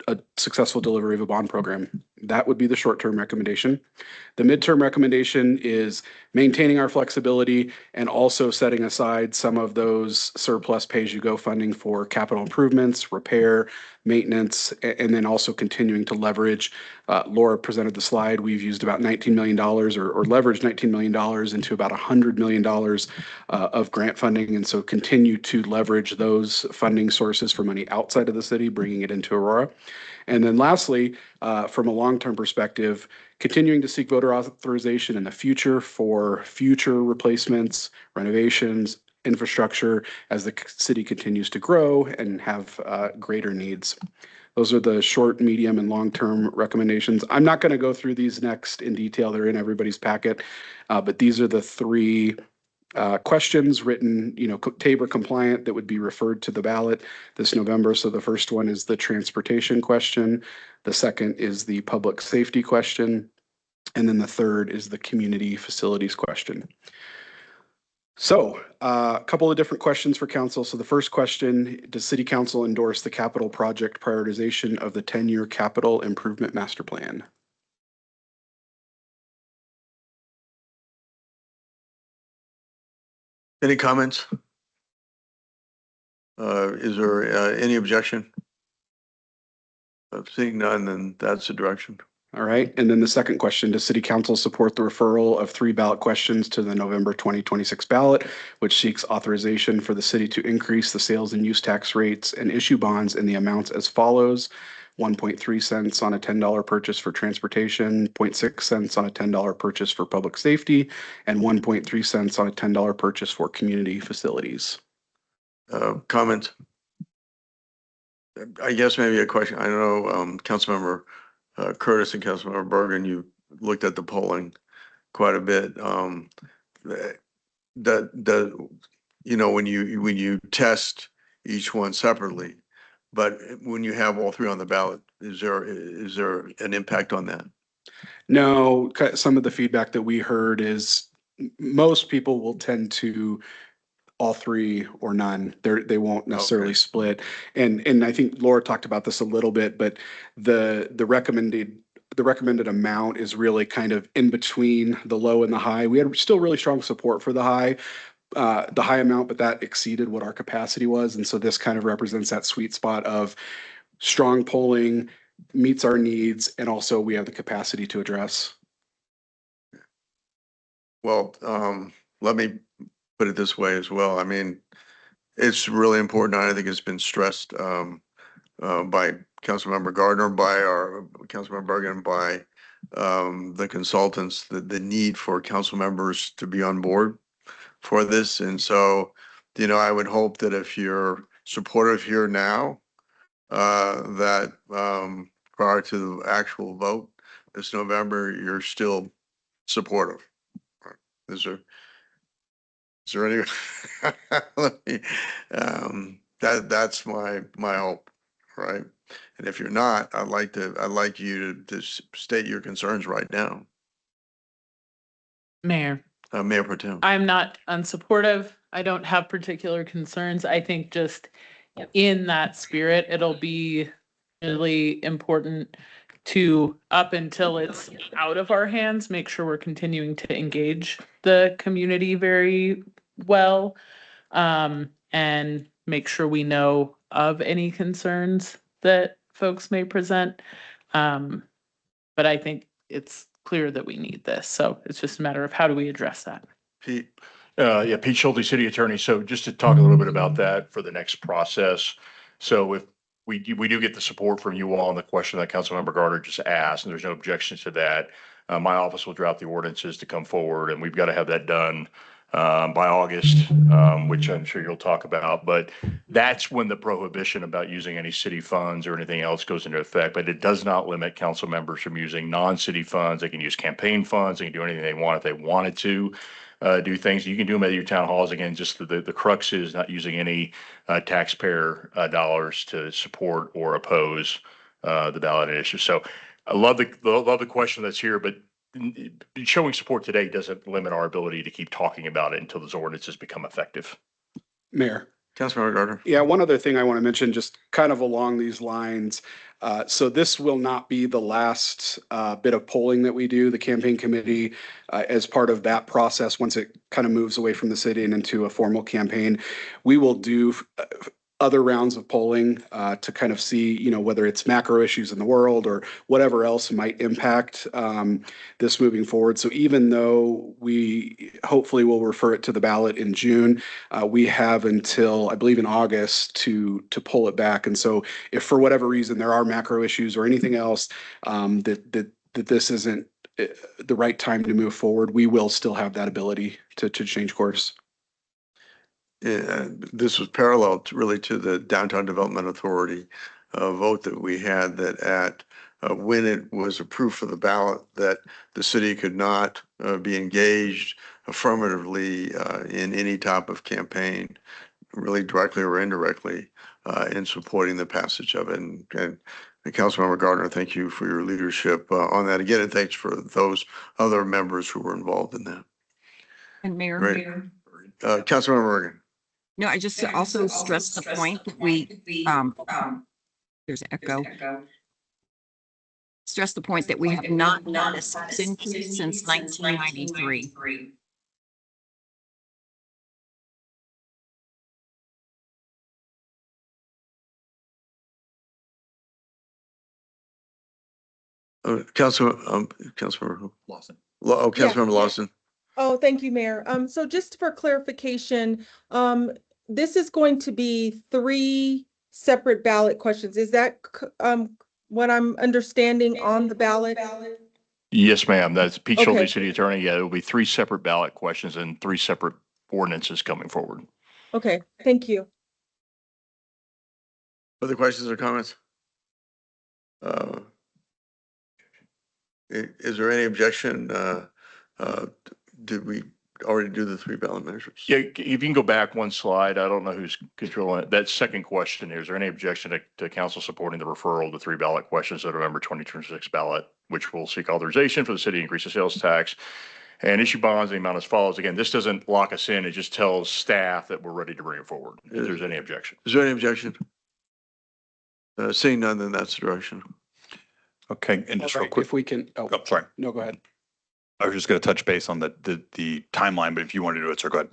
Speaker 13: a successful delivery of a bond program. That would be the short-term recommendation. The midterm recommendation is maintaining our flexibility and also setting aside some of those surplus pay-as-you-go funding for capital improvements, repair, maintenance, and then also continuing to leverage. Laura presented the slide. We've used about $19 million or leveraged $19 million into about $100 million of grant funding. And so continue to leverage those funding sources for money outside of the city, bringing it into Aurora. And then lastly, from a long-term perspective, continuing to seek voter authorization in the future for future replacements, renovations, infrastructure as the city continues to grow and have greater needs. Those are the short, medium, and long-term recommendations. I'm not going to go through these next in detail. They're in everybody's packet, but these are the 3 questions written, Tabor compliant that would be referred to the ballot this November. So the first one is the transportation question. The second is the public safety question. And then the third is the community facilities question. So a couple of different questions for council. So the first question, does city council endorse the capital project prioritization of the 10-year capital improvement master plan?
Speaker 1: Any comments? Is there any objection? Seeing none, then that's the direction.
Speaker 13: All right. And then the second question, does city council support the referral of 3 ballot questions to the November 2026 ballot, which seeks authorization for the city to increase the sales and use tax rates and issue bonds in the amounts as follows: 1.3 cents on a $10 purchase for transportation, 0.6 cents on a $10 purchase for public safety, and 1.3 cents on a $10 purchase for community facilities.
Speaker 1: Comments? I guess maybe a question. I know Councilmember Curtis and Councilmember Bergen, you looked at the polling quite a bit. When you test each one separately, but when you have all 3 on the ballot, is there an impact on that?
Speaker 13: No, some of the feedback that we heard is most people will tend to all 3 or none. They won't necessarily split. And I think Laura talked about this a little bit, but the recommended amount is really kind of in between the low and the high. We had still really strong support for the high, the high amount, but that exceeded what our capacity was. And so this kind of represents that sweet spot of strong polling, meets our needs, and also we have the capacity to address.
Speaker 1: Well, let me put it this way as well. I mean, it's really important. I think it's been stressed by Councilmember Gardner, by our Councilmember Bergen, by the consultants, the need for council members to be on board for this. And so, you know, I would hope that if you're supportive here now, that prior to the actual vote this November, you're still supportive. Is there any, let me, that's my hope, right? And if you're not, I'd like you to state your concerns right now.
Speaker 7: Mayor,
Speaker 1: Mayor Pro Tem.
Speaker 7: I'm not unsupportive. I don't have particular concerns. I think just in that spirit, it'll be really important to, up until it's out of our hands, make sure we're continuing to engage the community very well, and make sure we know of any concerns that folks may present. But I think it's clear that we need this. So it's just a matter of how do we address that?
Speaker 1: Pete.
Speaker 3: Yeah, Pete Schulte, City Attorney. So just to talk a little bit about that for the next process. So if we do get the support from you all on the question that Councilmember Gardner just asked, and there's no objections to that, my office will draft the ordinances to come forward, and we've got to have that done by August, which I'm sure you'll talk about. But that's when the prohibition about using any city funds or anything else goes into effect. But it does not limit council members from using non-city funds. They can use campaign funds. They can do anything they want if they wanted to. Do things. You can do them at your town halls. Again, just the crux is not using any taxpayer dollars to support or oppose the ballot initiative. So I love the question that's here, but showing support today doesn't limit our ability to keep talking about it until those ordinances become effective.
Speaker 13: Mayor.
Speaker 1: Councilmember Gardner.
Speaker 13: Yeah, one other thing I want to mention, just kind of along these lines. So this will not be the last bit of polling that we do. The campaign committee, as part of that process, once it kind of moves away from the city and into a formal campaign, we will do other rounds of polling to kind of see, you know, whether it's macro issues in the world or whatever else might impact this moving forward. So even though we hopefully will refer it to the ballot in June, we have until, I believe, in August to pull it back. And so if for whatever reason there are macro issues or anything else that this isn't the right time to move forward, we will still have that ability to change course.
Speaker 1: This was parallel really to the Downtown Development Authority vote that we had, that at when it was approved for the ballot, that the city could not be engaged affirmatively in any type of campaign, really directly or indirectly, in supporting the passage of it. And Councilmember Gardner, thank you for your leadership on that again, and thanks for those other members who were involved in that.
Speaker 2: And Mayor.
Speaker 1: Great. Councilmember Morgan.
Speaker 2: No, I just also stress the point that we, there's echo. Stress the point that we have not had a tax increase since 1993.
Speaker 1: Councilmember
Speaker 5: Lawson.
Speaker 1: Councilmember Lawson.
Speaker 8: Oh, thank you, Mayor. So just for clarification, this is going to be 3 separate ballot questions. Is that what I'm understanding on the ballot?
Speaker 3: Yes, ma'am. That's Pete
Speaker 8: Okay.
Speaker 3: Schulte, City Attorney. Yeah, it'll be 3 separate ballot questions and 3 separate ordinances coming forward.
Speaker 8: Okay, thank you.
Speaker 1: Other questions or comments? Is there any objection? Did we already do the 3 ballot measures?
Speaker 3: Yeah, if you can go back one slide, I don't know who's controlling it. That second question here, is there any objection to council supporting the referral of the 3 ballot questions to November 2026 ballot, which will seek authorization for the city to increase the sales tax and issue bonds in the amount as follows? Again, this doesn't lock us in. It just tells staff that we're ready to bring it forward. If there's any objection.
Speaker 1: Is there any objection? Seeing none, then that's the direction.
Speaker 5: Okay, and just real
Speaker 13: Right,
Speaker 5: quick.
Speaker 13: if we can,
Speaker 5: Oh, sorry.
Speaker 13: no, go ahead.
Speaker 5: I was just going to touch base on the timeline, but if you want to do it, sir, go ahead.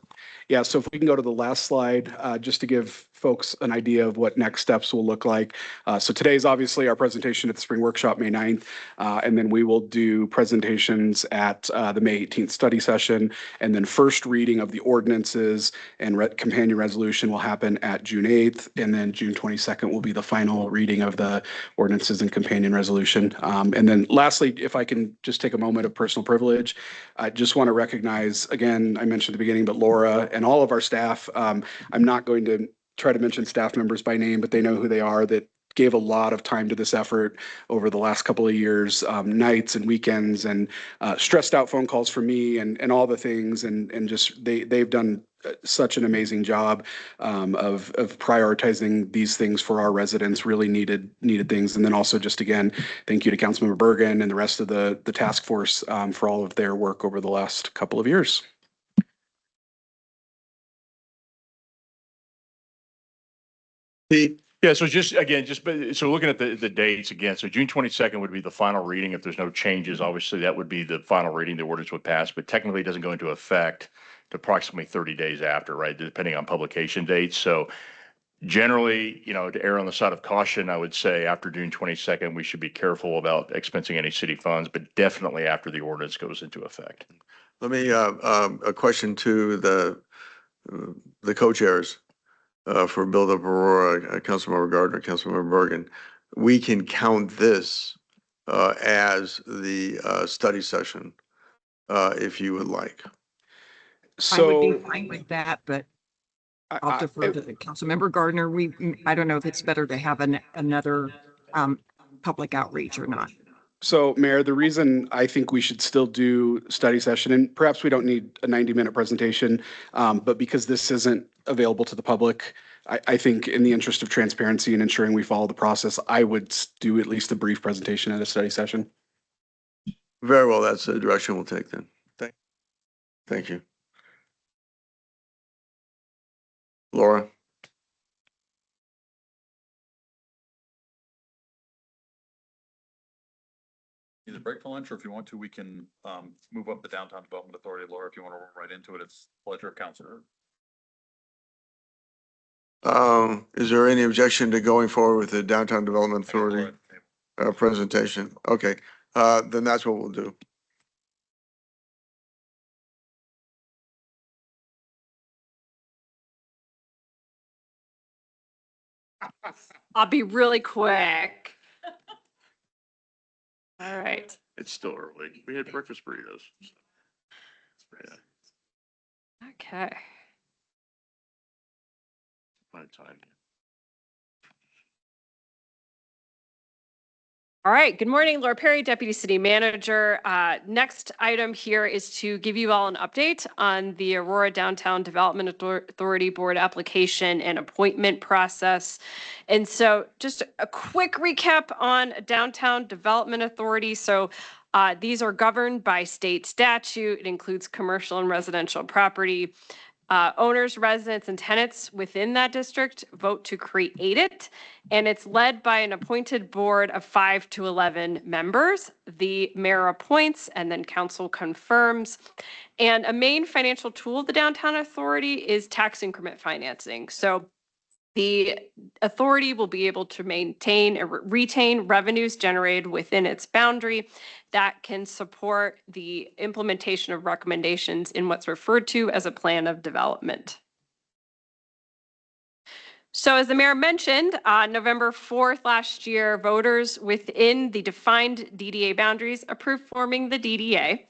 Speaker 13: Yeah, so if we can go to the last slide, just to give folks an idea of what next steps will look like. So today's obviously our presentation at the Spring Workshop, May 9th, and then we will do presentations at the May 18th study session, and then first reading of the ordinances and companion resolution will happen at June 8th, and then June 22nd will be the final reading of the ordinances and companion resolution. And then lastly, if I can just take a moment of personal privilege, I just want to recognize, again, I mentioned at the beginning, but Laura and all of our staff, I'm not going to try to mention staff members by name, but they know who they are, that gave a lot of time to this effort over the last couple of years, nights and weekends, and stressed out phone calls from me and all the things. And just they've done such an amazing job of prioritizing these things for our residents, really needed things. And then also just again, thank you to Councilmember Bergen and the rest of the task force for all of their work over the last couple of years.
Speaker 3: Yeah, so just again, so looking at the dates again, so June 22nd would be the final reading. If there's no changes, obviously that would be the final reading, the ordinance would pass, but technically it doesn't go into effect to approximately 30 days after, right? Depending on publication dates. So generally, to err on the side of caution, I would say after June 22nd, we should be careful about expensing any city funds, but definitely after the ordinance goes into effect.
Speaker 1: Let me, a question to the co-chairs. For Build Up Aurora, Councilmember Gardner, Councilmember Bergen, we can count this as the study session, if you would like.
Speaker 2: I would be
Speaker 13: So
Speaker 2: fine with that, but I'll defer to the Councilmember Gardner. I don't know if it's better to have another public outreach or not.
Speaker 13: So, Mayor, the reason I think we should still do study session, and perhaps we don't need a 90-minute presentation, but because this isn't available to the public, I think in the interest of transparency and ensuring we follow the process, I would do at least a brief presentation at a study session.
Speaker 1: Very well, that's the direction we'll take then. Thank you. Laura?
Speaker 5: Either break for lunch, or if you want to, we can move up the Downtown Development Authority. Laura, if you want to roll right into it, it's pleasure of council.
Speaker 1: Is there any objection to going forward with the Downtown Development Authority presentation? Okay, then that's what we'll do.
Speaker 12: I'll be really quick. All right.
Speaker 3: It's still early. We had breakfast burritos. Yeah.
Speaker 12: Okay.
Speaker 3: My time.
Speaker 12: All right. Good morning, Laura Perry, Deputy City Manager. Next item here is to give you all an update on the Aurora Downtown Development Authority Board application and appointment process. And so just a quick recap on Downtown Development Authority. So these are governed by state statute. It includes commercial and residential property. Owners, residents, and tenants within that district vote to create it, and it's led by an appointed board of 5 to 11 members. The mayor appoints, and then council confirms. And a main financial tool of the Downtown Authority is tax increment financing. So the authority will be able to maintain and retain revenues generated within its boundary that can support the implementation of recommendations in what's referred to as a plan of development. So as the mayor mentioned, on November 4th last year, voters within the defined DDA boundaries approved forming the DDA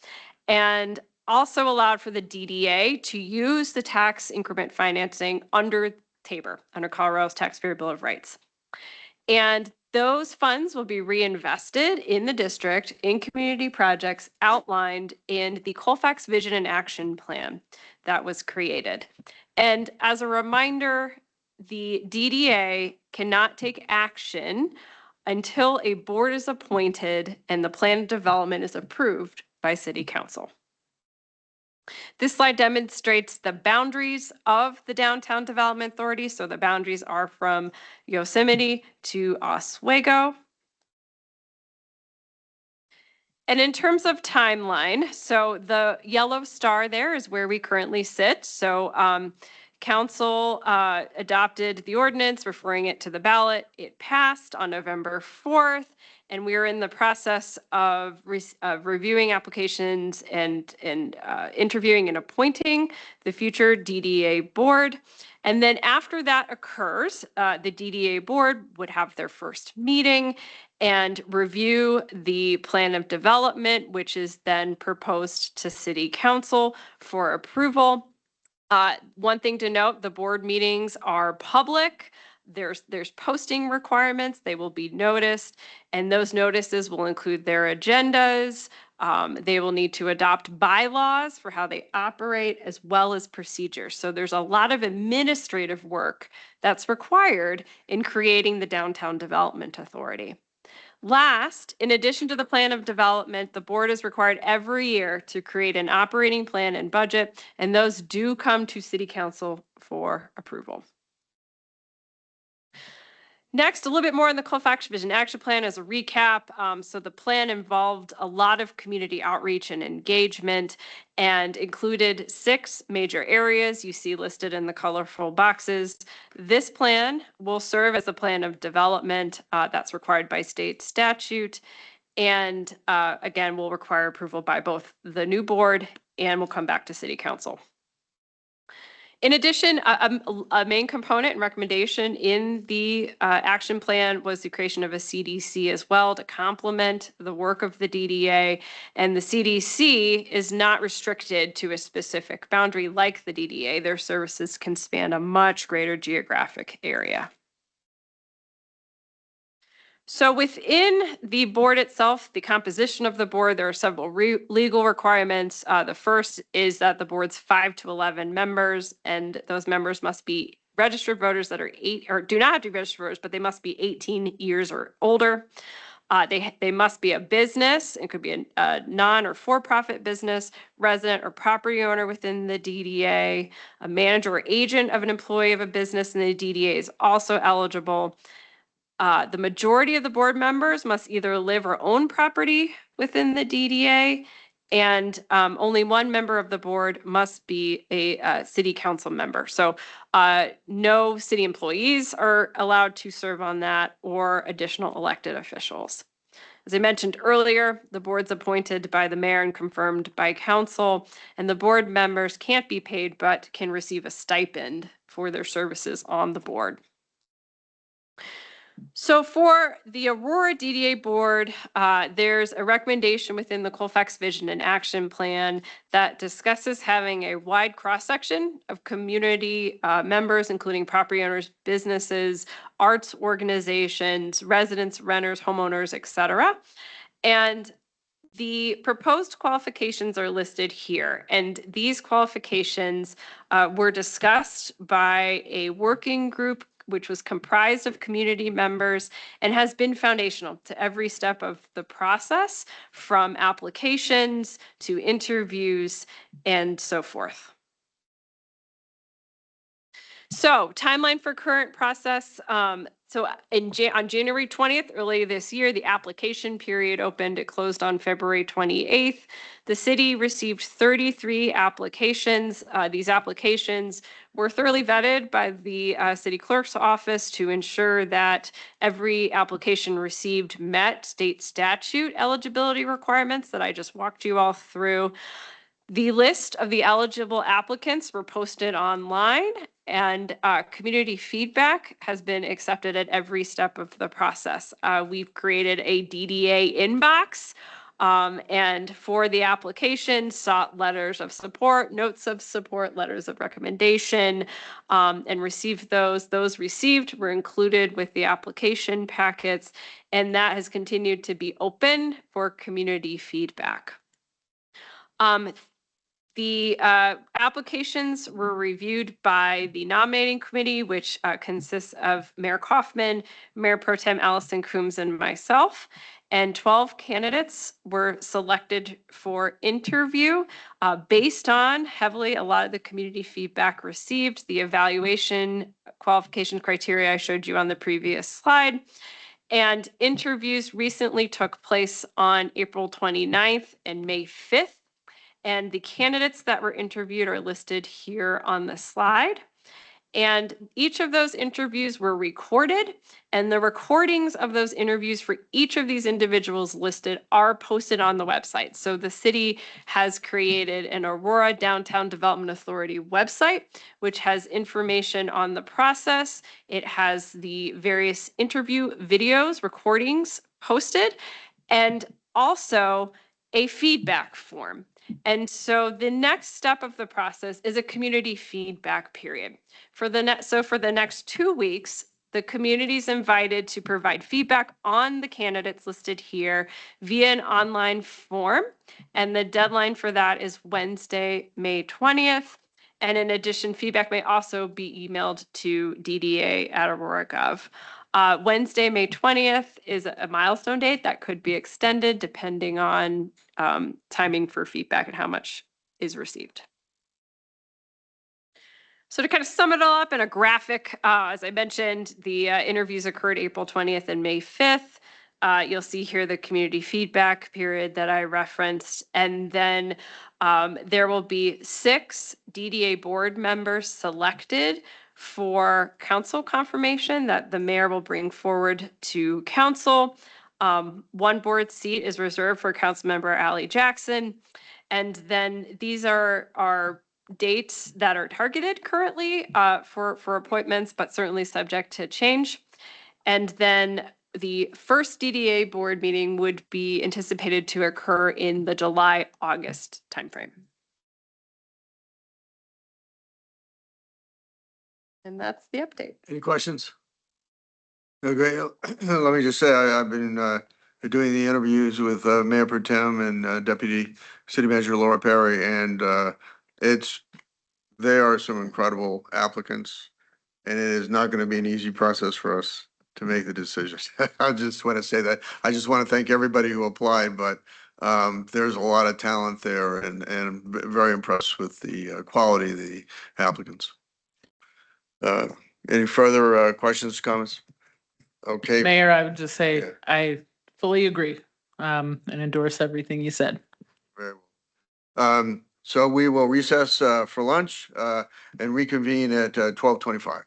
Speaker 12: and also allowed for the DDA to use the tax increment financing under Tabor, under Colorado's Taxpayer Bill of Rights. And those funds will be reinvested in the district in community projects outlined in the Colfax Vision and Action Plan that was created. And as a reminder, the DDA cannot take action until a board is appointed and the plan of development is approved by City Council. This slide demonstrates the boundaries of the Downtown Development Authority. So the boundaries are from Yosemite to Oswego. And in terms of timeline, so the yellow star there is where we currently sit. So council adopted the ordinance, referring it to the ballot. It passed on November 4th, and we are in the process of reviewing applications and interviewing and appointing the future DDA board. And then after that occurs, the DDA board would have their first meeting and review the plan of development, which is then proposed to City Council for approval. One thing to note, the board meetings are public. There's posting requirements. They will be noticed, and those notices will include their agendas. They will need to adopt bylaws for how they operate, as well as procedures. So there's a lot of administrative work that's required in creating the Downtown Development Authority. Last, in addition to the plan of development, the board is required every year to create an operating plan and budget, and those do come to City Council for approval. Next, a little bit more on the Colfax Vision Action Plan as a recap. So the plan involved a lot of community outreach and engagement and included 6 major areas you see listed in the colorful boxes. This plan will serve as a plan of development that's required by state statute. And again, will require approval by both the new board and will come back to City Council. In addition, a main component and recommendation in the action plan was the creation of a CDC as well to complement the work of the DDA. And the CDC is not restricted to a specific boundary like the DDA. Their services can span a much greater geographic area. So within the board itself, the composition of the board, there are several legal requirements. The first is that the board's 5 to 11 members, and those members must be registered voters that are do not have to be registered voters, but they must be 18 years or older. They must be a business. It could be a non or for-profit business, resident or property owner within the DDA. A manager or agent of an employee of a business in the DDA is also eligible. The majority of the board members must either live or own property within the DDA, and only one member of the board must be a city council member. So no city employees are allowed to serve on that or additional elected officials. As I mentioned earlier, the board's appointed by the mayor and confirmed by council, and the board members can't be paid but can receive a stipend for their services on the board. So for the Aurora DDA board, there's a recommendation within the Colfax Vision and Action Plan that discusses having a wide cross-section of community members, including property owners, businesses, arts organizations, residents, renters, homeowners, etc. And the proposed qualifications are listed here, and these qualifications were discussed by a working group which was comprised of community members and has been foundational to every step of the process, from applications to interviews and so forth. So timeline for current process. So on January 20th, early this year, the application period opened. It closed on February 28th. The city received 33 applications. These applications were thoroughly vetted by the city clerk's office to ensure that every application received met state statute eligibility requirements that I just walked you all through. The list of the eligible applicants were posted online, and community feedback has been accepted at every step of the process. We've created a DDA inbox, and for the application, sought letters of support, notes of support, letters of recommendation, and received those. Those received were included with the application packets, and that has continued to be open for community feedback. The applications were reviewed by the nominating committee, which consists of Mayor Kaufman, Mayor Pro Tem Allison Coombs, and myself. And 12 candidates were selected for interview based on heavily a lot of the community feedback received, the evaluation qualification criteria I showed you on the previous slide. And interviews recently took place on April 29th and May 5th. And the candidates that were interviewed are listed here on the slide. And each of those interviews were recorded, and the recordings of those interviews for each of these individuals listed are posted on the website. So the city has created an Aurora Downtown Development Authority website, which has information on the process. It has the various interview videos, recordings posted, and also a feedback form. And so the next step of the process is a community feedback period. For the next 2 weeks, the community is invited to provide feedback on the candidates listed here via an online form. And the deadline for that is Wednesday, May 20th. And in addition, feedback may also be emailed to DDA@Aurora.gov. Wednesday, May 20th is a milestone date that could be extended depending on timing for feedback and how much is received. So to kind of sum it all up in a graphic, as I mentioned, the interviews occurred April 20th and May 5th. You'll see here the community feedback period that I referenced. And then there will be 6 DDA board members selected for council confirmation that the mayor will bring forward to council. 1 board seat is reserved for Councilmember Ally Jackson. And then these are dates that are targeted currently for appointments, but certainly subject to change. And then the first DDA board meeting would be anticipated to occur in the July-August timeframe. And that's the update.
Speaker 1: Any questions? Okay, let me just say, I've been doing the interviews with Mayor Pro Tem and Deputy City Manager Laura Perry, and they are some incredible applicants, and it is not going to be an easy process for us to make the decisions. I just want to say that. I just want to thank everybody who applied, but there's a lot of talent there, and very impressed with the quality of the applicants. Any further questions, comments? Okay.
Speaker 7: Mayor, I would just say
Speaker 1: Yeah.
Speaker 7: I fully agree and endorse everything you said.
Speaker 1: Very well. So we will recess for lunch and reconvene at 12:25.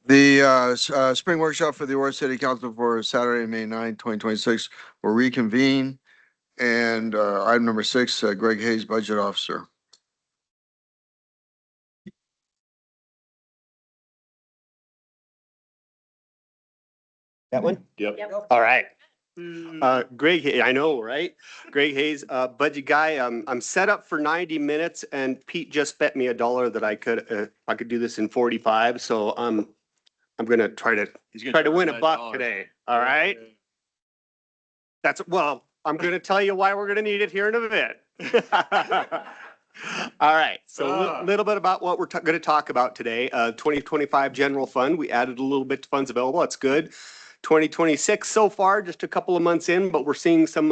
Speaker 1: The spring workshop for the Aurora City Council for Saturday, May 9, 2026 will reconvene. And item number 6, Greg Hayes, Budget Officer.
Speaker 15: That one?
Speaker 3: Yep.
Speaker 15: All right. Greg, I know, right? Greg Hayes, budget guy. I'm set up for 90 minutes and Pete just bet me $1 that I could do this in 45. So I'm gonna try to win $1 today. All right. Well, I'm gonna tell you why we're gonna need it here in a bit. All right, so a little bit about what we're gonna talk about today. 2025 general fund, we added a little bit to funds available. That's good. 2026 so far, just a couple of months in, but we're seeing some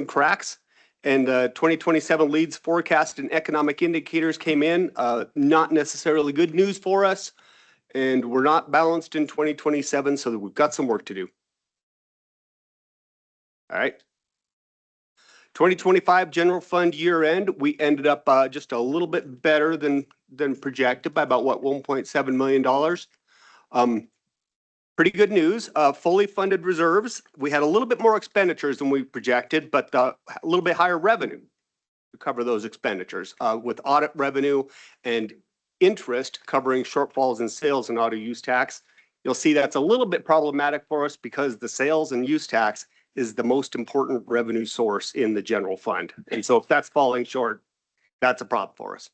Speaker 15: cracks. And 2027 leads forecast and economic indicators came in, not necessarily good news for us. And we're not balanced in 2027, so we've got some work to do. All right. 2025 general fund year end, we ended up just a little bit better than projected by about $1.7 million. Pretty good news. Fully funded reserves. We had a little bit more expenditures than we projected, but a little bit higher revenue to cover those expenditures, with audit revenue and interest covering shortfalls in sales and auto use tax. You'll see that's a little bit problematic for us because the sales and use tax is the most important revenue source in the general fund. And so if that's falling short, that's a problem for us.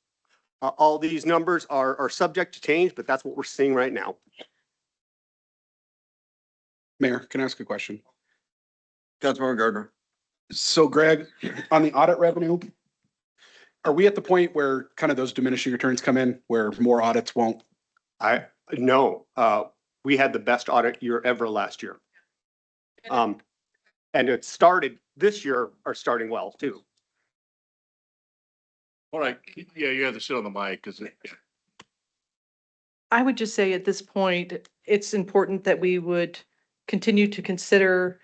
Speaker 15: All these numbers are subject to change, but that's what we're seeing right now.
Speaker 13: Mayor, can I ask a question?
Speaker 1: Councilmember Gardner.
Speaker 13: So Greg, on the audit revenue, are we at the point where kind of those diminishing returns come in where more audits won't?
Speaker 15: No, we had the best audit year ever last year. And it started this year are starting well too.
Speaker 3: All right, yeah, you have to sit on the mic because
Speaker 18: I would just say at this point, it's important that we would continue to consider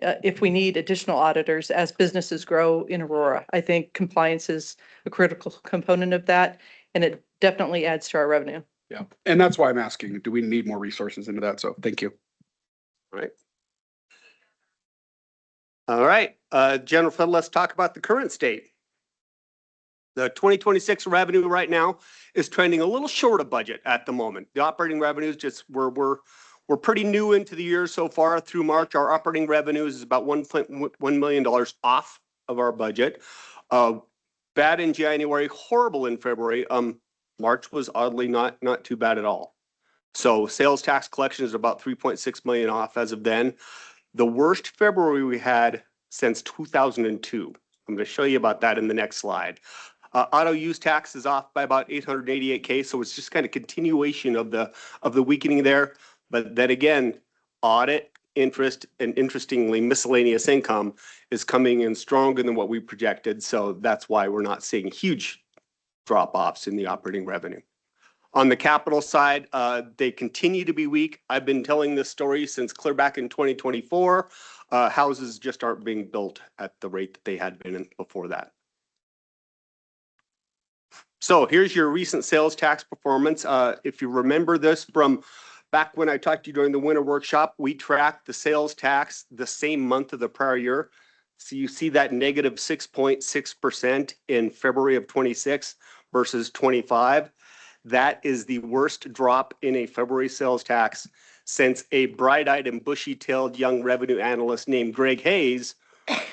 Speaker 18: if we need additional auditors as businesses grow in Aurora. I think compliance is a critical component of that, and it definitely adds to our revenue.
Speaker 13: Yeah, and that's why I'm asking, do we need more resources into that? So thank you.
Speaker 15: All right, general fund, let's talk about the current state. The 2026 revenue right now is trending a little short of budget at the moment. The operating revenues just we're pretty new into the year so far. Through March, our operating revenues is about $1.1 million off of our budget. Bad in January, horrible in February. March was oddly not too bad at all. So sales tax collection is about 3.6 million off as of then. The worst February we had since 2002. I'm going to show you about that in the next slide. Auto use tax is off by about 888K, so it's just kind of continuation of the weakening there. But then again, audit, interest, and interestingly, miscellaneous income is coming in stronger than what we projected. So that's why we're not seeing huge drop-offs in the operating revenue. On the capital side, they continue to be weak. I've been telling this story since clear back in 2024. Houses just aren't being built at the rate that they had been in before that. So here's your recent sales tax performance. If you remember this from back when I talked to you during the winter workshop, we tracked the sales tax the same month of the prior year. So you see that negative 6.6% in February of 26 versus 25. That is the worst drop in a February sales tax since a bright-eyed and bushy-tailed young revenue analyst named Greg Hayes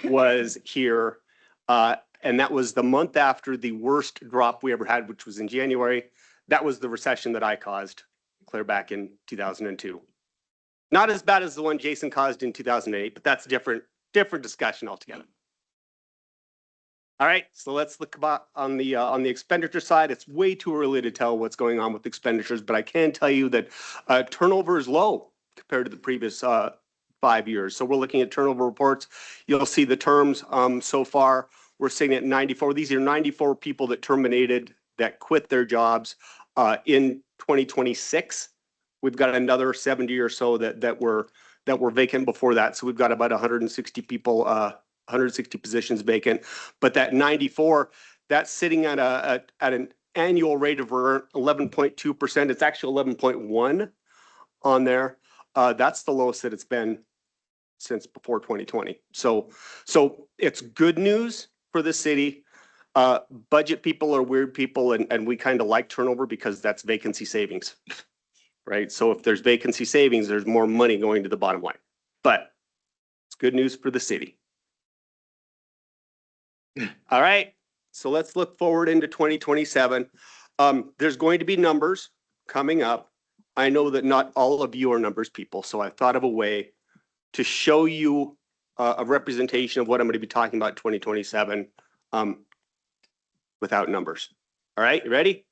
Speaker 15: was here. And that was the month after the worst drop we ever had, which was in January. That was the recession that I caused clear back in 2002. Not as bad as the one Jason caused in 2008, but that's different discussion altogether. All right, so let's look about on the expenditure side. It's way too early to tell what's going on with expenditures, but I can tell you that turnover is low compared to the previous 5 years. So we're looking at turnover reports. You'll see the terms so far. We're sitting at 94. These are 94 people that terminated, that quit their jobs in 2026. We've got another 70 or so that were vacant before that. So we've got about 160 people, 160 positions vacant. But that 94, that's sitting at an annual rate of 11.2%. It's actually 11.1 on there. That's the lowest that it's been since before 2020. So it's good news for the city. Budget people are weird people, and we kind of like turnover because that's vacancy savings, right? So if there's vacancy savings, there's more money going to the bottom line. But it's good news for the city. All right, so let's look forward into 2027. There's going to be numbers coming up. I know that not all of you are numbers people, so I thought of a way to show you a representation of what I'm going to be talking about in 2027 without numbers. All right, you ready?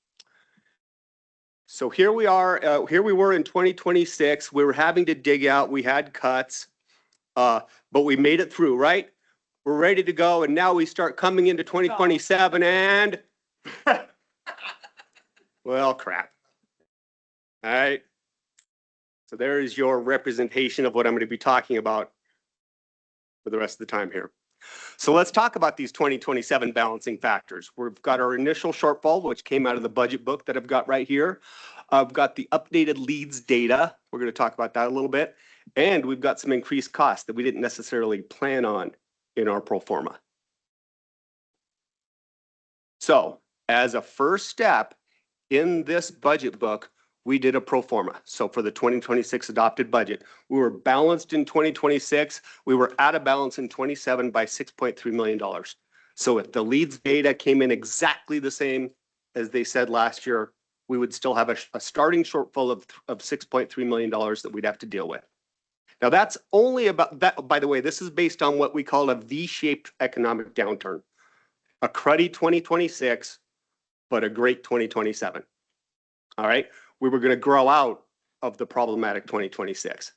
Speaker 15: So here we are, here we were in 2026. We were having to dig out, we had cuts, but we made it through, right? We're ready to go, and now we start coming into 2027 and well, crap. All right. So there is your representation of what I'm going to be talking about for the rest of the time here. So let's talk about these 2027 balancing factors. We've got our initial shortfall, which came out of the budget book that I've got right here. I've got the updated leads data. We're going to talk about that a little bit. And we've got some increased costs that we didn't necessarily plan on in our pro forma. So as a first step in this budget book, we did a pro forma. So for the 2026 adopted budget, we were balanced in 2026. We were out of balance in 27 by $6.3 million. So if the leads data came in exactly the same as they said last year, we would still have a starting shortfall of $6.3 million that we'd have to deal with. Now that's only about that. By the way, this is based on what we call a V-shaped economic downturn. A cruddy 2026, but a great 2027. All right. We were going to grow out of the problematic 2026.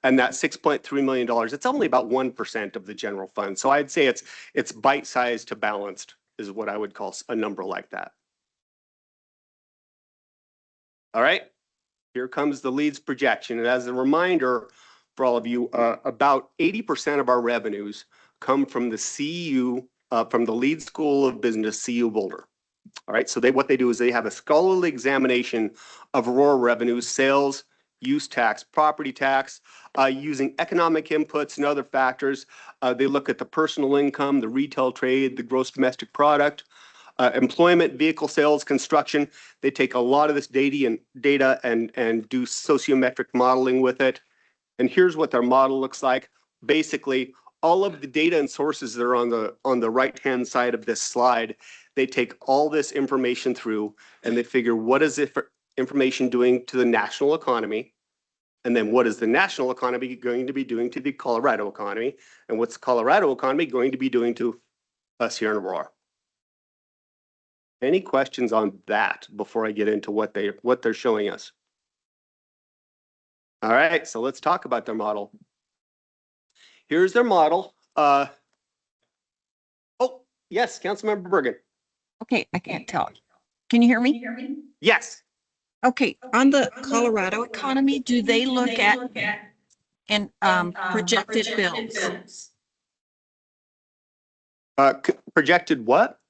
Speaker 15: And that $6.3 million, it's only about 1% of the general fund. So I'd say it's bite-sized to balanced is what I would call a number like that. All right. Here comes the leads projection. And as a reminder for all of you, about 80% of our revenues come from the CU, from the Lead School of Business, CU Boulder. All right, so what they do is they have a scholarly examination of Aurora revenues, sales, use tax, property tax, using economic inputs and other factors. They look at the personal income, the retail trade, the gross domestic product, employment, vehicle sales, construction. They take a lot of this data and do sociometric modeling with it. And here's what their model looks like. Basically, all of the data and sources that are on the right-hand side of this slide, they take all this information through and they figure what is it for information doing to the national economy, and then what is the national economy going to be doing to the Colorado economy, and what's the Colorado economy going to be doing to us here in Aurora. Any questions on that before I get into what they're showing us? All right, so let's talk about their model. Here's their model. Oh, yes, Councilmember Bergen.
Speaker 2: Okay, I can't tell. Can you hear me?
Speaker 15: Yes.
Speaker 2: Okay, on the Colorado economy, do they look at and projected bills?
Speaker 15: Projected what?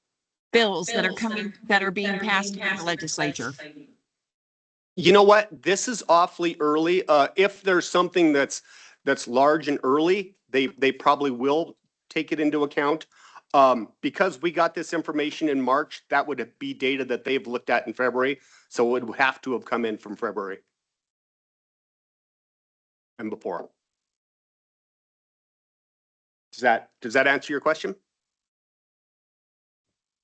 Speaker 2: Bills that are being passed in the legislature.
Speaker 15: You know what? This is awfully early. If there's something that's large and early, they probably will take it into account. Because we got this information in March, that would be data that they've looked at in February. So it would have to have come in from February and before. Does that answer your question?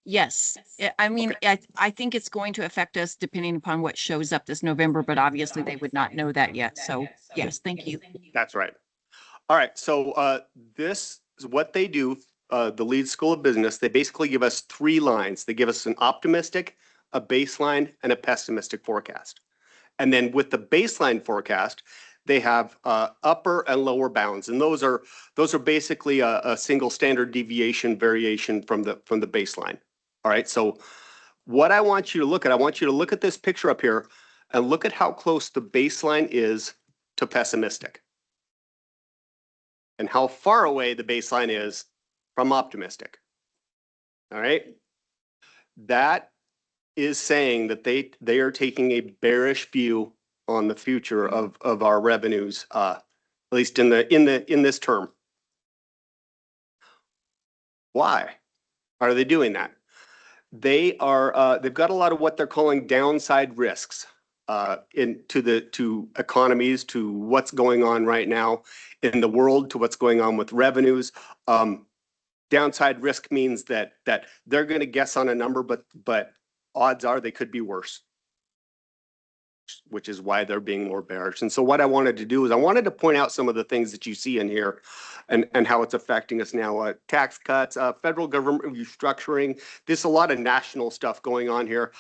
Speaker 2: Yes, I mean, I think it's going to affect us depending upon what shows up this November, but obviously they would not know that yet. So yes, thank you.
Speaker 15: That's right. All right, so this is what they do. The Lead School of Business, they basically give us 3 lines. They give us an optimistic, a baseline, and a pessimistic forecast. And then with the baseline forecast, they have upper and lower bounds, and those are basically a single standard deviation variation from the baseline. All right, so what I want you to look at, I want you to look at this picture up here and look at how close the baseline is to pessimistic and how far away the baseline is from optimistic. All right, that is saying that they are taking a bearish view on the future of our revenues, at least in this term. Why are they doing that? They've got a lot of what they're calling downside risks to economies, to what's going on right now in the world, to what's going on with revenues. Downside risk means that they're going to guess on a number, but odds are they could be worse, which is why they're being more bearish. And so what I wanted to do is I wanted to point out some of the things that you see in here and how it's affecting us now. Tax cuts, federal government restructuring. There's a lot of national stuff going on here.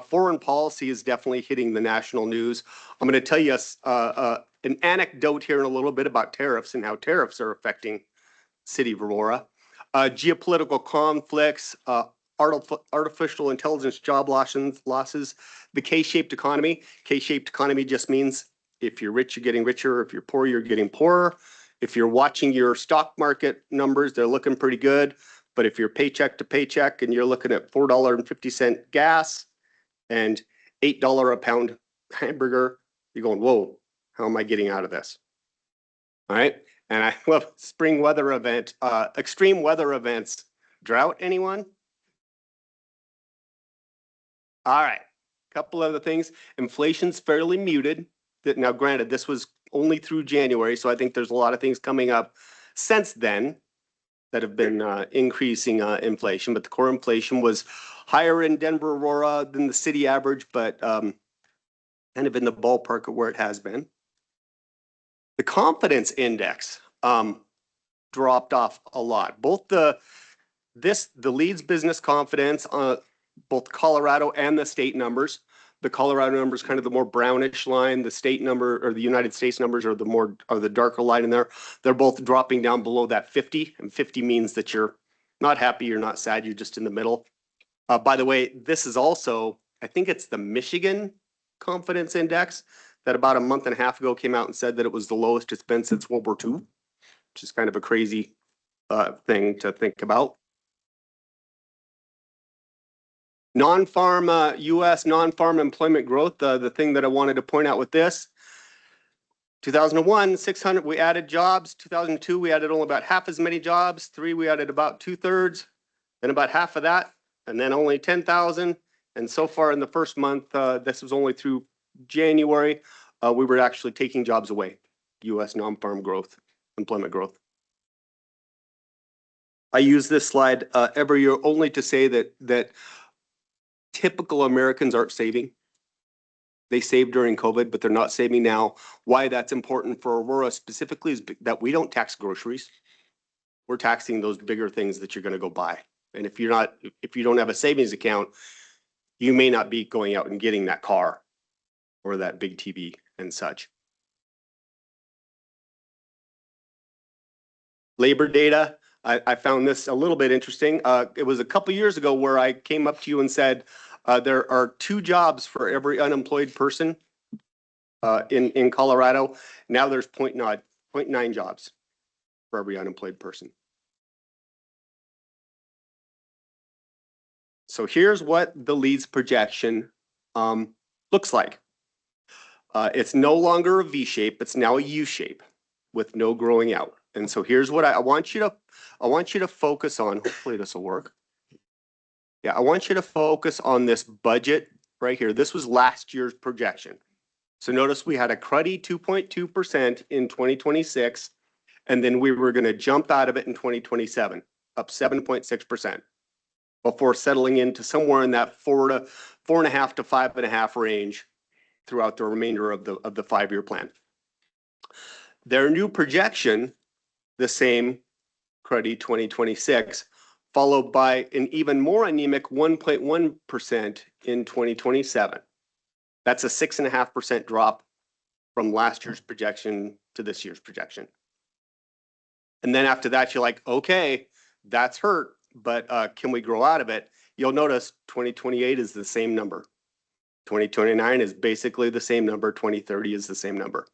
Speaker 15: Foreign policy is definitely hitting the national news. I'm going to tell you an anecdote here in a little bit about tariffs and how tariffs are affecting City of Aurora. Geopolitical conflicts, artificial intelligence job losses, the K-shaped economy. K-shaped economy just means if you're rich, you're getting richer. If you're poor, you're getting poorer. If you're watching your stock market numbers, they're looking pretty good. But if you're paycheck to paycheck and you're looking at $4.50 gas and $8 a pound hamburger, you're going, whoa, how am I getting out of this? All right. And I love spring weather event, extreme weather events. Drought, anyone? All right. Couple other things. Inflation's fairly muted. Now, granted, this was only through January, so I think there's a lot of things coming up since then that have been increasing inflation. But the core inflation was higher in Denver, Aurora than the city average, but kind of in the ballpark of where it has been. The confidence index dropped off a lot. Both the leads business confidence, both Colorado and the state numbers. The Colorado number is kind of the more brownish line. The state number or the United States numbers are the darker line in there. They're both dropping down below that 50, and 50 means that you're not happy, you're not sad, you're just in the middle. By the way, this is also, I think it's the Michigan Confidence Index that about a month and a half ago came out and said that it was the lowest it's been since World War II, which is kind of a crazy thing to think about. Non-farm, U.S. non-farm employment growth, the thing that I wanted to point out with this, 2001, 600, we added jobs. 2002, we added only about half as many jobs. 3, we added about 2/3, then about half of that, and then only 10,000. And so far in the first month, this was only through January, we were actually taking jobs away, U.S. non-farm growth, employment growth. I use this slide every year only to say that typical Americans aren't saving. They saved during COVID, but they're not saving now. Why that's important for Aurora specifically is that we don't tax groceries. We're taxing those bigger things that you're going to go buy. And if you don't have a savings account, you may not be going out and getting that car or that big TV and such. Labor data. I found this a little bit interesting. It was a couple years ago where I came up to you and said, there are 2 jobs for every unemployed person in Colorado. Now there's 0.9 jobs for every unemployed person. So here's what the leads projection looks like. It's no longer a V shape, it's now a U shape with no growing out. And so here's what I want you to focus on. Hopefully this will work. Yeah, I want you to focus on this budget right here. This was last year's projection. So notice we had a cruddy 2.2% in 2026, and then we were going to jump out of it in 2027, up 7.6%, before settling into somewhere in that 4.5 to 5.5 range throughout the remainder of the 5-year plan. Their new projection, the same cruddy 2026, followed by an even more anemic 1.1% in 2027. That's a 6.5% drop from last year's projection to this year's projection. And then after that, you're like, okay, that's hurt, but can we grow out of it? You'll notice 2028 is the same number. 2029 is basically the same number. 2030 is the same number.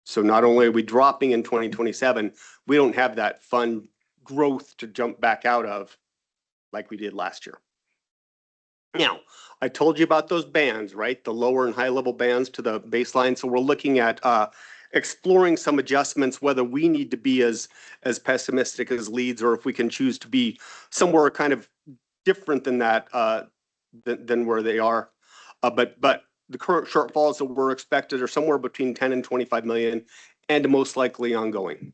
Speaker 15: So not only are we dropping in 2027, we don't have that fun growth to jump back out of like we did last year. Now, I told you about those bands, right? The lower and high level bands to the baseline. So we're looking at exploring some adjustments, whether we need to be as pessimistic as Leeds, or if we can choose to be somewhere kind of different than that, than where they are. But the current shortfalls that we're expected are somewhere between 10 and 25 million, and most likely ongoing.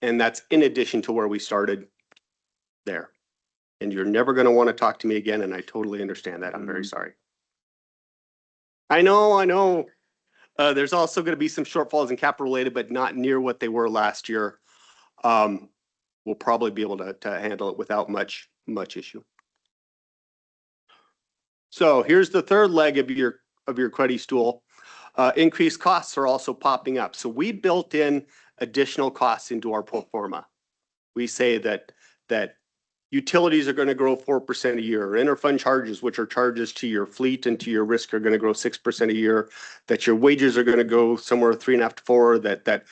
Speaker 15: And that's in addition to where we started there. And you're never going to want to talk to me again, and I totally understand that. I'm very sorry. I know. There's also going to be some shortfalls in capital related, but not near what they were last year. We'll probably be able to handle it without much issue. So here's the third leg of your cruddy stool. Increased costs are also popping up. So we built in additional costs into our pro forma. We say that utilities are going to grow 4% a year. Interfund charges, which are charges to your fleet and to your risk, are going to grow 6% a year. That your wages are going to go somewhere 3.5 to 4. That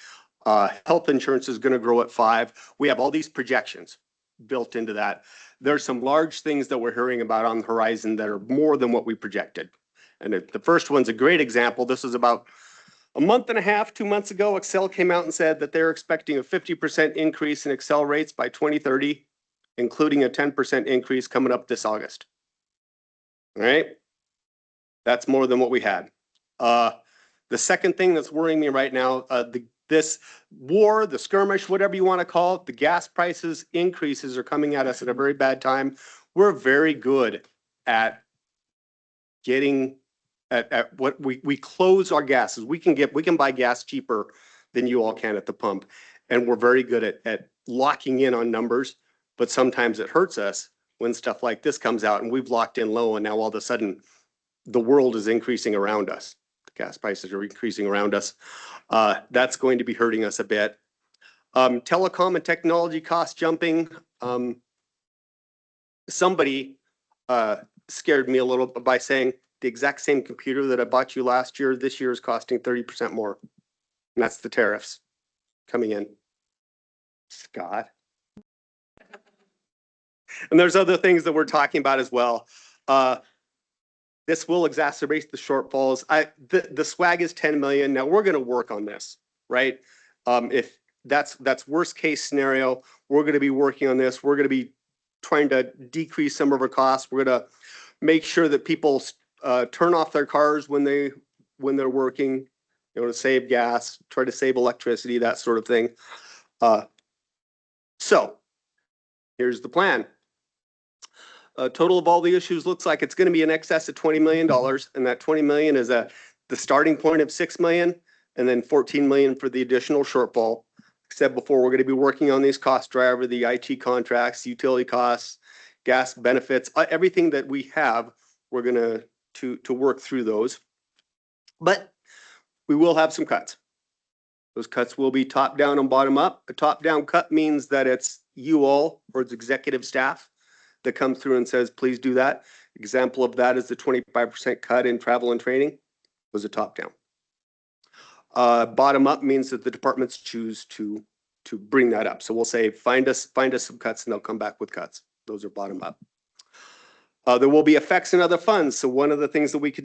Speaker 15: health insurance is going to grow at 5. We have all these projections built into that. There's some large things that we're hearing about on the horizon that are more than what we projected. And the first one's a great example. This is about a month and a half, 2 months ago. Excel came out and said that they're expecting a 50% increase in Excel rates by 2030, including a 10% increase coming up this August. All right? That's more than what we had. The second thing that's worrying me right now, this war, the skirmish, whatever you want to call it, the gas prices increases are coming at us at a very bad time. We're very good at getting at what we close our gases. We can buy gas cheaper than you all can at the pump. And we're very good at locking in on numbers, but sometimes it hurts us when stuff like this comes out and we've locked in low, and now all of a sudden the world is increasing around us. The gas prices are increasing around us. That's going to be hurting us a bit. Telecom and technology costs jumping. Somebody scared me a little bit by saying the exact same computer that I bought you last year, this year is costing 30% more. And that's the tariffs coming in. Scott. And there's other things that we're talking about as well. This will exacerbate the shortfalls. The swag is 10 million. Now we're going to work on this, right? If that's worst case scenario, we're going to be working on this. We're going to be trying to decrease some of our costs. We're going to make sure that people turn off their cars when they're working, to save gas, try to save electricity, that sort of thing. So here's the plan. Total of all the issues looks like it's going to be in excess of $20 million, and that 20 million is the starting point of 6 million, and then 14 million for the additional shortfall. Like I said before, we're going to be working on these cost driver, the IT contracts, utility costs, gas benefits, everything that we have. We're going to work through those, but we will have some cuts. Those cuts will be top down and bottom up. A top down cut means that it's you all or it's executive staff that comes through and says, please do that. Example of that is the 25% cut in travel and training was a top down. Bottom up means that the departments choose to bring that up. So we'll say, find us some cuts, and they'll come back with cuts. Those are bottom up. There will be effects in other funds. So one of the things that we could